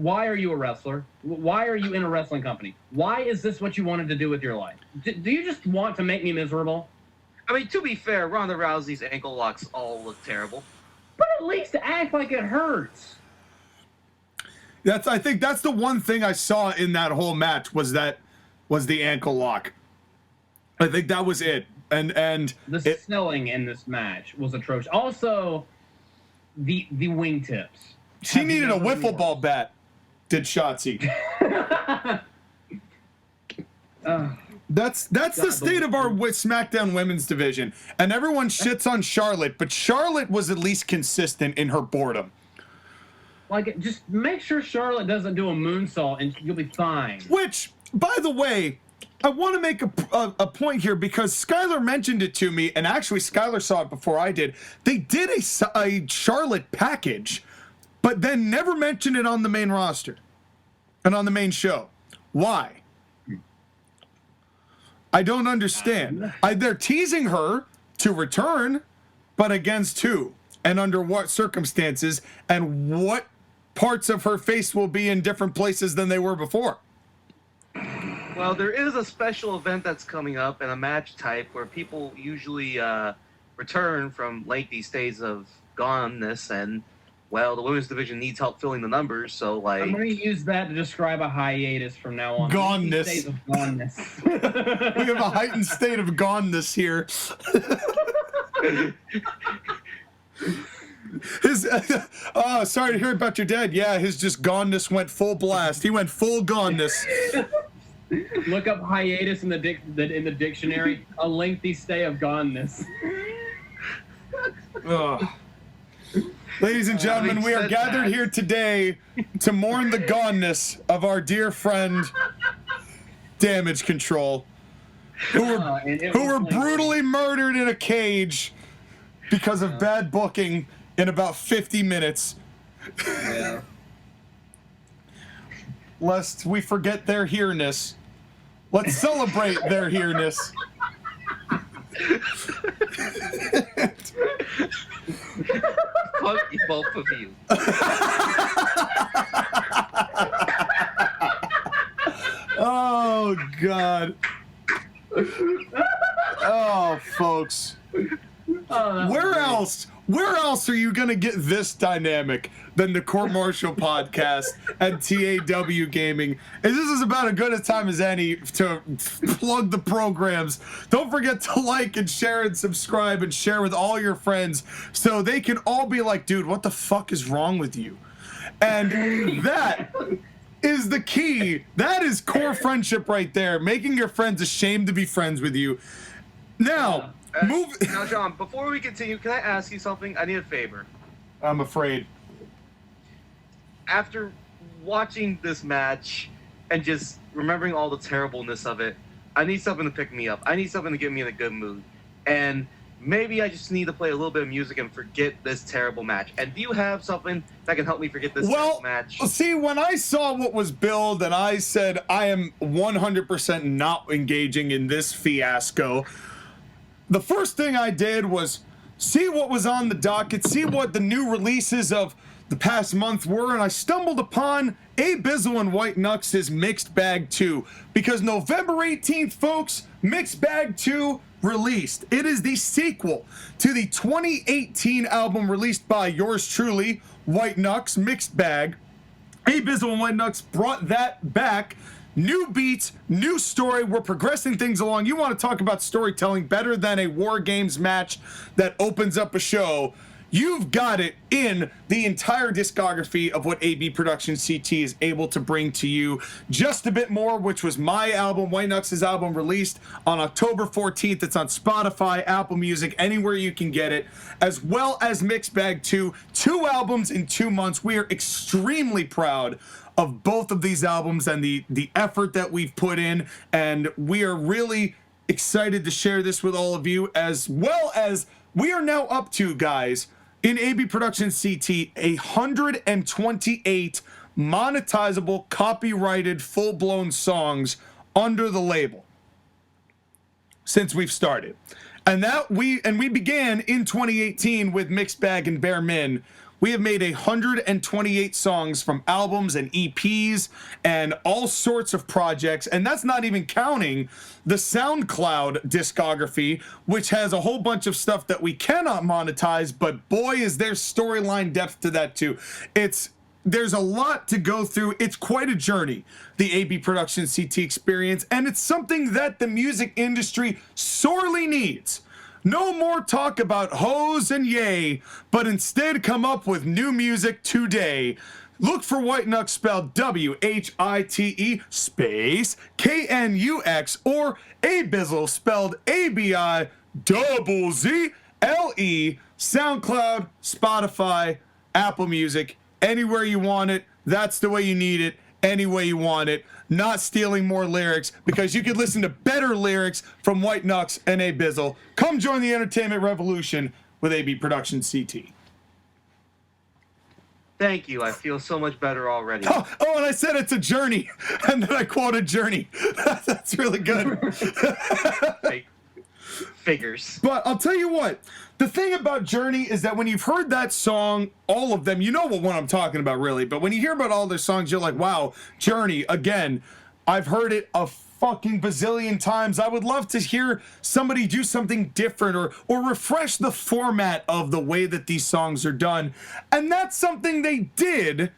why are you a wrestler? Why are you in a wrestling company? Why is this what you wanted to do with your life? Do you just want to make me miserable? I mean, to be fair, Ronda Rousey's ankle locks all look terrible. But at least act like it hurts. I think that's the one thing I saw in that whole match was the ankle lock. I think that was it. And the selling in this match was atrocious. Also, the wingtips. She needed a wiffle ball bat, did Shotzi. That's the state of our SmackDown Women's division. And everyone shits on Charlotte, but Charlotte was at least consistent in her boredom. Like, just make sure Charlotte doesn't do a moonsault and you'll be fine. Which, by the way, I want to make a point here because Skylar mentioned it to me, and actually Skylar saw it before I did. They did a Charlotte package, but then never mentioned it on the main roster and on the main show. Why? I don't understand. They're teasing her to return, but against who? And under what circumstances? And what parts of her face will be in different places than they were before? Well, there is a special event that's coming up and a match type where people usually return from lengthy stays of goneness, and, well, the women's division needs help filling the numbers, so, like... I'm going to use that to describe a hiatus from now on. Goneness. Stays of goneness. We have a heightened state of goneness here. Oh, sorry to hear about your dad. Yeah, his just goneness went full blast. He went full goneness. Look up hiatus in the dictionary. A lengthy stay of goneness. Oh. Ladies and gentlemen, we are gathered here today to mourn the goneness of our dear friend, Damage Control, who were brutally murdered in a cage because of bad booking in about 50 minutes. Yeah. Lest we forget their here-ness. Let's celebrate their here-ness. Fuck you, both of you. Oh, God. Oh, folks. Where else are you going to get this dynamic than the Court-Martail podcast and TAW Gaming? And this is about as good a time as any to plug the programs. Don't forget to like and share and subscribe and share with all your friends so they can all be like, dude, what the fuck is wrong with you? And that is the key. That is core friendship right there. Making your friends ashamed to be friends with you. Now... Now, John, before we continue, can I ask you something? I need a favor. I'm afraid. After watching this match and just remembering all the terribleness of it, I need something to pick me up. I need something to get me in a good mood. And maybe I just need to play a little bit of music and forget this terrible match. And do you have something that can help me forget this terrible match? Well, see, when I saw what was billed and I said I am 100% not engaging in this fiasco, the first thing I did was see what was on the docket, see what the new releases of the past month were, and I stumbled upon Abizzle and White Knux' Mixed Bag 2, because November 18th, folks, Mixed Bag 2 released. It is the sequel to the 2018 album released by yours truly, White Knux, Mixed Bag. Abizzle and White Knux brought that back. New beats, new story. We're progressing things along. You want to talk about storytelling better than a War Games match that opens up a show? You've got it in the entire discography of what AB Productions CT is able to bring to you. Just a Bit More, which was my album, White Knux' album, released on October 14th. It's on Spotify, Apple Music, anywhere you can get it, as well as Mixed Bag 2. 2 albums in 2 months. We are extremely proud of both of these albums and the effort that we've put in, and we are really excited to share this with all of you, as well as we are now up to, guys, in AB Productions CT, 128 monetizable, copyrighted, full-blown songs under the label since we've started. And we began in 2018 with Mixed Bag and Bare Min, We have made 128 songs from albums and EPs and all sorts of projects, and that's not even counting the SoundCloud discography, which has a whole bunch of stuff that we cannot monetize, but boy, is there storyline depth to that too. There's a lot to go through. It's quite a journey, the AB Production CT experience, and it's something that the music industry sorely needs. No more talk about hoes and yay, but instead come up with new music today. Look for White Knux spelled WHITE space KNUX or Abizzle spelled ABIZZLE, SoundCloud, Spotify, Apple Music, anywhere you want it. That's the way you need it. Any way you want it. Not stealing more lyrics, because you could listen to better lyrics from White Knux and Abizzle. Come join the entertainment revolution with AB Production CT. Thank you. I feel so much better already. Oh, and I said it's a journey, and then I quoted Journey. That's really good. Figures. But I'll tell you what, the thing about Journey is that when you've heard that song, all of them, you know what one I'm talking about, really. But when you hear about all their songs, you're like, wow, Journey, again, I've heard it a fucking bazillion times. I would love to hear somebody do something different or refresh the format of the way that these songs are done. And that's something they did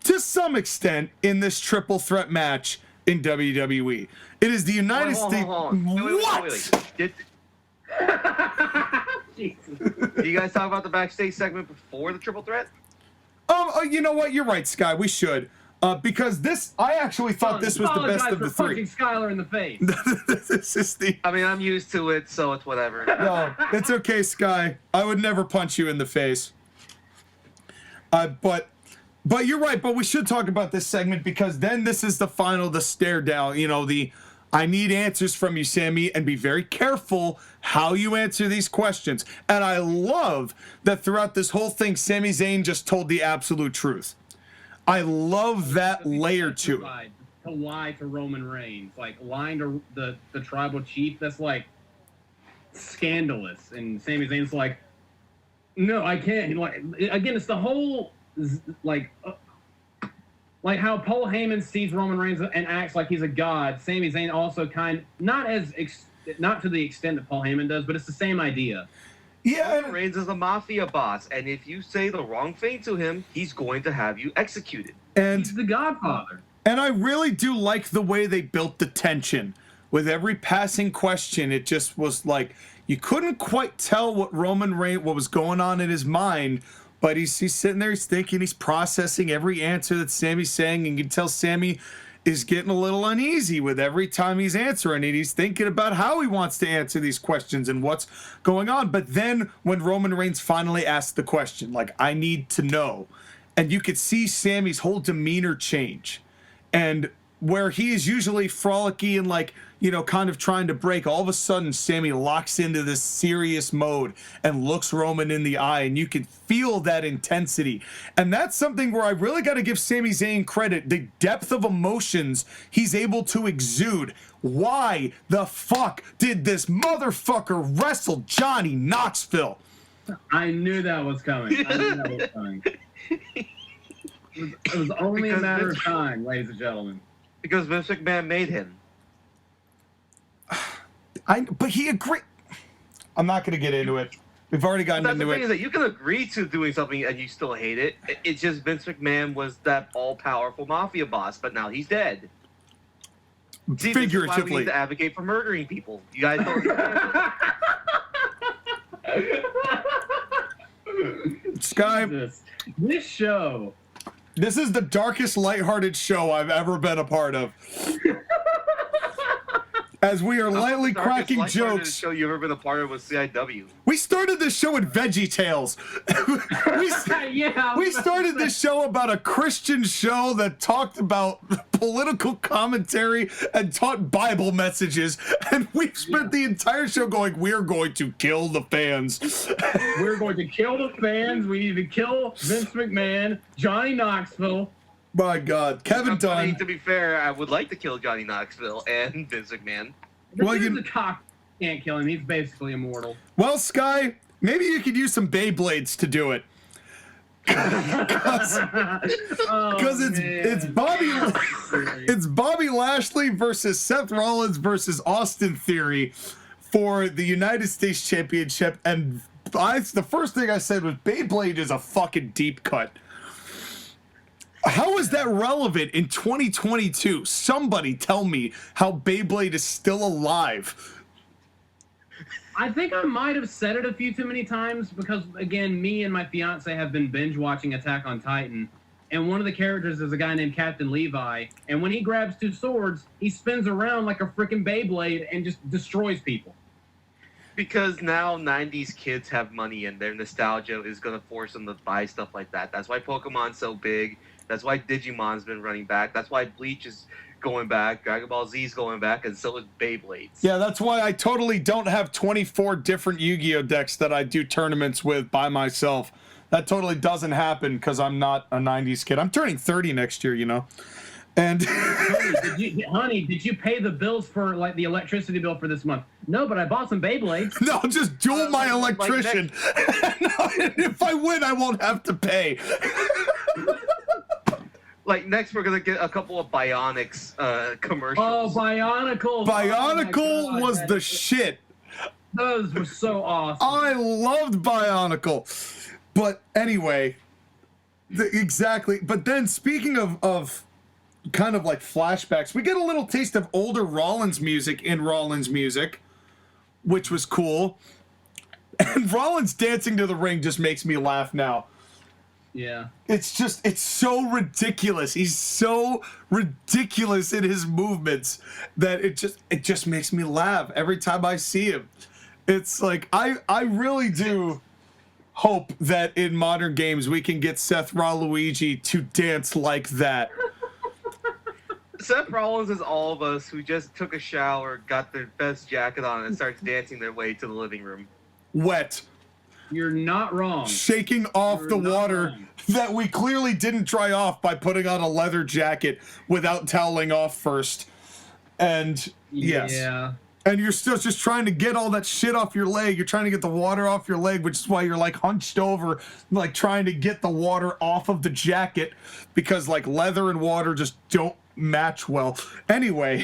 to some extent in this triple threat match in WWE. It is the United States. What? Do you guys talk about the backstage segment before the triple threat? You know what? You're right, Sky. We should. Because I actually thought this was the best of the three. Punching Skylar in the face. This is the. I mean, I'm used to it, so it's whatever. No, it's okay, Sky. I would never punch you in the face. But you're right. But we should talk about this segment, because then this is the final, the stare down. You know, I need answers from you, Sammy, and be very careful how you answer these questions. And I love that throughout this whole thing, Sami Zayn just told the absolute truth. I love that layer to it. To lie to Roman Reigns, like lying to the tribal chief, that's like scandalous. And Sami Zayn's like, no, I can't. Like, again, it's the whole like how Paul Heyman sees Roman Reigns and acts like he's a god. Sami Zayn also not to the extent that Paul Heyman does, but it's the same idea. Yeah, Roman Reigns is a mafia boss, and if you say the wrong thing to him, he's going to have you executed. And he's the Godfather. And I really do like the way they built the tension. With every passing question, it just was like you couldn't quite tell what was going on in his mind. But he's sitting there, he's thinking, he's processing every answer that Sammy's saying, and you can tell Sammy is getting a little uneasy with every time he's answering it. He's thinking about how he wants to answer these questions and what's going on. But then when Roman Reigns finally asked the question, like, I need to know, and you could see Sammy's whole demeanor change. And where he is usually frolicky and like, you know, kind of trying to break, all of a sudden Sammy locks into this serious mode and looks Roman in the eye, and you can feel that intensity. And that's something where I really got to give Sami Zayn credit, the depth of emotions he's able to exude. Why the fuck did this motherfucker wrestle Johnny Knoxville? I knew that was coming. It was only a matter of time, ladies and gentlemen. Because Vince McMahon made him. But he agreed. I'm not going to get into it. We've already gotten into it. The thing is that you can agree to doing something and you still hate it. It's just Vince McMahon was that all-powerful mafia boss, but now he's dead. See, this is why we need to advocate for murdering people. You guys don't Sky, this show. This is the darkest, lighthearted show I've ever been a part of. As we are lightly cracking jokes. Show you've ever been a part of was CIW. We started this show with Veggie Tales. we started this show about a Christian show that talked about political commentary and taught Bible messages, and we've spent the entire show going, we're going to kill the fans. We're going to kill the fans. We need to kill Vince McMahon, Johnny Knoxville. My God, Kevin Dunn. To be fair, I would like to kill Johnny Knoxville and Vince McMahon. Well, the cock can't kill him. He's basically immortal. Well, Sky, maybe you could use some Beyblades to do it. Because it's Bobby Lashley versus Seth Rollins versus Austin Theory for the United States Championship, and the first thing I said was Beyblade is a fucking deep cut. How is that relevant in 2022? Somebody tell me how Beyblade is still alive. I think I might have said it a few too many times because, again, me and my fiance have been binge watching Attack on Titan, and one of the characters is a guy named Captain Levi, and when he grabs two swords, he spins around like a freaking Beyblade and just destroys people. Because now 90s kids have money and their nostalgia is going to force them to buy stuff like that. That's why Pokemon's so big. That's why Digimon's been running back. That's why Bleach is going back. Dragon Ball Z's going back, and so is Beyblades. Yeah, that's why I totally don't have 24 different Yu-Gi-Oh decks that I do tournaments with by myself. That totally doesn't happen because I'm not a 90s kid. I'm turning 30 next year, you know. And honey, did you pay the bills for like the electricity bill for this month? No, but I bought some Beyblades. No, just duel my electrician. No, if I win, I won't have to pay. Like, next we're going to get a couple of Bionics commercials. Oh, Bionicle! Bionicle was the shit. Those were so awesome. I loved Bionicle. But anyway, exactly. But then speaking of kind of like flashbacks, we get a little taste of older Rollins music in Rollins music, which was cool. And Rollins dancing to the ring just makes me laugh now. Yeah. It's so ridiculous. He's so ridiculous in his movements that it just makes me laugh every time I see him. It's like, I really do hope that in modern games we can get Seth Waluigi to dance like that. Seth Rollins is all of us who just took a shower, got their best jacket on, and starts dancing their way to the living room. Wet. You're not wrong. Shaking off the water that we clearly didn't dry off by putting on a leather jacket without toweling off first. And yes. Yeah. And you're still just trying to get all that shit off your leg. You're trying to get the water off your leg, which is why you're like hunched over, like trying to get the water off of the jacket because like leather and water just don't match well. Anyway,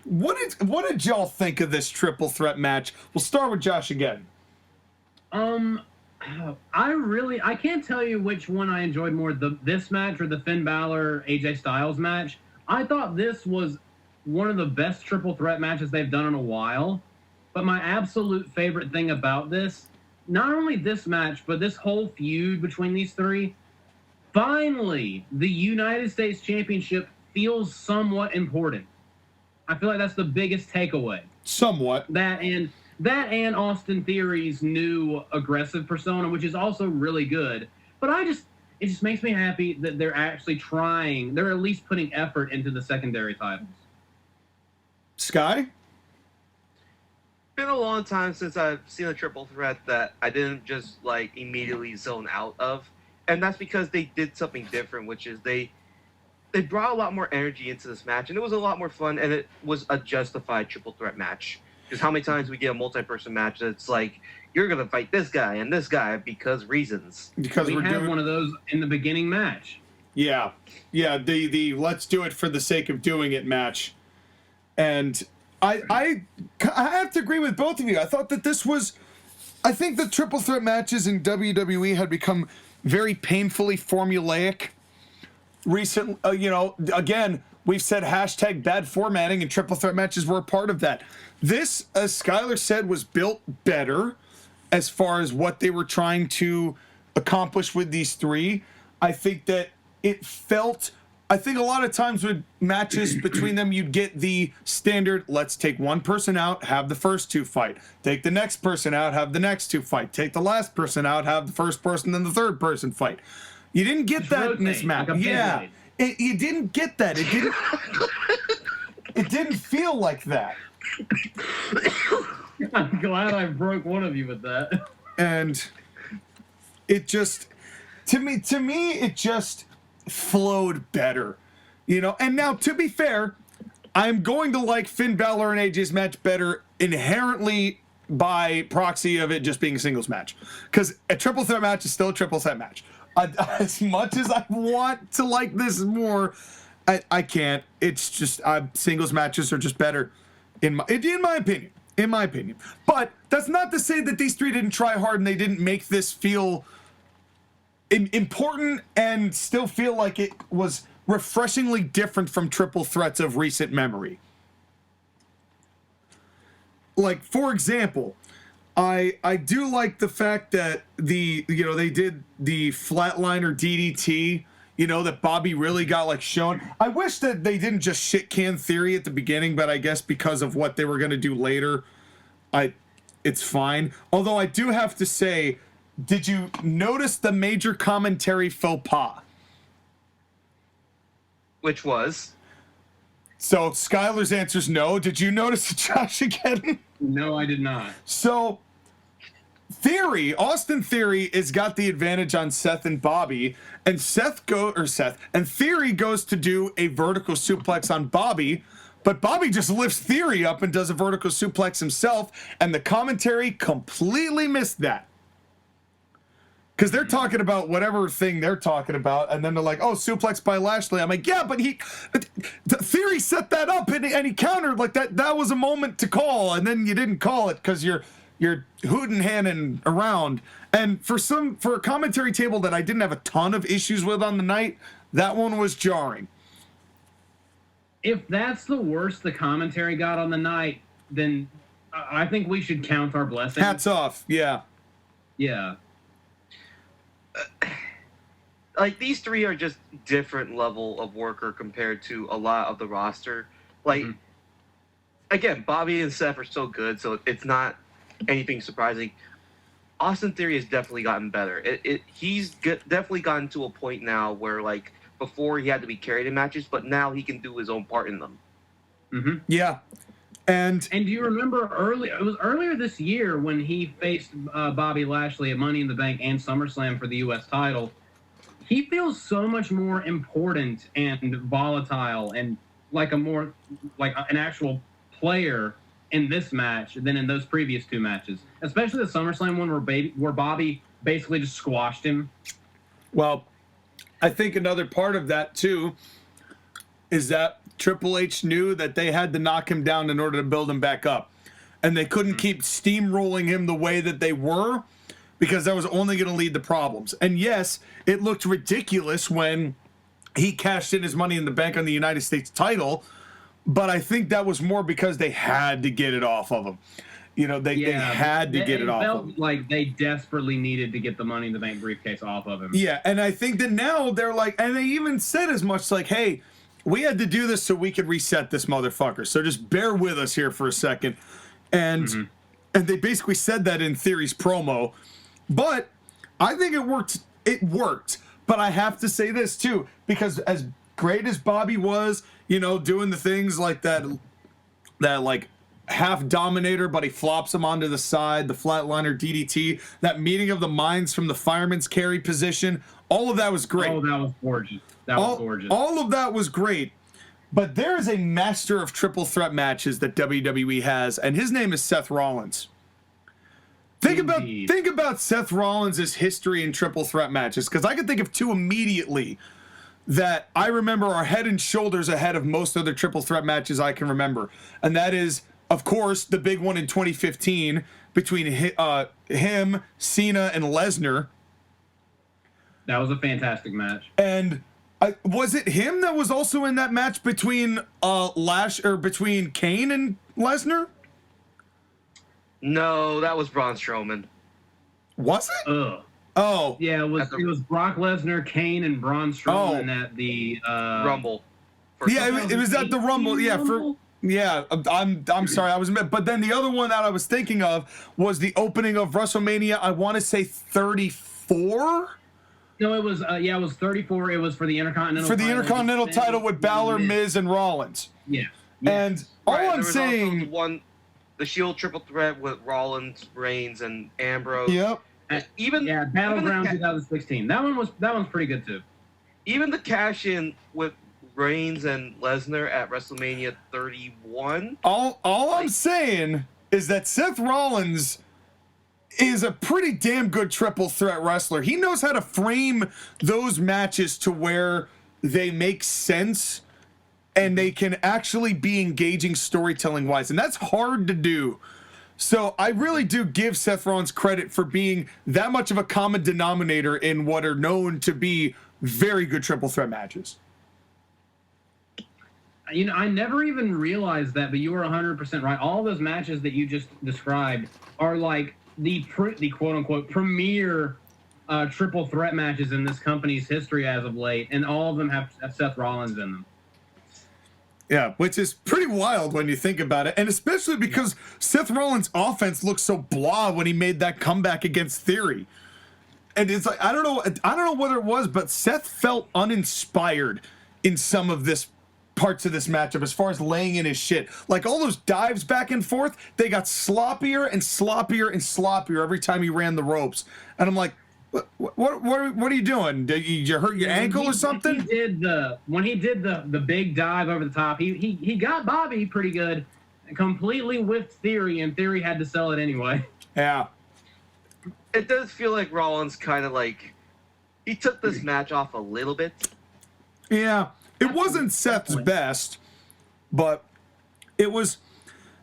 what did y'all think of this triple threat match? We'll start with Josh again. I can't tell you which one I enjoyed more, this match or the Finn Balor AJ Styles match. I thought this was one of the best triple threat matches they've done in a while. But my absolute favorite thing about this, not only this match, but this whole feud between these three, finally, the United States Championship feels somewhat important. I feel like that's the biggest takeaway. Somewhat. That and Austin Theory's new aggressive persona, which is also really good. But it just makes me happy that they're actually trying. They're at least putting effort into the secondary titles. Sky? Been a long time since I've seen a triple threat that I didn't just like immediately zone out of. And that's because they did something different, which is they brought a lot more energy into this match, and it was a lot more fun, and it was a justified triple threat match. Because how many times we get a multi-person match that's like, you're going to fight this guy and this guy because reasons. Because we had one of those in the beginning match. Yeah. Yeah, the let's do it for the sake of doing it match. And I have to agree with both of you. I thought that I think the triple threat matches in WWE had become very painfully formulaic. Recently, again, we've said hashtag bad formatting, and triple threat matches were a part of that. This, as Skylar said, was built better as far as what they were trying to accomplish with these three. I think that I think a lot of times with matches between them, you'd get the standard, let's take one person out, have the first two fight. Take the next person out, have the next two fight. Take the last person out, have the first person, then the third person fight. You didn't get that in this match. Like yeah. You didn't get that. It didn't feel like that. I'm glad I broke one of you with that. And it just, to me, it just flowed better, And now, to be fair, I'm going to like Finn Balor and AJ's match better inherently by proxy of it just being a singles match. Because a triple threat match is still a triple threat match. As much as I want to like this more, I can't. It's just singles matches are just better in my opinion. In my opinion. But that's not to say that these three didn't try hard and they didn't make this feel important and still feel like it was refreshingly different from triple threats of recent memory. Like, for example, I do like the fact that they did the flatliner DDT, that Bobby really got like shown. I wish that they didn't just shit can Theory at the beginning, but I guess because of what they were going to do later, it's fine. Although I do have to say, did you notice the major commentary faux pas? Which was? So Skylar's answer's no. Did you notice the Josh-Ageddon? No, I did not. So Austin Theory has got the advantage on Seth and Bobby, and Theory goes to do a vertical suplex on Bobby, but Bobby just lifts Theory up and does a vertical suplex himself, and the commentary completely missed that. Because they're talking about whatever thing they're talking about, and then they're like, oh, suplex by Lashley. I'm like, yeah, but Theory set that up, and he countered like that. That was a moment to call, and then you didn't call it because you're hooting hanning around. And for a commentary table that I didn't have a ton of issues with on the night, that one was jarring. If that's the worst the commentary got on the night, then I think we should count our blessings. Hats off, yeah. Yeah. Like, these three are just different level of worker compared to a lot of the roster. Like, again, Bobby and Seth are so good, so it's not anything surprising. Austin Theory has definitely gotten better. He's definitely gotten to a point now where, like, before he had to be carried in matches, but now he can do his own part in them. Mm-hmm. Yeah. And do you remember it was earlier this year when he faced Bobby Lashley at Money in the Bank and SummerSlam for the U.S. title. He feels so much more important and volatile and like an actual player in this match than in those previous two matches, especially the SummerSlam one where Bobby basically just squashed him. Well, I think another part of that too is that Triple H knew that they had to knock him down in order to build him back up. And they couldn't keep steamrolling him the way that they were, because that was only going to lead to problems. And yes, it looked ridiculous when he cashed in his Money in the Bank on the United States title, but I think that was more because they had to get it off of him. They had to get it off of him. It felt like they desperately needed to get the Money in the Bank briefcase off of him. Yeah, and I think that now they're like, and they even said as much like, hey, we had to do this so we could reset this motherfucker. So just bear with us here for a second. And they basically said that in Theory's promo. But I think it worked. It worked. But I have to say this too, because as great as Bobby was, doing the things like that like half dominator, but he flops him onto the side, the flatliner DDT, that meeting of the minds from the fireman's carry position, all of that was great. Oh, that was gorgeous. All of that was great. But there is a master of triple threat matches that WWE has, and his name is Seth Rollins. Think about Seth Rollins' history in triple threat matches, because I can think of two immediately that I remember are head and shoulders ahead of most other triple threat matches I can remember. And that is, of course, the big one in 2015 between him, Cena, and Lesnar. That was a fantastic match. And was it him that was also in that match between between Kane and Lesnar? No, that was Braun Strowman. Was it? Oh. Yeah, it was Brock Lesnar, Kane, and Braun Strowman at the Rumble. It was at the Rumble. Yeah, I'm sorry, I was, but then the other one that I was thinking of was the opening of WrestleMania. I want to say 34. No, it was 34. It was for the Intercontinental. For the Intercontinental title with Balor, Miz, and Rollins. Yeah. And all I'm saying, the Shield triple threat with Rollins, Reigns, and Ambrose. Yep. Battleground 2016. That one's pretty good too. Even the cash in with Reigns and Lesnar at WrestleMania 31. All I'm saying is that Seth Rollins is a pretty damn good triple threat wrestler. He knows how to frame those matches to where they make sense and they can actually be engaging storytelling wise. And that's hard to do. So I really do give Seth Rollins credit for being that much of a common denominator in what are known to be very good triple threat matches. You know, I never even realized that, but you were 100% right. All those matches that you just described are like the quote-unquote premier triple threat matches in this company's history as of late, and all of them have Seth Rollins in them. Yeah, which is pretty wild when you think about it, and especially because Seth Rollins' offense looked so blah when he made that comeback against Theory. And it's like, I don't know whether it was, but Seth felt uninspired in some of this parts of this matchup as far as laying in his shit. Like all those dives back and forth, they got sloppier and sloppier and sloppier every time he ran the ropes. And I'm like, what are you doing? Did you hurt your ankle or something? When he did the big dive over the top, he got Bobby pretty good, completely whiffed Theory, and Theory had to sell it anyway. Yeah. It does feel like Rollins kind of like he took this match off a little bit. Yeah. It wasn't Seth's best, but it was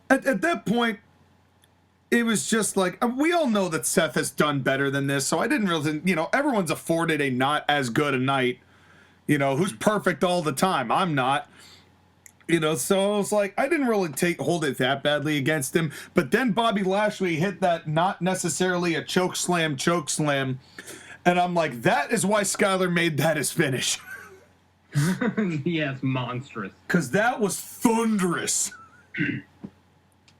at that point. It was just like, we all know that Seth has done better than this, so I didn't really, everyone's afforded a not as good a night, who's perfect all the time. I'm not, so I was like, I didn't really hold it that badly against him. But then Bobby Lashley hit that not necessarily a choke slam, and I'm like, that is why Skyler made that his finish. Yes, monstrous. Because that was thunderous.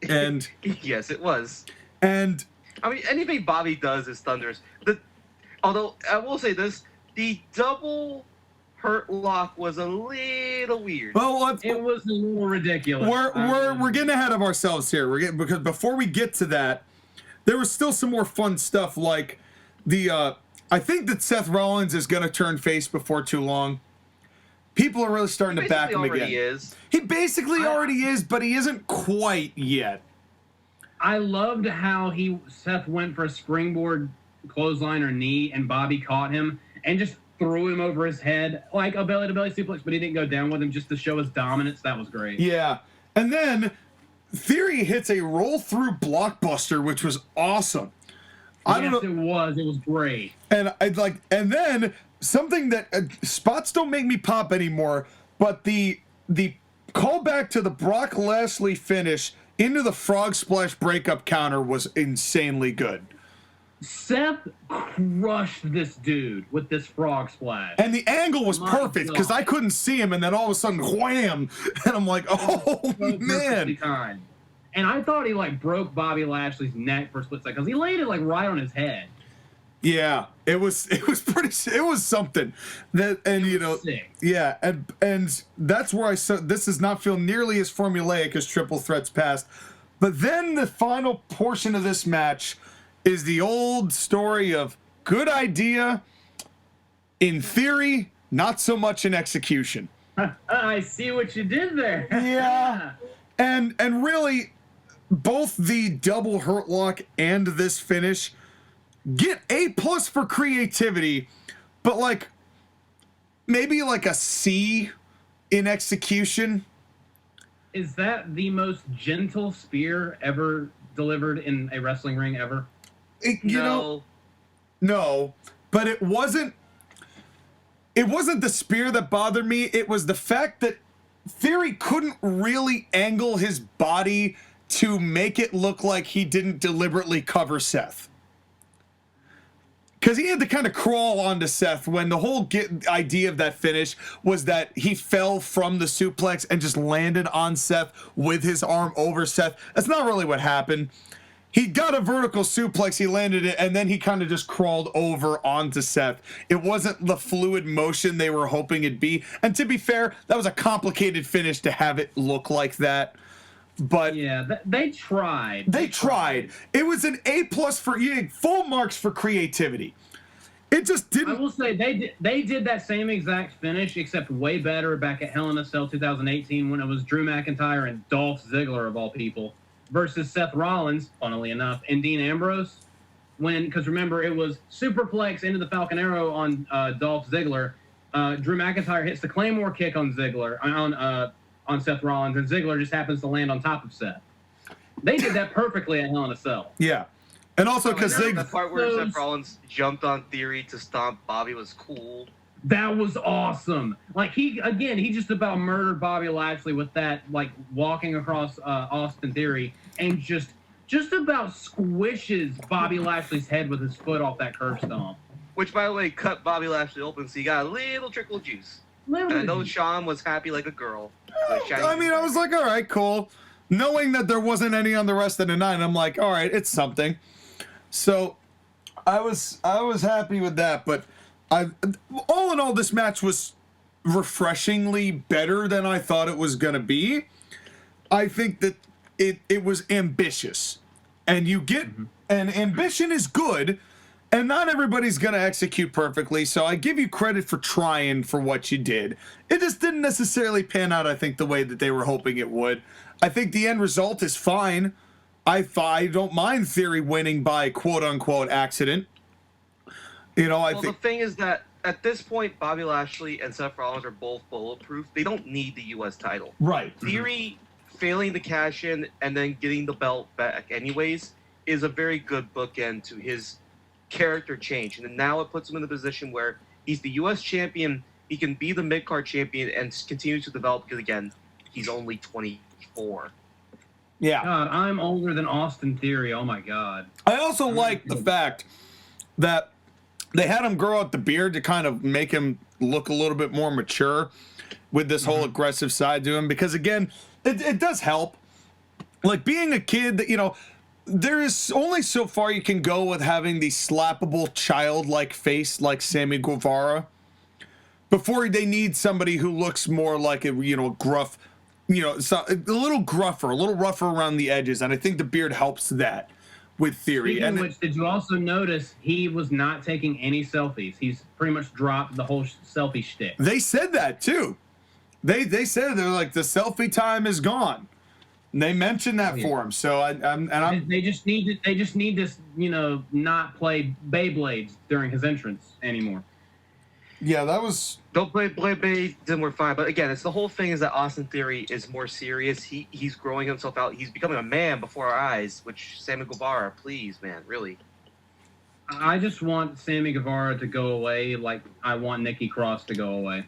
And yes, it was. And I mean, anything Bobby does is thunderous. Although I will say this, the double hurt lock was a little weird. Well, it was a little ridiculous. We're getting ahead of ourselves here. Because before we get to that, there was still some more fun stuff like I think that Seth Rollins is going to turn face before too long. People are really starting to back him again. He basically already is, but he isn't quite yet. I loved how Seth went for a springboard clothesline or knee, and Bobby caught him and just threw him over his head like a belly-to-belly suplex, but he didn't go down with him just to show his dominance. That was great. Yeah. And then Theory hits a roll-through blockbuster, which was awesome. It was great. And then something that spots don't make me pop anymore, but the callback to the Brock Lashley finish into the frog splash breakup counter was insanely good. Seth crushed this dude with this frog splash. And the angle was perfect because I couldn't see him, and then all of a sudden, wham! And I'm like, oh, man. Kind. And I thought he broke Bobby Lashley's neck for a split second because he laid it right on his head. Yeah, it was something that, and sick. Yeah, and that's where this does not feel nearly as formulaic as triple threats past. But then the final portion of this match is the old story of good idea in theory, not so much in execution. I see what you did there. Yeah, and really, both the double hurt lock and this finish get A+ for creativity, but maybe a C in execution. Is that the most gentle spear ever delivered in a wrestling ring ever? No, but it wasn't the spear that bothered me. It was the fact that Theory couldn't really angle his body to make it look like he didn't deliberately cover Seth. Because he had to kind of crawl onto Seth when the whole idea of that finish was that he fell from the suplex and just landed on Seth with his arm over Seth. That's not really what happened. He got a vertical suplex, he landed it, and then he kind of just crawled over onto Seth. It wasn't the fluid motion they were hoping it'd be. And to be fair, that was a complicated finish to have it look like that. But yeah, they tried. They tried. It was an A+ for full marks for creativity. It just didn't. I will say they did that same exact finish, except way better back at Hell in a Cell 2018 when it was Drew McIntyre and Dolph Ziggler of all people. versus Seth Rollins, funnily enough, and Dean Ambrose. Because remember, it was superplex into the Falcon Arrow on Dolph Ziggler. Drew McIntyre hits the Claymore kick on Ziggler, on Seth Rollins, and Ziggler just happens to land on top of Seth. They did that perfectly at Hell in a Cell. Yeah. And also because the part where Seth Rollins jumped on Theory to stomp Bobby was cool. That was awesome. Like, he just about murdered Bobby Lashley with that, like, walking across Austin Theory, and just about squishes Bobby Lashley's head with his foot off that curb stomp. Which, by the way, cut Bobby Lashley open, so you got a little trickle of juice. And I know Sean was happy like a girl. I mean, I was like, all right, cool. Knowing that there wasn't any on the rest of the night, I'm like, all right, it's something. So I was happy with that, but all in all, this match was refreshingly better than I thought it was going to be. I think that it was ambitious, and and ambition is good, and not everybody's going to execute perfectly, so I give you credit for trying for what you did. It just didn't necessarily pan out, I think, the way that they were hoping it would. I think the end result is fine. I don't mind Theory winning by quote-unquote accident. You know, I think the thing is that at this point, Bobby Lashley and Seth Rollins are both bulletproof. They don't need the U.S. title. Right. Theory failing to cash in and then getting the belt back anyways is a very good bookend to his character change. And now it puts him in the position where he's the U.S. champion, he can be the mid-card champion and continue to develop because, again, he's only 24. Yeah. God, I'm older than Austin Theory. Oh, my God. I also like the fact that they had him grow out the beard to kind of make him look a little bit more mature with this whole aggressive side to him. Because, again, it does help. Like, being a kid, that, you know, there is only so far you can go with having the slappable childlike face like Sammy Guevara before they need somebody who looks more like a, you know, gruff, you know, a little gruffer, a little rougher around the edges. And I think the beard helps that with Theory. Speaking of which, did you also notice he was not taking any selfies? He's pretty much dropped the whole selfie shtick. They said that too. They said, they're like, the selfie time is gone. And they mentioned that for him. So they just need to, you know, not play Beyblades during his entrance anymore. Yeah, that was. Don't play Blade, then we're fine. But again, it's the whole thing is that Austin Theory is more serious. He's growing himself out. He's becoming a man before our eyes, which Sammy Guevara, please, man, really. I just want Sammy Guevara to go away like I want Nikki Cross to go away.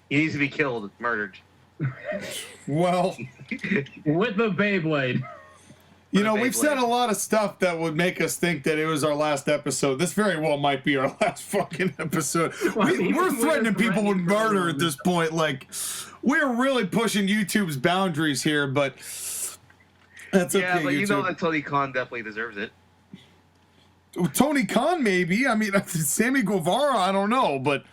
He needs to be killed, murdered. Well, with the Beyblade. You know, we've said a lot of stuff that would make us think that it was our last episode. This very well might be our last fucking episode. We're threatening people with murder at this point. Like, we're really pushing YouTube's boundaries here, but that's okay. Yeah, but YouTube. you know that Tony Khan definitely deserves it. Tony Khan, maybe. I mean, Sammy Guevara, I don't know, but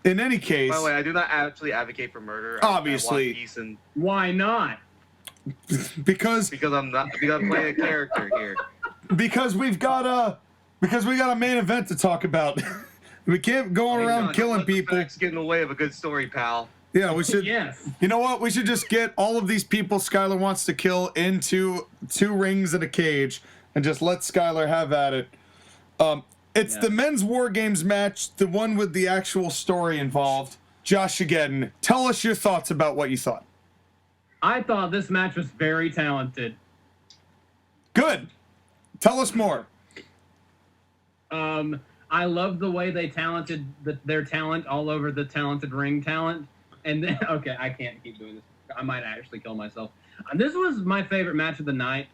in any case. By the way, I do not actually advocate for murder. Obviously. I want peace and why not? Because I'm playing a character here. Because we got a main event to talk about. We can't go around killing people. Facts get in the way of a good story, pal. Yeah, we should. Yes. You know what? We should just get all of these people Skylar wants to kill into 2 rings and a cage, and just let Skylar have at it. It's the men's War Games match, the one with the actual story involved. JoshAgeddon, tell us your thoughts about what you thought. I thought this match was very talented. Good. Tell us more. I love the way they talented their talent all over the talented ring talent. And then, okay, I can't keep doing this. I might actually kill myself. This was my favorite match of the night.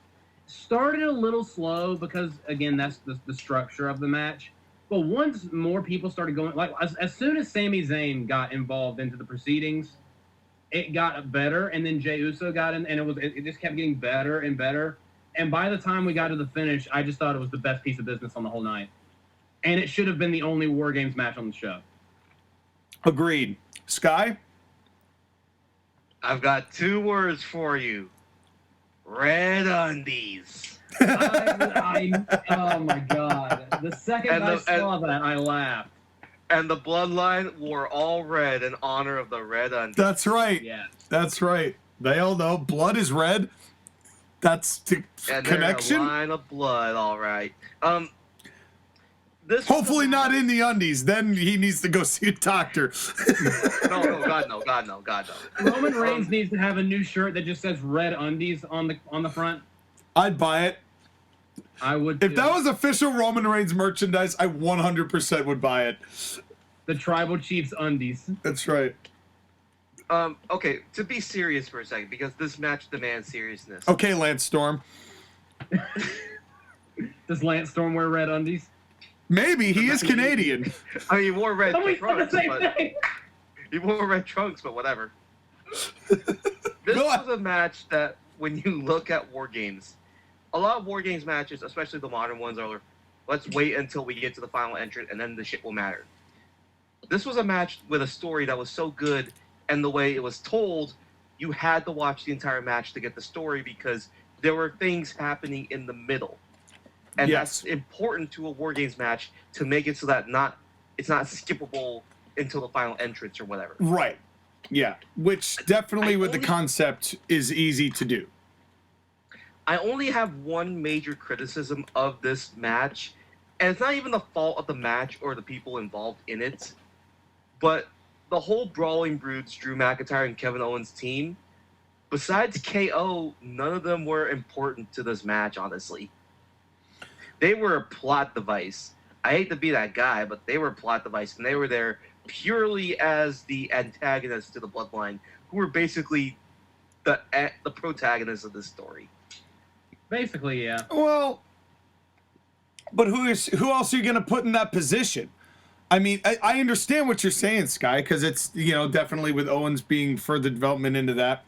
Started a little slow because, again, that's the structure of the match. But once more people started going, like as soon as Sami Zayn got involved into the proceedings, it got better, and then Jey Uso got in, and it just kept getting better and better. And by the time we got to the finish, I just thought it was the best piece of business on the whole night. And it should have been the only War Games match on the show. Agreed. Sky? I've got 2 words for you. Red undies. Oh my God. The second I saw that, I laughed. And the Bloodline wore all red in honor of the red undies. That's right. Yeah. That's right. They all know blood is red. That's the And connection. they're a line of blood, all right. This Hopefully not in the undies. Then he needs to go see a doctor. No, God no. Roman Reigns needs to have a new shirt that just says red undies on the front. I'd buy it. I would. If that was official Roman Reigns merchandise, I 100% would buy it. The Tribal Chiefs undies. That's right. Okay, to be serious for a second, because this match demands seriousness. Okay, Lance Storm. Does Lance Storm wear red undies? Maybe he is Canadian. I mean, he wore red trunks, Thing. he wore red trunks, but whatever. This was a match that, when you look at War Games, a lot of War Games matches, especially the modern ones, are let's wait until we get to the final entrant and then the shit will matter. This was a match with a story that was so good, and the way it was told, you had to watch the entire match to get the story because there were things happening in the middle. And Yes. that's important to a War Games match to make it so that it's not skippable until the final entrance or whatever. Right. Yeah. Which definitely with the concept is easy to do. I only have one major criticism of this match, and it's not even the fault of the match or the people involved in it, but the whole Brawling Brutes, Drew McIntyre and Kevin Owens team, besides KO, none of them were important to this match, honestly. They were a plot device. I hate to be that guy, but they were a plot device, and they were there purely as the antagonists to the Bloodline, who were basically the protagonists of this story. Basically, yeah. Well, but who else are you going to put in that position? I mean, I understand what you're saying, Sky, because it's, definitely with Owens being further development into that.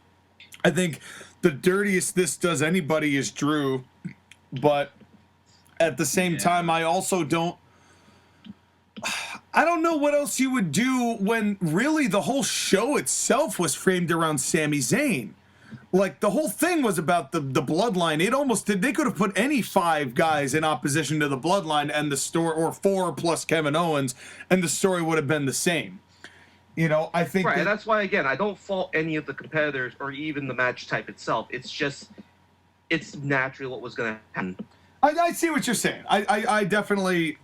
I think the dirtiest this does anybody is Drew, but at the same time, I also don't know what else you would do when really the whole show itself was framed around Sami Zayn. Like, the whole thing was about the Bloodline. It almost did. They could have put any 5 guys in opposition to the Bloodline and the story, or 4 plus Kevin Owens, and the story would have been the same. I think right, and that's why, again, I don't fault any of the competitors or even the match type itself. It's just, it's naturally what was going to happen. I see what you're saying. I definitely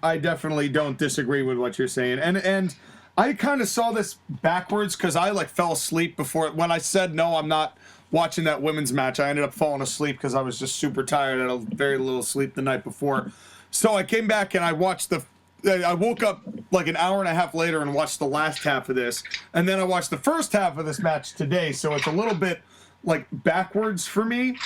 don't disagree with what you're saying. And I kind of saw this backwards because I fell asleep before when I said no, I'm not watching that women's match. I ended up falling asleep because I was just super tired. I had very little sleep the night before. So I came back and I watched I woke up like an hour and a half later and watched the last half of this. And then I watched the first half of this match today. So it's a little bit backwards for me.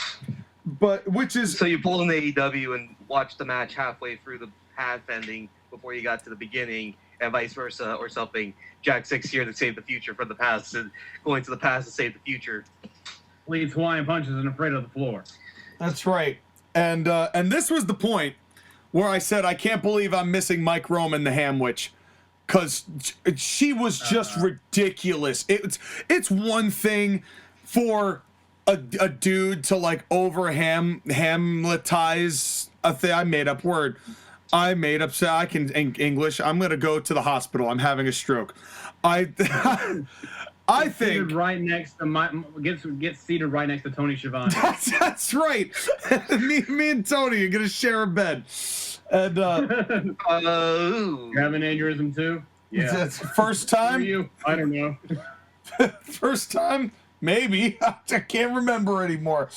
But which is so you pulled in the AEW and watched the match halfway through the half ending before you got to the beginning, and vice versa or something. Jack 6 here to save the future from the past, and going to the past to save the future. Leads Hawaiian punches and afraid of the floor. That's right. And this was the point where I said I can't believe I'm missing Mike Rome the Ham Witch, because she was just ridiculous. It's one thing for a dude to over Hamletize a thing. I made up word. I made up. I can English. I'm gonna go to the hospital. I'm having a stroke. I think seated right next to gets seated right next to Tony Schiavone. That's right. me and Tony are gonna share a bed. And You're having aneurysm too? Yeah. That's first time. You? I don't know. First time. Maybe. I can't remember anymore.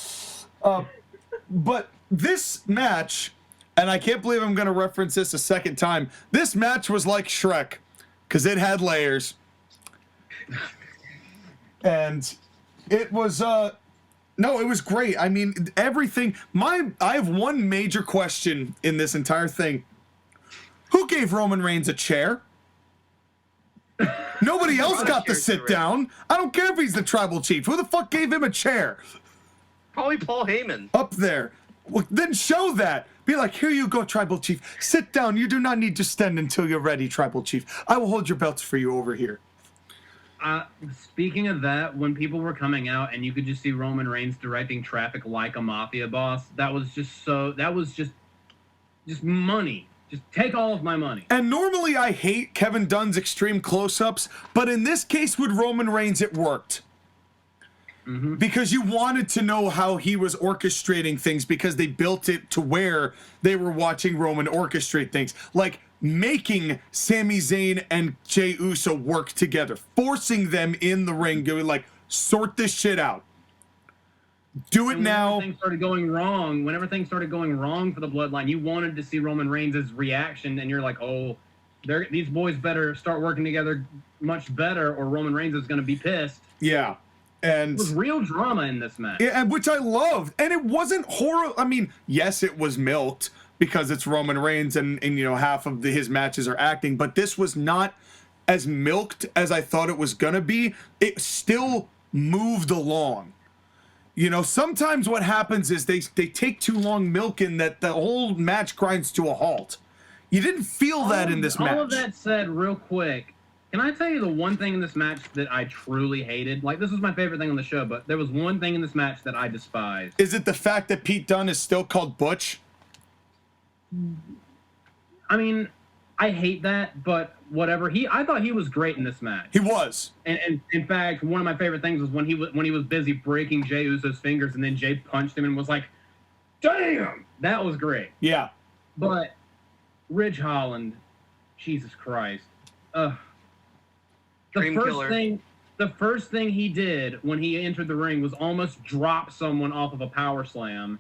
But this match, and I can't believe I'm going to reference this a second time, this match was like Shrek, because it had layers. And it was, it was great. I mean, everything. I have one major question in this entire thing. Who gave Roman Reigns a chair? Nobody else got to sit down. I don't care if he's the tribal chief. Who the fuck gave him a chair? Probably Paul Heyman. Up there. Well, then show that. Be like, here you go, tribal chief. Sit down. You do not need to stand until you're ready, tribal chief. I will hold your belts for you over here. Speaking of that, when people were coming out and you could just see Roman Reigns directing traffic like a mafia boss, that was just money. Just take all of my money. And normally I hate Kevin Dunn's extreme close-ups, but in this case with Roman Reigns, it worked. because you wanted to know how he was orchestrating things because they built it to where they were watching Roman orchestrate things. Like making Sami Zayn and Jey Uso work together, forcing them in the ring, going like, sort this shit out. Do it now. Whenever things started going wrong for the Bloodline, you wanted to see Roman Reigns' reaction, and you're like, oh, these boys better start working together much better, or Roman Reigns is going to be pissed. Yeah. And it was real drama in this match. Yeah, which I loved. And it wasn't horror. I mean, yes, it was milked because it's Roman Reigns and you know, half of his matches are acting, but this was not as milked as I thought it was going to be. It still moved along. You know, sometimes what happens is they take too long milking that the whole match grinds to a halt. You didn't feel that in this match. All of that said, real quick, can I tell you the one thing in this match that I truly hated? Like, this was my favorite thing on the show, but there was one thing in this match that I despised. Is it the fact that Pete Dunne is still called Butch? I mean, I hate that, but whatever. I thought he was great in this match. He was. And in fact, one of my favorite things was when he was busy breaking Jey Uso's fingers, and then Jey punched him and was like, "Damn!" That was great. Yeah. But Ridge Holland, Jesus Christ. The first thing he did when he entered the ring was almost drop someone off of a power slam.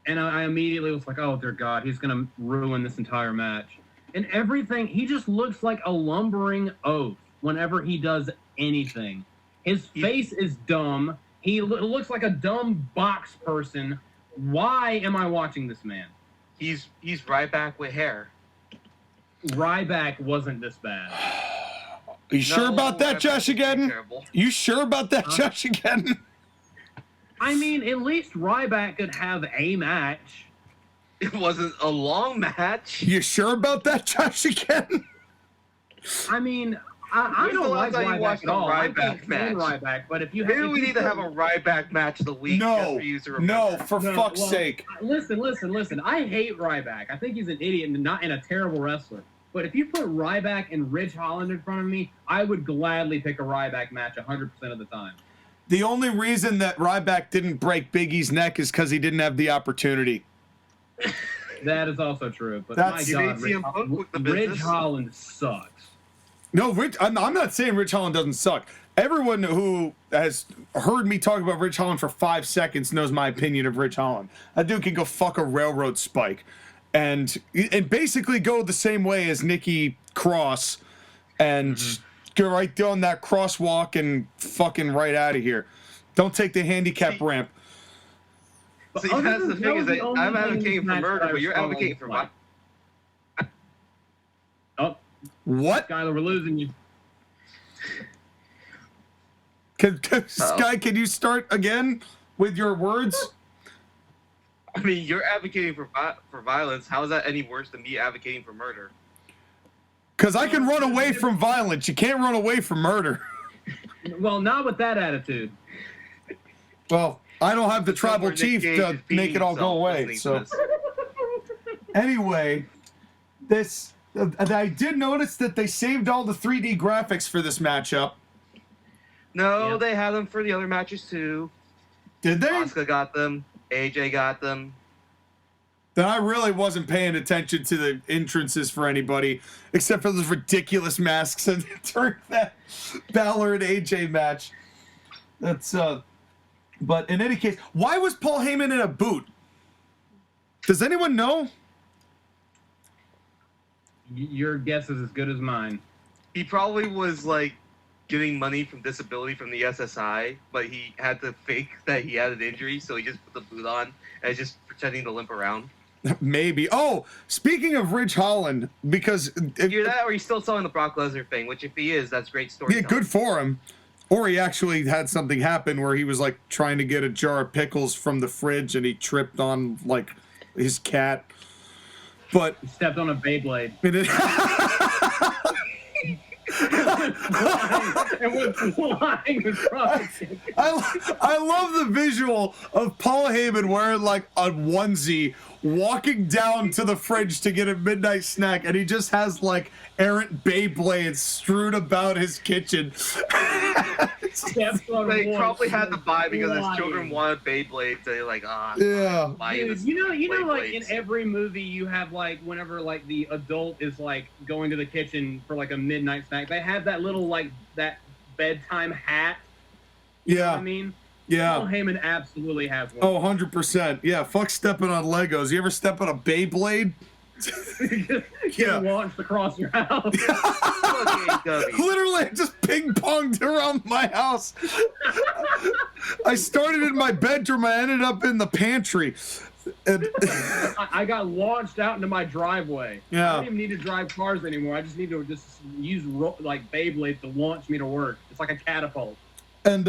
And I immediately was like, oh, dear God, he's going to ruin this entire match. And everything, he just looks like a lumbering oaf whenever he does anything. His face is dumb. He looks like a dumb box person. Why am I watching this man? He's Ryback with hair. Ryback wasn't this bad. Are you sure about that, JoshAgeddon? You sure about that, JoshAgeddon? I mean, at least Ryback could have a match. It wasn't a long match. You sure about that, JoshAgeddon? I mean, I don't like Ryback at all. Ryback match. Ryback, but if you maybe we need to have a Ryback match of the week. No, for fuck's well, sake. Listen. I hate Ryback. I think he's an idiot and not a terrible wrestler. But if you put Ryback and Ridge Holland in front of me, I would gladly pick a Ryback match 100% of the time. The only reason that Ryback didn't break Big E's neck is because he didn't have the opportunity. That is also true. But my God, Ridge Holland sucks. No, I'm not saying Ridge Holland doesn't suck. Everyone who has heard me talk about Ridge Holland for 5 seconds knows my opinion of Ridge Holland. That dude can go fuck a railroad spike. And basically go the same way as Nikki Cross and go right down that crosswalk and fucking right out of here. Don't take the handicap ramp. See, that's the thing is that I'm advocating for murder, but you're advocating for what? Oh. What? Skyler, we're losing you. Sky, can you start again with your words? I mean, you're advocating for violence. How is that any worse than me advocating for murder? Because I can run away from violence. You can't run away from murder. Well, not with that attitude. Well, I don't have the tribal chief to make it all go away. So, anyway, I did notice that they saved all the 3D graphics for this matchup. No, they had them for the other matches too. Did they? Asuka got them. AJ got them. Then I really wasn't paying attention to the entrances for anybody, except for those ridiculous masks during that Balor and AJ match. That's but in any case, why was Paul Heyman in a boot? Does anyone know? Your guess is as good as mine. He probably was like getting money from disability from the SSI, but he had to fake that he had an injury, so he just put the boot on and is just pretending to limp around. Maybe. Oh, speaking of Ridge Holland, because either that or he's still selling the Brock Lesnar thing, which if he is, that's great story. Yeah, good for him. Or he actually had something happen where he was like trying to get a jar of pickles from the fridge and he tripped on like his cat. But he stepped on a Beyblade. and went flying across the kitchen. I love the visual of Paul Heyman wearing like a onesie, walking down to the fridge to get a midnight snack, and he just has like errant Beyblades strewn about his kitchen. They probably had to buy because his children wanted Beyblades. They're like, yeah. Dude, you know, like in every movie, you have like whenever like the adult is like going to the kitchen for like a midnight snack, they have that little like that bedtime hat. You know what I mean? Yeah. Paul Heyman absolutely has one. Oh, 100%. Yeah, fuck stepping on Legos. You ever step on a Beyblade? Get launched across your house. Literally, just ping-ponged around my house. I started in my bedroom. I ended up in the pantry. And I got launched out into my driveway. Yeah. I don't even need to drive cars anymore. I just need to just use like Beyblade to launch me to work. It's like a catapult. And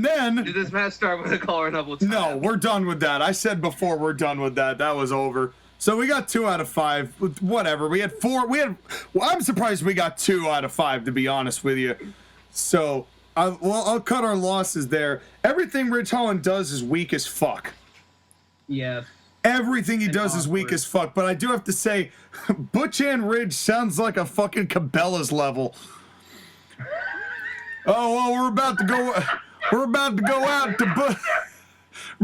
then... Did this match start with a collar and elbow? No, we're done with that. I said before we're done with that. That was over. So we got 2 out of 5. Whatever. We had 4. Well, I'm surprised we got 2 out of 5, to be honest with you. So, I'll cut our losses there. Everything Ridge Holland does is weak as fuck. Yes. Everything he does is weak as fuck. But I do have to say, Butch and Ridge sounds like a fucking Cabela's level. Oh, well, we're about to go out to We're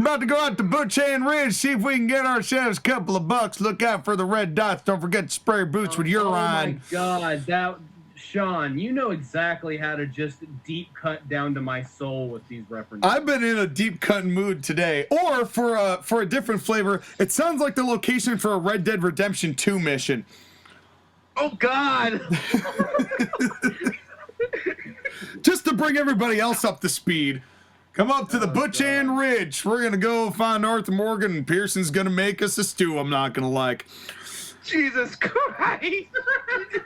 about to go out to Butch and Ridge, see if we can get ourselves a couple of bucks. Look out for the red dots. Don't forget to spray your boots with urine. Oh my God, Sean, you know exactly how to just deep cut down to my soul with these references. I've been in a deep cutting mood today. Or for a different flavor, it sounds like the location for a Red Dead Redemption 2 mission. Oh God! Just to bring everybody else up to speed. Come up to the Butch and Ridge. We're going to go find Arthur Morgan, and Pearson's going to make us a stew I'm not going to like. Jesus Christ!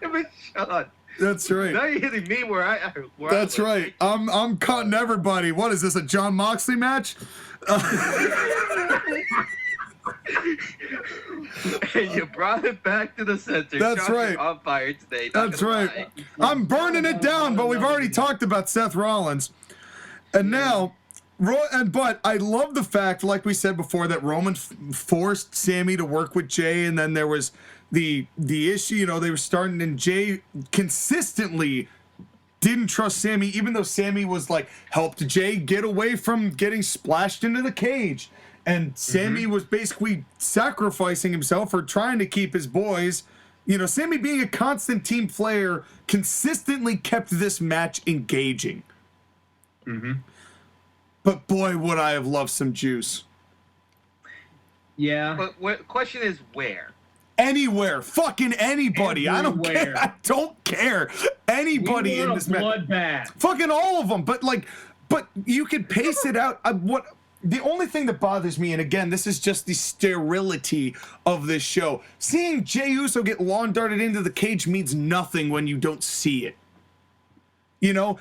Damn it, Sean. That's right. Now you're hitting me where That's right. I'm cutting everybody. What is this, a John Moxley match? And you brought it back to the center. That's Sean, right. you're on fire today. That's right. I'm burning it down, but we've already talked about Seth Rollins. And now... But I love the fact, like we said before, that Roman forced Sammy to work with Jay, and then there was the issue, you know, they were starting, and Jay consistently didn't trust Sammy, even though Sammy was like, helped Jay get away from getting splashed into the cage. And Sammy was basically sacrificing himself or trying to keep his boys. You know, Sammy being a constant team player consistently kept this match engaging. But boy, would I have loved some juice. Yeah. But question is where? Anywhere. Fucking anybody. Everywhere. I don't care. I don't care. Anybody in this match. Bloodbath. Fucking all of them. But you could pace it out. The only thing that bothers me, and again, this is just the sterility of this show. Seeing Jey Uso get lawn darted into the cage means nothing when you don't see it. You know,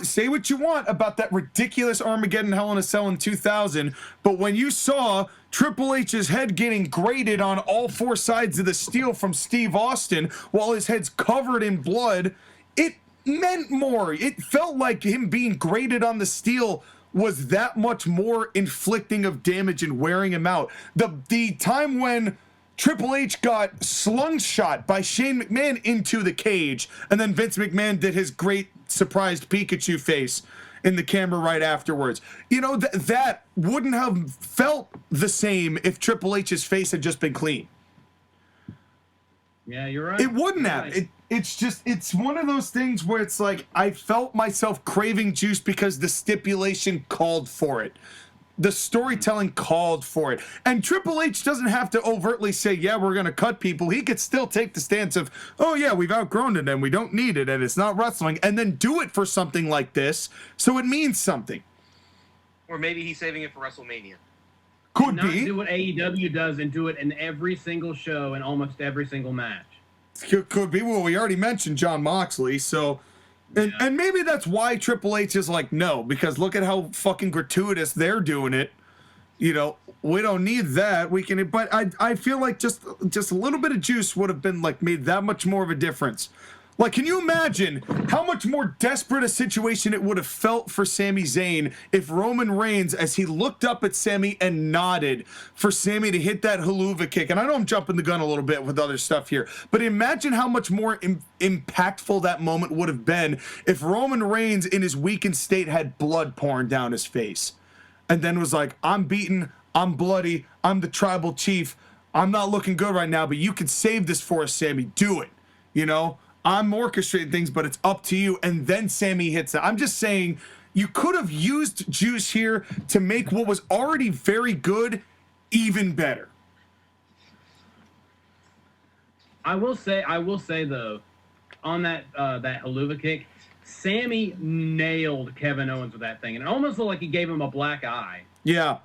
say what you want about that ridiculous Armageddon Hell in a Cell in 2000, but when you saw Triple H's head getting grated on all 4 sides of the steel from Steve Austin while his head's covered in blood, it meant more. It felt like him being grated on the steel was that much more inflicting of damage and wearing him out. The time when Triple H got slungshot by Shane McMahon into the cage, and then Vince McMahon did his great surprised Pikachu face in the camera right afterwards. You know, that wouldn't have felt the same if Triple H's face had just been clean. Yeah, you're right. It wouldn't You're have. right. It's one of those things where it's like, I felt myself craving juice because the stipulation called for it. The storytelling called for it. And Triple H doesn't have to overtly say, yeah, we're going to cut people. He could still take the stance of, oh, yeah, we've outgrown it and we don't need it and it's not wrestling, and then do it for something like this so it means something. Or maybe he's saving it for WrestleMania. Could Not be. do what AEW does and do it in every single show and almost every single match. Could be. Well, we already mentioned John Moxley, so... And maybe that's why Triple H is like, no, because look at how fucking gratuitous they're doing it. You know, we don't need that. We can, but I feel like just a little bit of juice would have been like made that much more of a difference. Like, can you imagine how much more desperate a situation it would have felt for Sami Zayn if Roman Reigns, as he looked up at Sami and nodded for Sami to hit that haluva kick? And I know I'm jumping the gun a little bit with other stuff here, but imagine how much more impactful that moment would have been if Roman Reigns in his weakened state had blood pouring down his face. And then was like, I'm beaten, I'm bloody, I'm the tribal chief, I'm not looking good right now, but you can save this for us, Sami. Do it, you know? I'm orchestrating things, but it's up to you. And then Sami hits it. I'm just saying, you could have used juice here to make what was already very good even better. I will say though, on that that haluva kick, Sami nailed Kevin Owens with that thing, and it almost looked like he gave him a black eye. Yeah.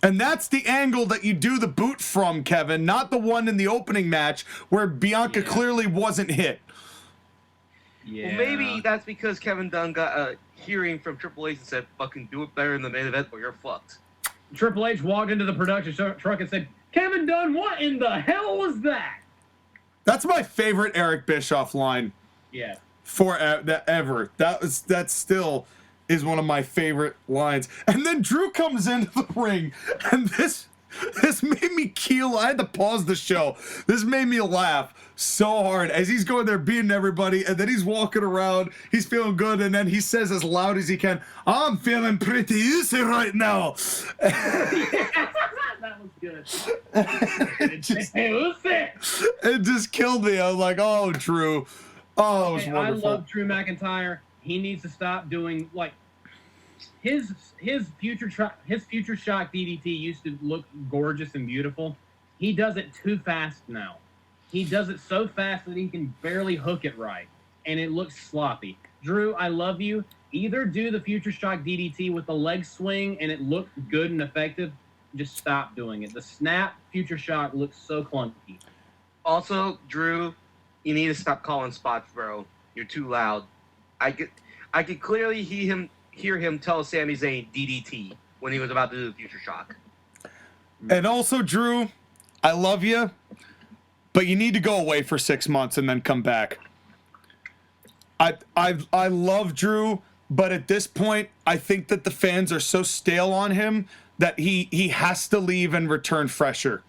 And that's the angle that you do the boot from, Kevin, not the one in the opening match where Bianca clearly wasn't hit. Yeah. Well, maybe that's because Kevin Dunn got a hearing from Triple H and said, fucking do it better in the main event or you're fucked. Triple H walked into the production truck and said, Kevin Dunn, what in the hell was that? That's my favorite Eric Bischoff line. Yeah. Ever. That still is one of my favorite lines. And then Drew comes into the ring, and this made me keel. I had to pause the show. This made me laugh so hard as he's going there beating everybody, and then he's walking around, he's feeling good, and then he says as loud as he can, I'm feeling pretty easy right now. That was good. It just killed me. I was like, oh, Drew. Oh, it was wonderful. I love Drew McIntyre. He needs to stop doing, like, his future shock DDT used to look gorgeous and beautiful. He does it too fast now. He does it so fast that he can barely hook it right, and it looks sloppy. Drew, I love you. Either do the future shock DDT with the leg swing and it looked good and effective. Just stop doing it. The snap future shock looks so clunky. Also, Drew, you need to stop calling spots, bro. You're too loud. I could clearly hear him tell Sami Zayn DDT when he was about to do the future shock. And also, Drew, I love you, but you need to go away for 6 months and then come back. I love Drew, but at this point, I think that the fans are so stale on him that he has to leave and return fresher.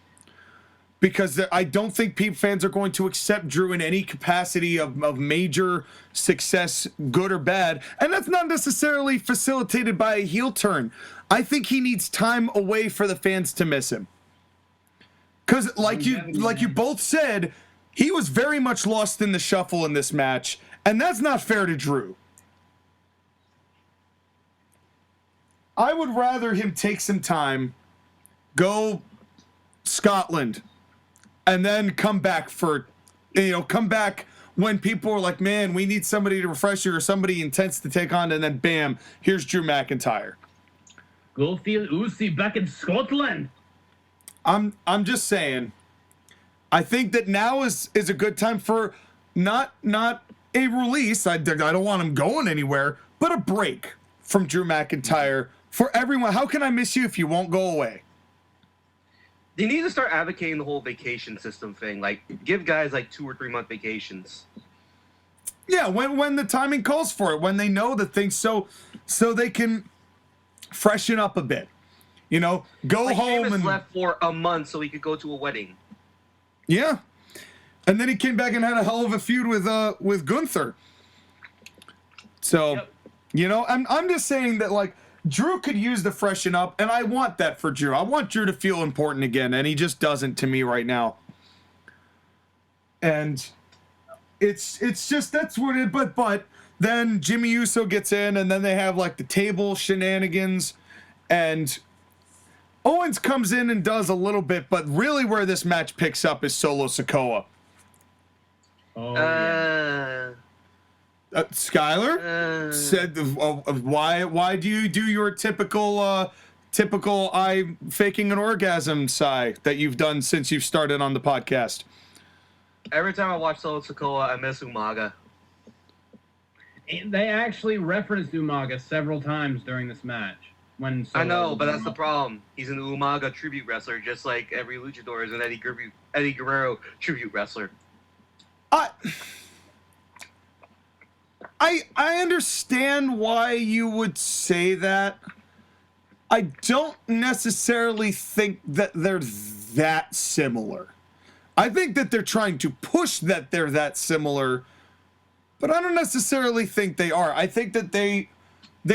Because I don't think fans are going to accept Drew in any capacity of major success, good or bad. And that's not necessarily facilitated by a heel turn. I think he needs time away for the fans to miss him. Because like you both said, he was very much lost in the shuffle in this match. And that's not fair to Drew. I would rather him take some time, go Scotland, and then come back come back when people are like, man, we need somebody to refresh you or somebody intense to take on, and then bam, here's Drew McIntyre. Go feel Rousey back in Scotland. I'm just saying, I think that now is a good time for not a release. I don't want him going anywhere, but a break from Drew McIntyre for everyone. How can I miss you if you won't go away? They need to start advocating the whole vacation system thing. Like, give guys like 2 or 3 month vacations. Yeah, when the timing calls for it, when they know the things, so they can freshen up a bit. You know, go home. Sheamus and left for a month so he could go to a wedding. Yeah, and then he came back and had a hell of a feud with Gunther. So, you know, I'm just saying that, like, Drew could use the freshen up, and I want that for Drew. I want Drew to feel important again, and he just doesn't to me right now. And it's just, that's what it, but then Jimmy Uso gets in, and then they have like the table shenanigans, and Owens comes in and does a little bit, but really where this match picks up is Solo Sikoa. Skylar said, "Why do you do your typical I faking an orgasm sigh that you've done since you've started on the podcast?" Every time I watch Solo Sikoa, I miss Umaga. They actually referenced Umaga several times during this match. I know, but that's the problem. He's an Umaga tribute wrestler, just like every luchador is an Eddie Guerrero tribute wrestler. I understand why you would say that. I don't necessarily think that they're that similar. I think that they're trying to push that they're that similar, but I don't necessarily think they are. I think that they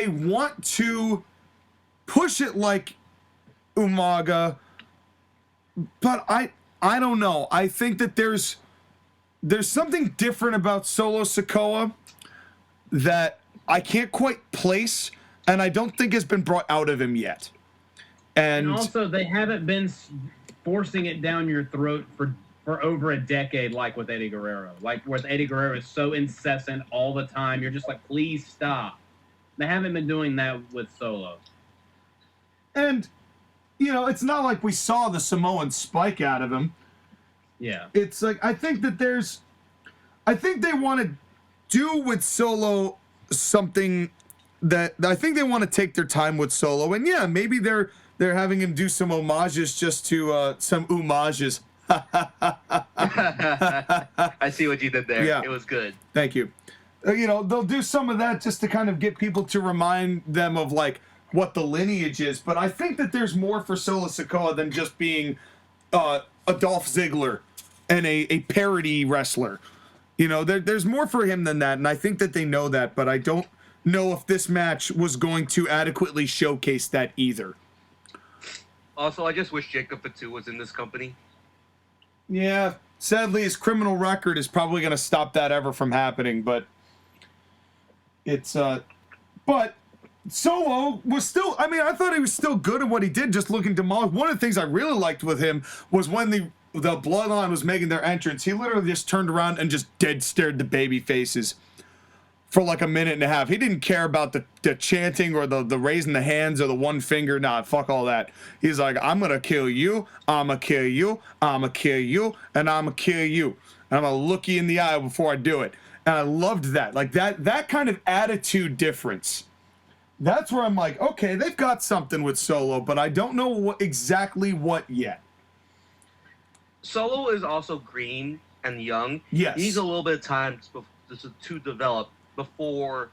want to push it like Umaga, but I don't know. I think that there's something different about Solo Sikoa that I can't quite place, and I don't think has been brought out of him yet. And also, they haven't been forcing it down your throat for over a decade, like with Eddie Guerrero. Like with Eddie Guerrero is so incessant all the time. You're just like, please stop. They haven't been doing that with Solo. And, you know, it's not like we saw the Samoan spike out of him. Yeah. It's like, I think they want to do with Solo something that I think they want to take their time with Solo. And yeah, maybe they're having him do some homages just to some homages. I see what you did there. Yeah. It was good. Thank you. You know, they'll do some of that just to kind of get people to remind them of like what the lineage is. But I think that there's more for Solo Sikoa than just being a Dolph Ziggler and a parody wrestler. You know, there's more for him than that, and I think that they know that, but I don't know if this match was going to adequately showcase that either. Also, I just wish Jacob Fatu was in this company. Yeah, sadly, his criminal record is probably going to stop that ever from happening, but it's, but Solo was still, I mean, I thought he was still good at what he did, just looking demolished. One of the things I really liked with him was when the Bloodline was making their entrance, he literally just turned around and just dead stared the baby faces for like a minute and a half. He didn't care about the chanting or the raising the hands or the one finger. Nah, fuck all that. He's like, I'm gonna kill you, I'ma kill you, I'ma kill you, and I'ma kill you. And I'm gonna look you in the eye before I do it. And I loved that. Like that kind of attitude difference. That's where I'm like, okay, they've got something with Solo, but I don't know exactly what yet. Solo is also green and young. Yes. He needs a little bit of time to develop before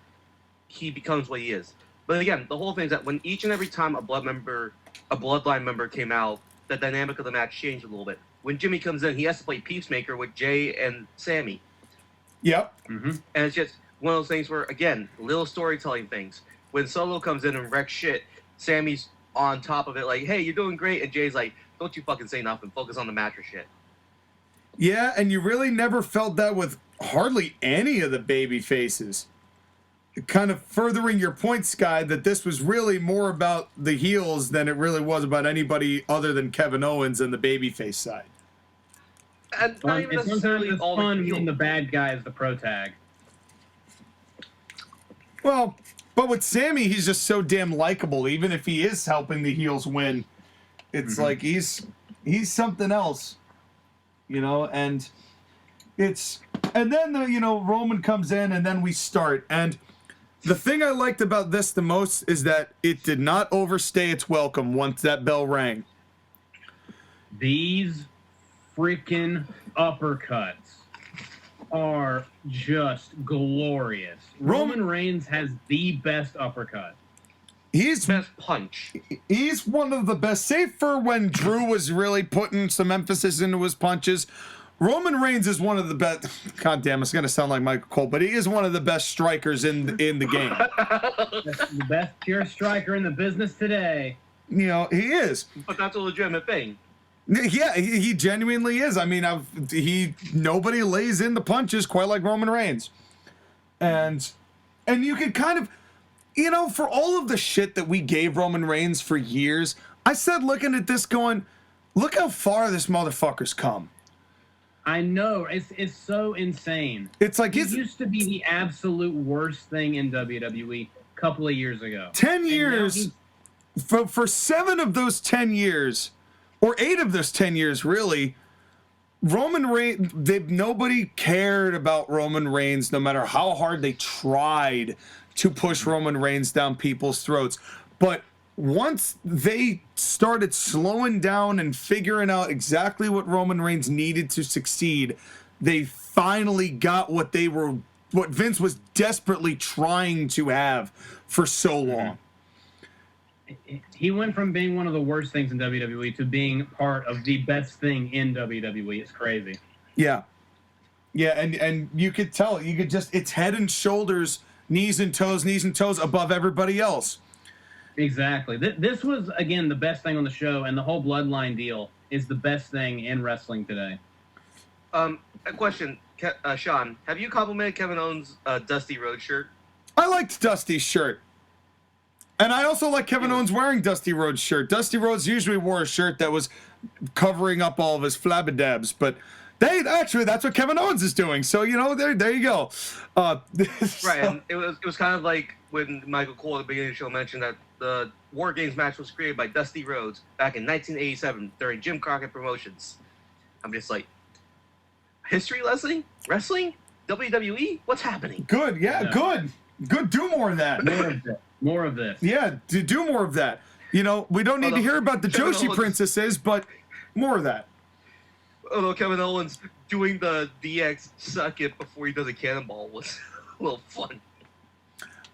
he becomes what he is. But again, the whole thing is that when each and every time a Bloodline member came out, the dynamic of the match changed a little bit. When Jimmy comes in, he has to play Peacemaker with Jay and Sammy. Yep. Mm-hmm. And it's just one of those things where, again, little storytelling things. When Solo comes in and wrecks shit, Sammy's on top of it like, hey, you're doing great. And Jay's like, don't you fucking say nothing. Focus on the match or shit. Yeah, and you really never felt that with hardly any of the baby faces. Kind of furthering your point, Sky, that this was really more about the heels than it really was about anybody other than Kevin Owens and the babyface side. And not even necessarily it's all fun the heels. when the bad guy is the pro tag. Well, but with Sammy, he's just so damn likable. Even if he is helping the heels win, it's like he's something else, you know. And then Roman comes in, and then we start. And the thing I liked about this the most is that it did not overstay its welcome once that bell rang. These freaking uppercuts are just glorious. Roman Reigns has the best uppercut. He's best punch. He's one of the best, save for when Drew was really putting some emphasis into his punches. Roman Reigns is one of the best. God damn, it's gonna sound like Michael Cole, but he is one of the best strikers in the game. The best pure striker in the business today. You know, he is. But that's a legitimate thing. Yeah, he genuinely is. I mean, nobody lays in the punches quite like Roman Reigns. And you could kind of, you know, for all of the shit that we gave Roman Reigns for years, I said looking at this going, look how far this motherfucker's come. I know. It's so insane. It's like it used to be the absolute worst thing in WWE a couple of years ago. 10 years, for 7 of those 10 years, or 8 of those 10 years, really, Roman Reigns, nobody cared about Roman Reigns no matter how hard they tried to push Roman Reigns down people's throats. But once they started slowing down and figuring out exactly what Roman Reigns needed to succeed, they finally got what they were Vince was desperately trying to have for so long. He went from being one of the worst things in WWE to being part of the best thing in WWE. It's crazy. Yeah. Yeah, and you could tell, it's head and shoulders, knees and toes above everybody else. Exactly. This was, again, the best thing on the show, and the whole Bloodline deal is the best thing in wrestling today. A question, Sean. Have you complimented Kevin Owens' Dusty Rhodes shirt? I liked Dusty's shirt. And I also like Kevin Owens wearing Dusty Rhodes' shirt. Dusty Rhodes usually wore a shirt that was covering up all of his flabberdabs, but that's what Kevin Owens is doing. So, there you go. Right, and it was kind of like when Michael Cole at the beginning of the show mentioned that the War Games match was created by Dusty Rhodes back in 1987 during Jim Crockett Promotions. I'm just like, history lesson? Wrestling? WWE? What's happening? Good, yeah. Good. Do more of that. More of this. Yeah, do more of that. We don't need to hear about the Joshi princesses, but more of that. Although Kevin Owens doing the DX suck it before he does a cannonball was a little fun.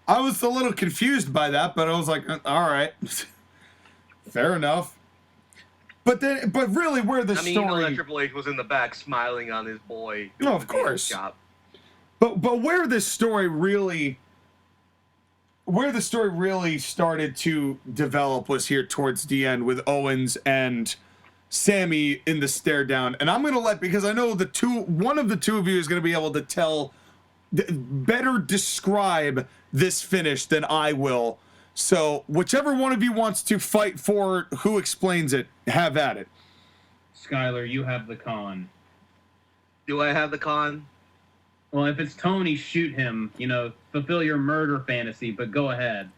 I was a little confused by that, but I was like, all right, fair enough. But really, where the story? That Triple H was in the back smiling on his boy. No, of course. But where the story really started to develop was here towards the end with Owens and Sammy in the stare down. And I'm going to because I know one of the two of you is going to be able to better describe this finish than I will. So whichever one of you wants to fight for who explains it, have at it. Skylar, you have the con. Do I have the con? Well, if it's Tony, shoot him. Fulfill your murder fantasy, but go ahead.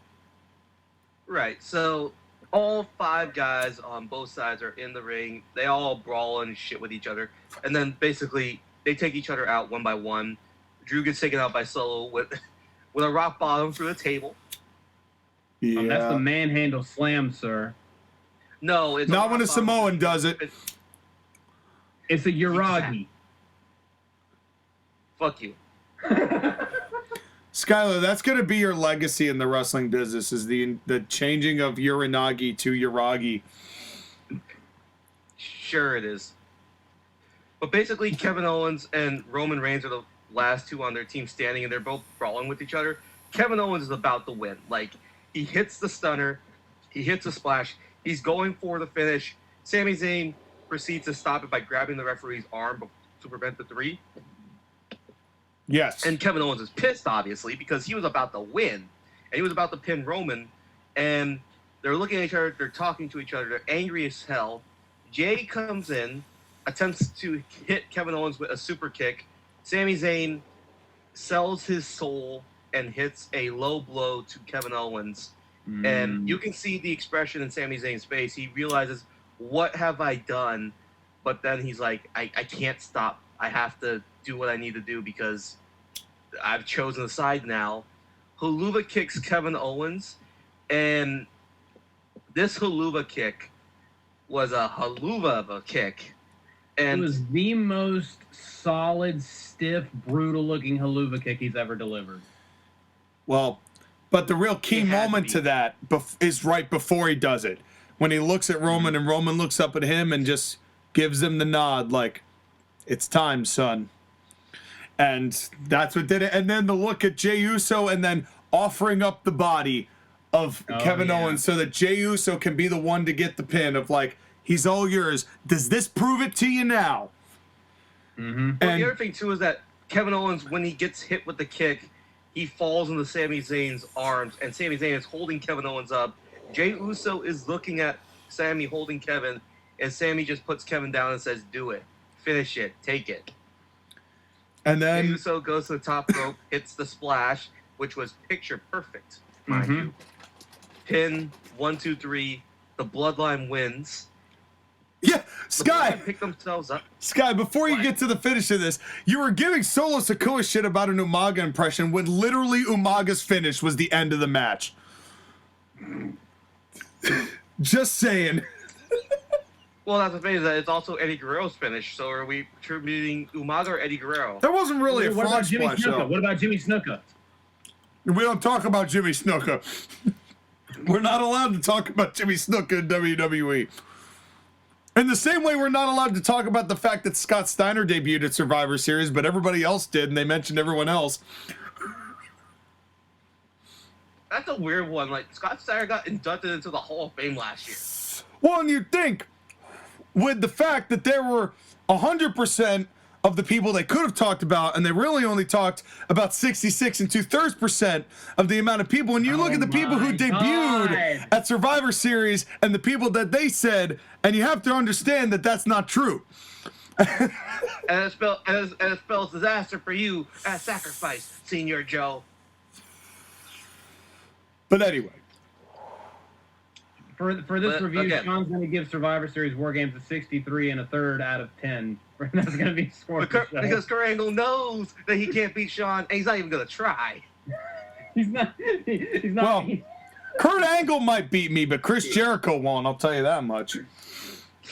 Right, so all 5 guys on both sides are in the ring. They all brawl and shit with each other. And then basically they take each other out one by one. Drew gets taken out by Solo with a rock bottom through the table. Yeah. That's the manhandle slam, sir. No, it's not when a Samoan does it. It's a Uragi. Fuck you. Skylar, that's going to be your legacy in the wrestling business, is the changing of Uranagi to Uragi. Sure it is. But basically, Kevin Owens and Roman Reigns are the last 2 on their team standing, and they're both brawling with each other. Kevin Owens is about to win. Like, he hits the stunner. He hits a splash. He's going for the finish. Sami Zayn proceeds to stop it by grabbing the referee's arm to prevent the 3. Yes. And Kevin Owens is pissed, obviously, because he was about to win. And he was about to pin Roman. And they're looking at each other. They're talking to each other. They're angry as hell. Jay comes in, attempts to hit Kevin Owens with a super kick. Sami Zayn sells his soul and hits a low blow to Kevin Owens. And you can see the expression in Sami Zayn's face. He realizes, what have I done? But then he's like, I can't stop. I have to do what I need to do because I've chosen a side now. Haluva kicks Kevin Owens, and this Haluva kick was a haluva of a kick. And it was the most solid, stiff, brutal-looking haluva kick he's ever delivered. Well, but the real key moment to that is right before he does it. When he looks at Roman and Roman looks up at him and just gives him the nod like, it's time, son. And that's what did it. And then the look at Jey Uso and then offering up the body of Kevin Owens so that Jey Uso can be the one to get the pin of like, he's all yours. Does this prove it to you now? Mm-hmm. Well, the other thing, too, is that Kevin Owens, when he gets hit with the kick, he falls into Sami Zayn's arms, and Sami Zayn is holding Kevin Owens up. Jey Uso is looking at Sami holding Kevin, and Sami just puts Kevin down and says, do it. Finish it. Take it. And then Jey Uso goes to the top rope, hits the splash, which was picture perfect, mind you. Pin, 1, 2, 3. The Bloodline wins. Yeah, Sky. Pick themselves up. Sky, before you get to the finish of this, you were giving Solo Sikoa shit about an Umaga impression when literally Umaga's finish was the end of the match. Just saying. Well, that's the thing, is that it's also Eddie Guerrero's finish. So are we attributing Umaga or Eddie Guerrero? That wasn't really a What frog about Jimmy splash, Snuka? though. What about Jimmy Snuka? We don't talk about Jimmy Snuka. We're not allowed to talk about Jimmy Snuka in WWE. In the same way, we're not allowed to talk about the fact that Scott Steiner debuted at Survivor Series, but everybody else did, and they mentioned everyone else. That's a weird one. Like, Scott Steiner got inducted into the Hall of Fame last year. Well, and you'd think, with the fact that there were 100% of the people they could have talked about, and they really only talked about 66 and 2/3% of the amount of people. When you look at the people who debuted at Survivor Series and the people that they said, and you have to understand that that's not true. And it spells disaster for you as sacrifice, Senior Joe. But anyway. For this review, again, Sean's going to give Survivor Series War Games a 63 1/3 out of 10. That's going to be scored. Because Kurt Angle knows that he can't beat Sean, and he's not even going to try. He's not. Well, Kurt Angle might beat me, but Chris Jericho won't. I'll tell you that much.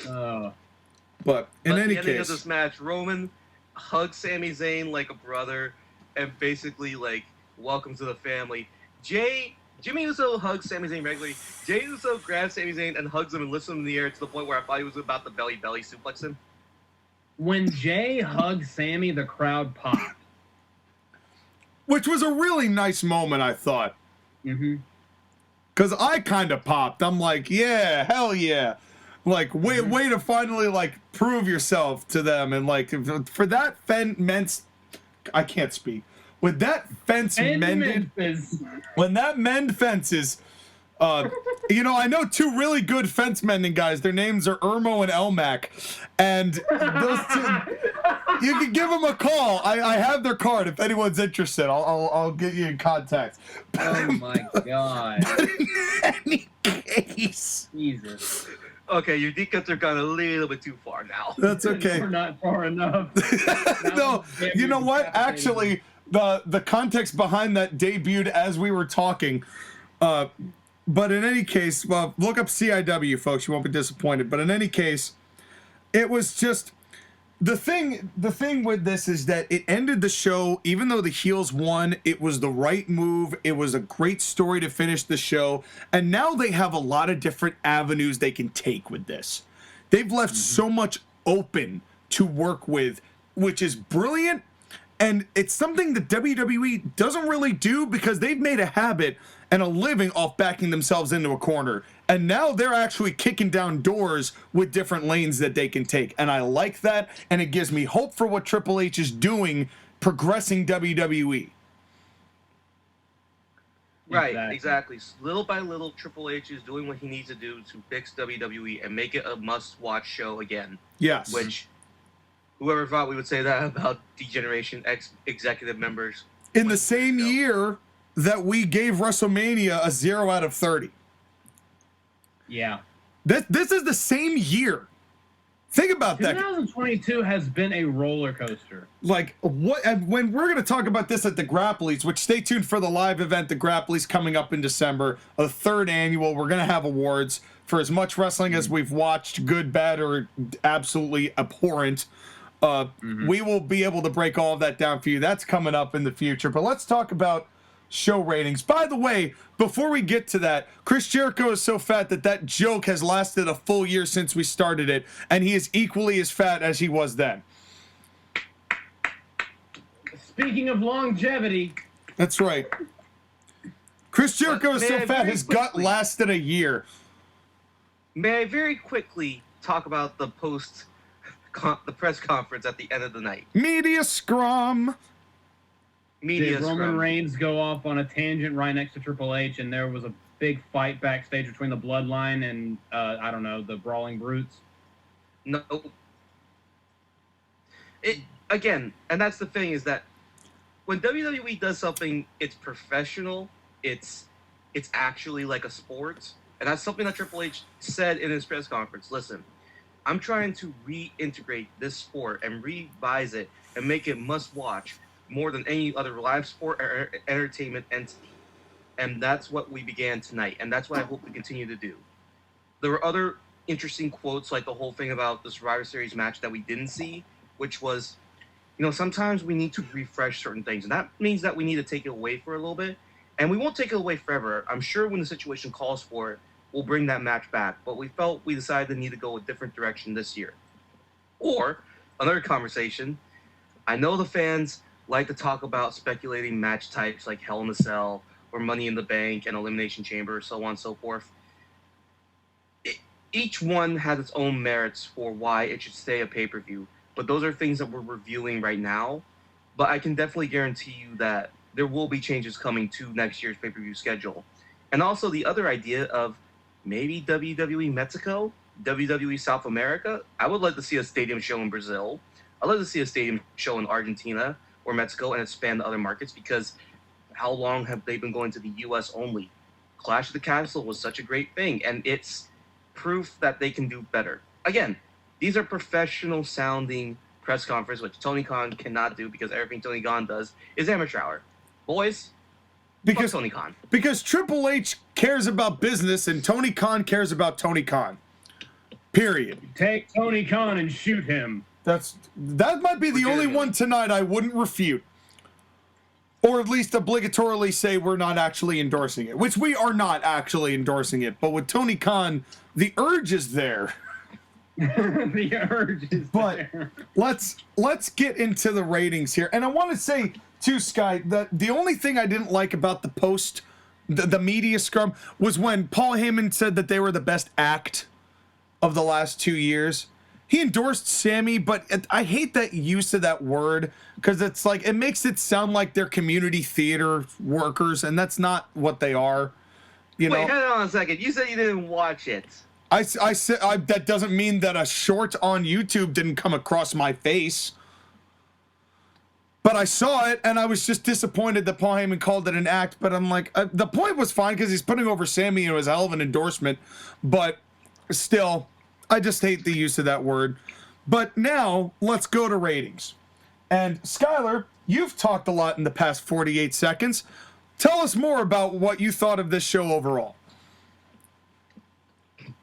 But in any the ending case, of this match, Roman hugs Sami Zayn like a brother, and basically like welcome to the family. Jimmy Uso hugs Sami Zayn regularly. Jey Uso grabs Sami Zayn and hugs him and lifts him in the air to the point where I thought he was about to belly suplex him. When Jay hugged Sammy, the crowd popped. which was a really nice moment, I thought. Mm-hmm. Because I kind of popped. I'm like, yeah, hell yeah. Like, way to finally, like, prove yourself to them. And, like, for that I can't speak. With that fence mended, when that mend fences, you know, I know two really good fence mending guys. Their names are Irmo and Elmac. And those two, you can give them a call. I have their card if anyone's interested. I'll get you in contact. Oh my god. But in any case. Jesus. Okay, your deep cuts are gone a little bit too far now. That's okay. We're not far enough. No, you know what? Actually, the context behind that debuted as we were talking. But in any case, well, look up CIW, folks. You won't be disappointed. But in any case, it was just the thing with this is that it ended the show. Even though the heels won, it was the right move. It was a great story to finish the show. And now they have a lot of different avenues they can take with this. They've left so much open to work with, which is brilliant. And it's something that WWE doesn't really do because they've made a habit and a living off backing themselves into a corner. And now they're actually kicking down doors with different lanes that they can take. And I like that. And it gives me hope for what Triple H is doing, progressing WWE. Right, exactly. Little by little, Triple H is doing what he needs to do to fix WWE and make it a must-watch show again. Yes. Which, whoever thought we would say that about D-Generation executive members. In the same year that we gave WrestleMania a 0 out of 30. Yeah. This is the same year. Think about that. 2022 has been a roller coaster. Like, what? And when we're going to talk about this at the Grapplies, which stay tuned for the live event, the Grapplies coming up in December, a third annual. We're going to have awards for as much wrestling as we've watched, good, bad, or absolutely abhorrent. We will be able to break all of that down for you. That's coming up in the future. But let's talk about show ratings. By the way, before we get to that, Chris Jericho is so fat that joke has lasted a full year since we started it, and he is equally as fat as he was then. Speaking of longevity. That's right. Chris Jericho is so fat his gut lasted a year. May I very quickly talk about the press conference at the end of the night? Media scrum. Did Roman Reigns go off on a tangent right next to Triple H, and there was a big fight backstage between the Bloodline and, I don't know, the Brawling Brutes? No. Again, and that's the thing, is that when WWE does something, it's professional, it's actually like a sport, and that's something that Triple H said in his press conference. Listen, I'm trying to reintegrate this sport and revise it and make it must-watch more than any other live sport or entertainment entity. And that's what we began tonight, and that's what I hope we continue to do. There were other interesting quotes, like the whole thing about the Survivor Series match that we didn't see, which was, sometimes we need to refresh certain things, and that means that we need to take it away for a little bit, and we won't take it away forever. I'm sure when the situation calls for it, we'll bring that match back, but we decided to need to go a different direction this year. Or, another conversation, I know the fans like to talk about speculating match types like Hell in a Cell, or Money in the Bank, and Elimination Chamber, so on and so forth. Each one has its own merits for why it should stay a pay-per-view, but those are things that we're reviewing right now. But I can definitely guarantee you that there will be changes coming to next year's pay-per-view schedule. And also the other idea of maybe WWE Mexico, WWE South America. I would like to see a stadium show in Brazil. I'd like to see a stadium show in Argentina or Mexico and expand to other markets, because how long have they been going to the U.S. only? Clash of the Castle was such a great thing, and it's proof that they can do better. Again, these are professional sounding press conference, which Tony Khan cannot do, because everything Tony Khan does is amateur hour. Boys, fuck Tony Khan. Because Triple H cares about business and Tony Khan cares about Tony Khan. Period. Take Tony Khan and shoot him. That might be the only one tonight I wouldn't refute. Or at least obligatorily say we're not actually endorsing it, which we are not actually endorsing it. But with Tony Khan, the urge is there. The urge is there. Let's get into the ratings here. And I want to say, too, Sky, that the only thing I didn't like about the media scrum was when Paul Heyman said that they were the best act of the last 2 years. He endorsed Sammy, but I hate that use of that word, because it's like, it makes it sound like they're community theater workers, and that's not what they are. Wait, hold on a second. You said you didn't watch it. I said that doesn't mean that a short on YouTube didn't come across my face. But I saw it, and I was just disappointed that Paul Heyman called it an act. But I'm like, the point was fine, because he's putting over Sammy, and it was a hell of an endorsement. But still, I just hate the use of that word. But now, let's go to ratings. And Skylar, you've talked a lot in the past 48 seconds. Tell us more about what you thought of this show overall.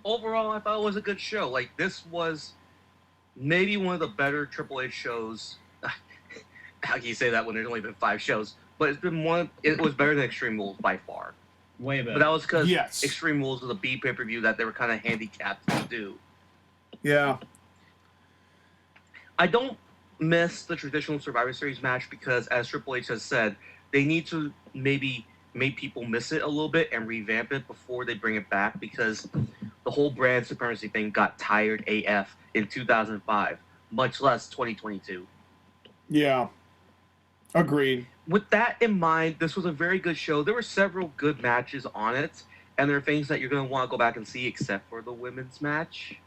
Overall, I thought it was a good show. Like, this was maybe one of the better Triple H shows. How can you say that when there's only been 5 shows? But it was better than Extreme Rules by far. Way better. But that was because Extreme Rules was a B pay-per-view that they were kind of handicapped to do. Yeah. I don't miss the traditional Survivor Series match because, as Triple H has said, they need to maybe make people miss it a little bit and revamp it before they bring it back, because the whole brand supremacy thing got tired AF in 2005, much less 2022. Yeah. Agreed. With that in mind, this was a very good show. There were several good matches on it, and there are things that you're going to want to go back and see, except for the women's match.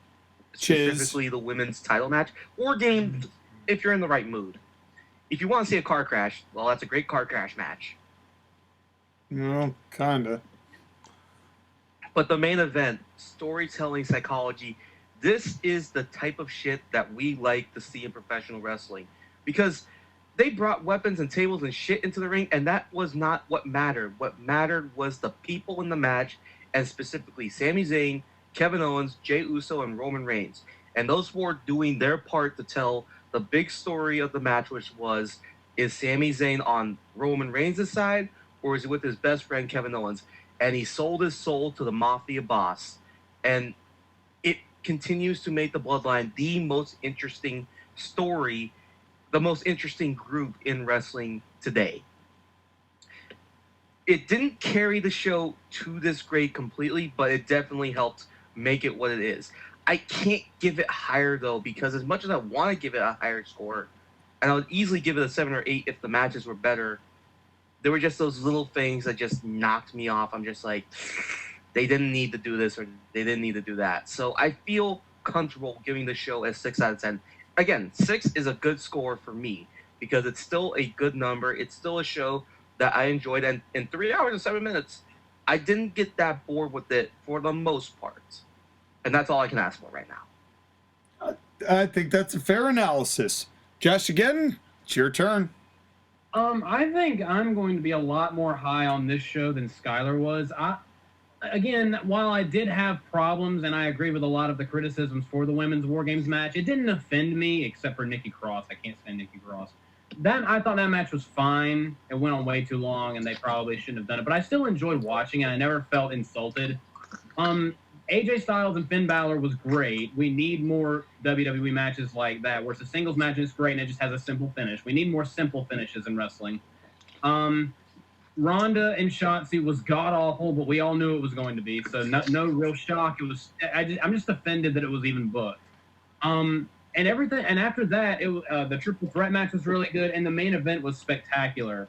Specifically the women's title match. War Games, if you're in the right mood. If you want to see a car crash, well, that's a great car crash match. No, kinda. But the main event, storytelling psychology, this is the type of shit that we like to see in professional wrestling. Because they brought weapons and tables and shit into the ring, and that was not what mattered. What mattered was the people in the match, and specifically Sami Zayn, Kevin Owens, Jey Uso, and Roman Reigns. And those 4 doing their part to tell the big story of the match, which was, is Sami Zayn on Roman Reigns' side, or is he with his best friend Kevin Owens? And he sold his soul to the Mafia boss. And it continues to make the Bloodline the most interesting story, the most interesting group in wrestling today. It didn't carry the show to this grade completely, but it definitely helped make it what it is. I can't give it higher, though, because as much as I want to give it a higher score, and I would easily give it a 7 or 8 if the matches were better, there were just those little things that just knocked me off. I'm just like, they didn't need to do this or they didn't need to do that. So I feel comfortable giving the show a 6 out of 10. Again, 6 is a good score for me because it's still a good number. It's still a show that I enjoyed. And in 3 hours and 7 minutes, I didn't get that bored with it for the most part. And that's all I can ask for right now. I think that's a fair analysis. JoshAgeddon, it's your turn. I think I'm going to be a lot more high on this show than Skylar was. again, while I did have problems, and I agree with a lot of the criticisms for the women's War Games match, it didn't offend me, except for Nikki Cross. I can't stand Nikki Cross. I thought that match was fine. It went on way too long, and they probably shouldn't have done it. But I still enjoyed watching it. I never felt insulted. AJ Styles and Finn Balor was great. We need more WWE matches like that, where it's a singles match and it's great and it just has a simple finish. We need more simple finishes in wrestling. Ronda and Shotzi was god-awful, but we all knew it was going to be, so no real shock. I'm just offended that it was even booked. And everything, and after that, the triple threat match was really good, and the main event was spectacular.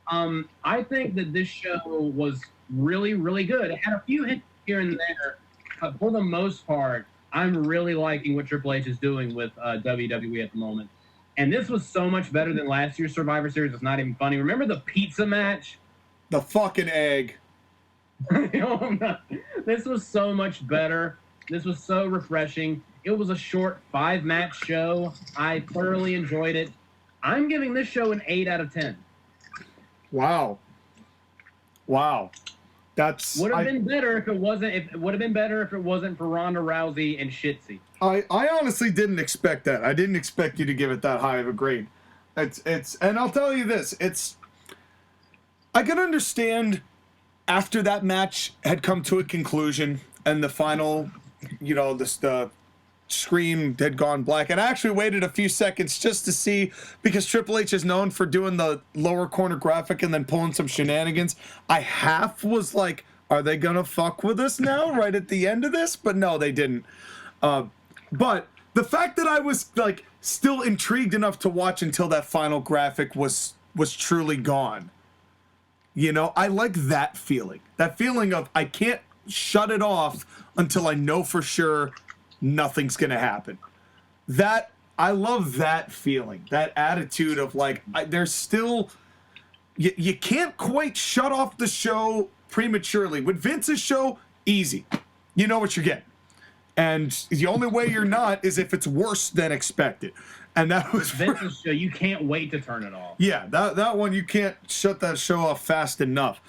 I think that this show was really, really good. It had a few hits here and there, but for the most part, I'm really liking what Triple H is doing with WWE at the moment. And this was so much better than last year's Survivor Series. It's not even funny. Remember the pizza match? The fucking egg. This was so much better. This was so refreshing. It was a short 5-match show. I thoroughly enjoyed it. I'm giving this show an 8 out of 10. Wow. That's would have been better if it wasn't. It would have been better if it wasn't for Ronda Rousey and Shitzy. I honestly didn't expect that. I didn't expect you to give it that high of a grade. It's and I'll tell you this. I can understand after that match had come to a conclusion and the final, the screen had gone black. And I actually waited a few seconds just to see, because Triple H is known for doing the lower corner graphic and then pulling some shenanigans. I half was like, are they going to fuck with us now right at the end of this? But no, they didn't. But the fact that I was like still intrigued enough to watch until that final graphic was truly gone. I like that feeling. That feeling of I can't shut it off until I know for sure nothing's going to happen. I love that feeling, that attitude of like, there's still, you can't quite shut off the show prematurely. With Vince's show, easy. You know what you're getting. And the only way you're not is if it's worse than expected. And that was Vince's show. You can't wait to turn it off. Yeah, that one, you can't shut that show off fast enough.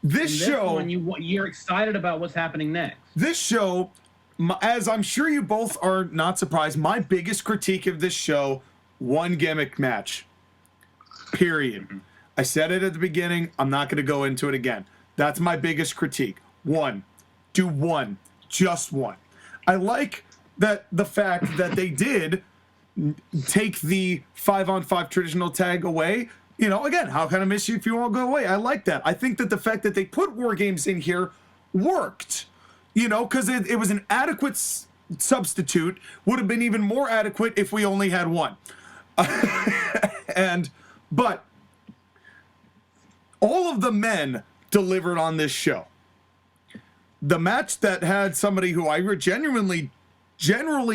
This show, one, you're excited about what's happening next. This show, as I'm sure you both are not surprised, my biggest critique of this show, one gimmick match. Period. Mm-hmm. I said it at the beginning. I'm not going to go into it again. That's my biggest critique. One. Do one. Just one. I like that the fact that they did take the 5-on-5 traditional tag away. Again, how can I miss you if you won't go away? I like that. I think that the fact that they put War Games in here worked. Because it was an adequate substitute. Would have been even more adequate if we only had one. But all of the men delivered on this show. The match that had somebody who I generally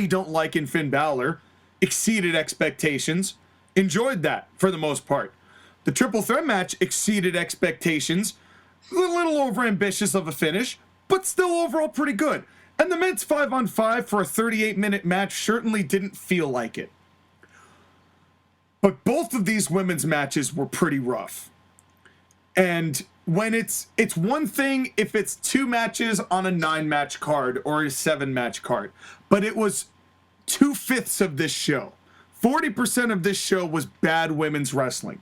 don't like in Finn Balor exceeded expectations. Enjoyed that for the most part. The triple threat match exceeded expectations. A little overambitious of a finish, but still overall pretty good. And the men's 5-on-5 for a 38-minute match certainly didn't feel like it. But both of these women's matches were pretty rough. And when it's one thing if it's 2 matches on a 9-match card or a 7-match card, but it was 2/5 of this show. 40% of this show was bad women's wrestling.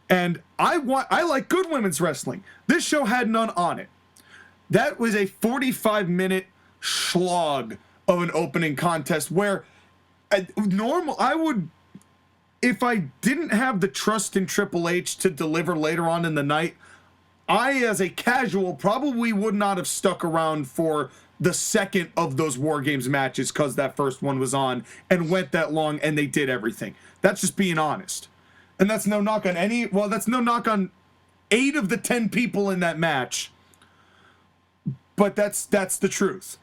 And I like good women's wrestling. This show had none on it. That was a 45-minute slog of an opening contest where if I didn't have the trust in Triple H to deliver later on in the night, I, as a casual, probably would not have stuck around for the second of those War Games matches because that first one was on and went that long and they did everything. That's just being honest. And that's no knock on that's no knock on 8 of the 10 people in that match. But that's the truth.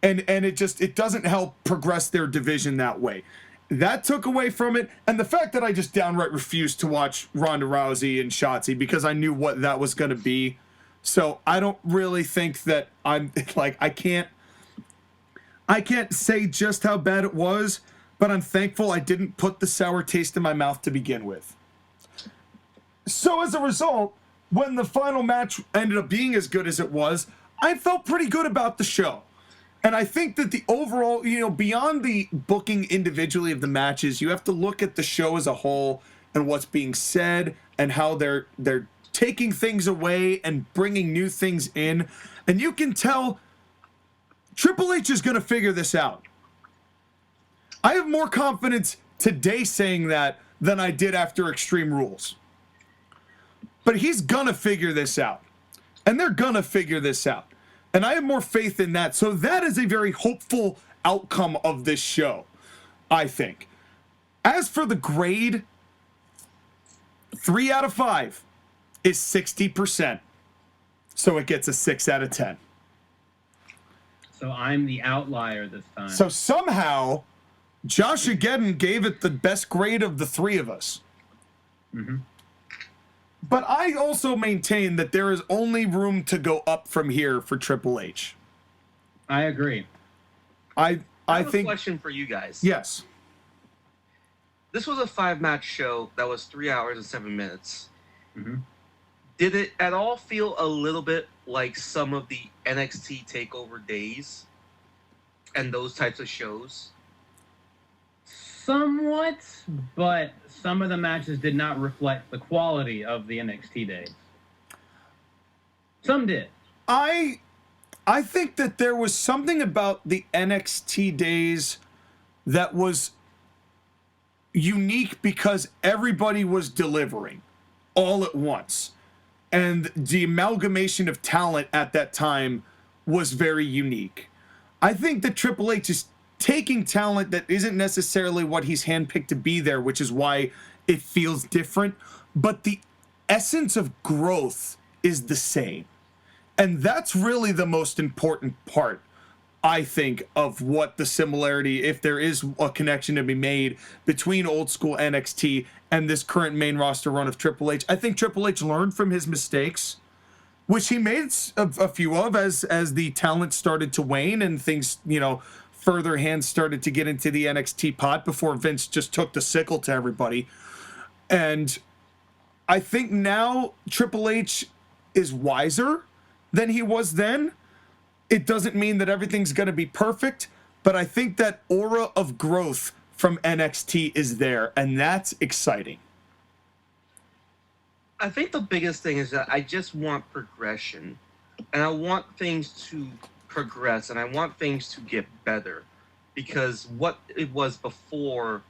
And it doesn't help progress their division that way. That took away from it, and the fact that I just downright refused to watch Ronda Rousey and Shotzi because I knew what that was going to be. So I don't really think that I'm like I can't say just how bad it was, but I'm thankful I didn't put the sour taste in my mouth to begin with. So as a result, when the final match ended up being as good as it was, I felt pretty good about the show. And I think that the overall, beyond the booking individually of the matches, you have to look at the show as a whole and what's being said and how they're taking things away and bringing new things in. And you can tell Triple H is going to figure this out. I have more confidence today saying that than I did after Extreme Rules. But he's going to figure this out. And they're going to figure this out. And I have more faith in that. So that is a very hopeful outcome of this show, I think. As for the grade, 3 out of 5 is 60%. So it gets a 6 out of 10. So I'm the outlier this time. So somehow, JoshAgeddon gave it the best grade of the three of us. Mm-hmm. But I also maintain that there is only room to go up from here for Triple H. I agree. I have think. A question for you guys. Yes. This was a 5-match show that was 3 hours and 7 minutes. Mm-hmm. Did it at all feel a little bit like some of the NXT TakeOver days and those types of shows? Somewhat, but some of the matches did not reflect the quality of the NXT days. Some did. I think that there was something about the NXT days that was unique because everybody was delivering all at once. And the amalgamation of talent at that time was very unique. I think that Triple H is taking talent that isn't necessarily what he's handpicked to be there, which is why it feels different. But the essence of growth is the same. And that's really the most important part, I think, of what the similarity, if there is a connection to be made between old school NXT and this current main roster run of Triple H. I think Triple H learned from his mistakes, which he made a few of as the talent started to wane and things, further hands started to get into the NXT pot before Vince just took the sickle to everybody. And I think now Triple H is wiser than he was then. It doesn't mean that everything's going to be perfect, but I think that aura of growth from NXT is there, and that's exciting. I think the biggest thing is that I just want progression, and I want things to progress, and I want things to get better, because what it was before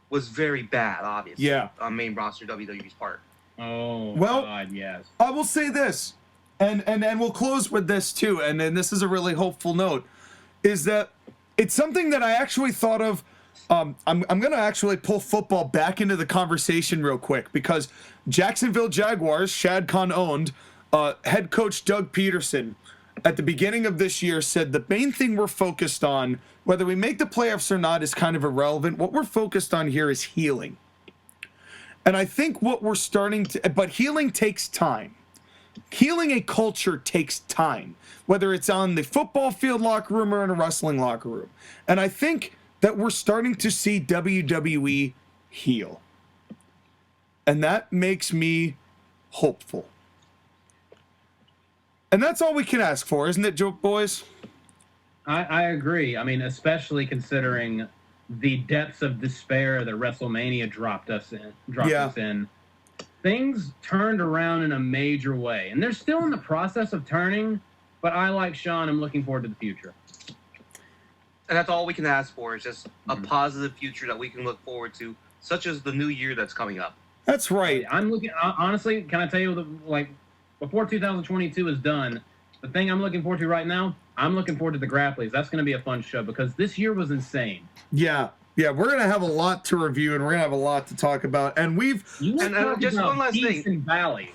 was very bad, obviously. Yeah. On main roster WWE's part. Oh, well, God, yes. I will say this, and we'll close with this too, and this is a really hopeful note, is that it's something that I actually thought of. I'm going to actually pull football back into the conversation real quick, because Jacksonville Jaguars, Shad Khan owned, head coach Doug Peterson, at the beginning of this year said the main thing we're focused on, whether we make the playoffs or not, is kind of irrelevant. What we're focused on here is healing. And I think what we're starting to, but healing takes time. Healing a culture takes time, whether it's on the football field locker room or in a wrestling locker room. And I think that we're starting to see WWE heal. And that makes me hopeful. And that's all we can ask for, isn't it, boys? I agree. I mean, especially considering the depths of despair that WrestleMania dropped us in. Things turned around in a major way. And they're still in the process of turning, but I, like Sean, am looking forward to the future. And that's all we can ask for, is just a positive future that we can look forward to, such as the new year that's coming up. That's right. I'm looking, honestly, can I tell you, before 2022 is done, the thing I'm looking forward to right now, I'm looking forward to the Grapplies. That's going to be a fun show, because this year was insane. Yeah, we're going to have a lot to review, and we're going to have a lot to talk about. And just one last thing. And valleys.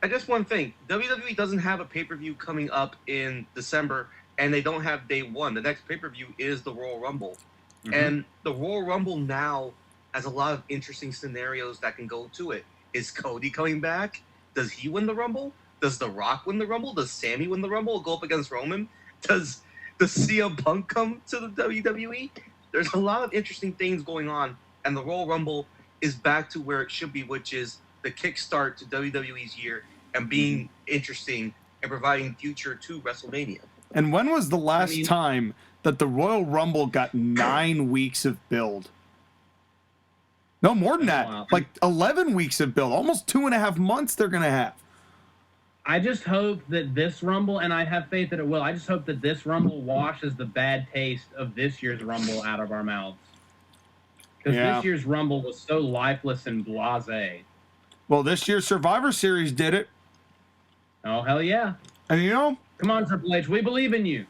Just one thing. WWE doesn't have a pay-per-view coming up in December, and they don't have day one. The next pay-per-view is the Royal Rumble. Mm-hmm. And the Royal Rumble now has a lot of interesting scenarios that can go to it. Is Cody coming back? Does he win the Rumble? Does The Rock win the Rumble? Does Sammy win the Rumble, go up against Roman? Does CM Punk come to the WWE? There's a lot of interesting things going on, and the Royal Rumble is back to where it should be, which is the kickstart to WWE's year and being interesting and providing future to WrestleMania. And when was the last time that the Royal Rumble got 9 weeks of build? No, more than that. Like 11 weeks of build. Almost 2.5 months they're going to have. I just hope that this Rumble, and I have faith that it will, I just hope that this Rumble washes the bad taste of this year's Rumble out of our mouths. Because this year's Rumble was so lifeless and blasé. Well, this year's Survivor Series did it. Oh, hell yeah. And you know, come on, Triple H, we believe in you.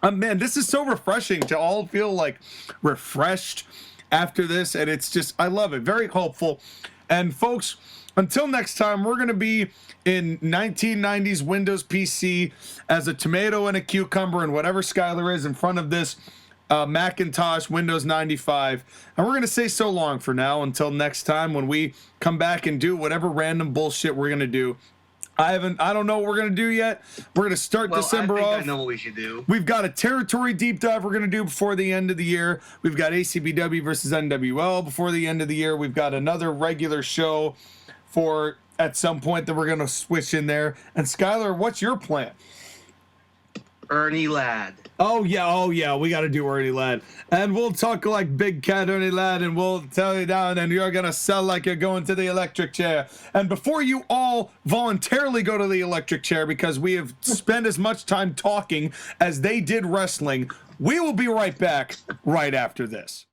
Man, this is so refreshing to all feel like refreshed after this. And it's just, I love it. Very hopeful. And folks, until next time, we're going to be in 1990s Windows PC as a tomato and a cucumber and whatever Skylar is in front of this Macintosh Windows 95. And we're going to say so long for now until next time when we come back and do whatever random bullshit we're going to do. I don't know what we're going to do yet. We're going to start December off. I know what we should do. We've got a territory deep dive we're going to do before the end of the year. We've got ACBW versus NWL before the end of the year. We've got another regular show for at some point that we're going to switch in there. And Skylar, what's your plan? Ernie Ladd. Oh yeah, we got to do Ernie Ladd. And we'll talk like Big Cat Ernie Ladd, and we'll tell you down, and you're going to sell like you're going to the electric chair. And before you all voluntarily go to the electric chair, because we have spent as much time talking as they did wrestling, we will be right back right after this.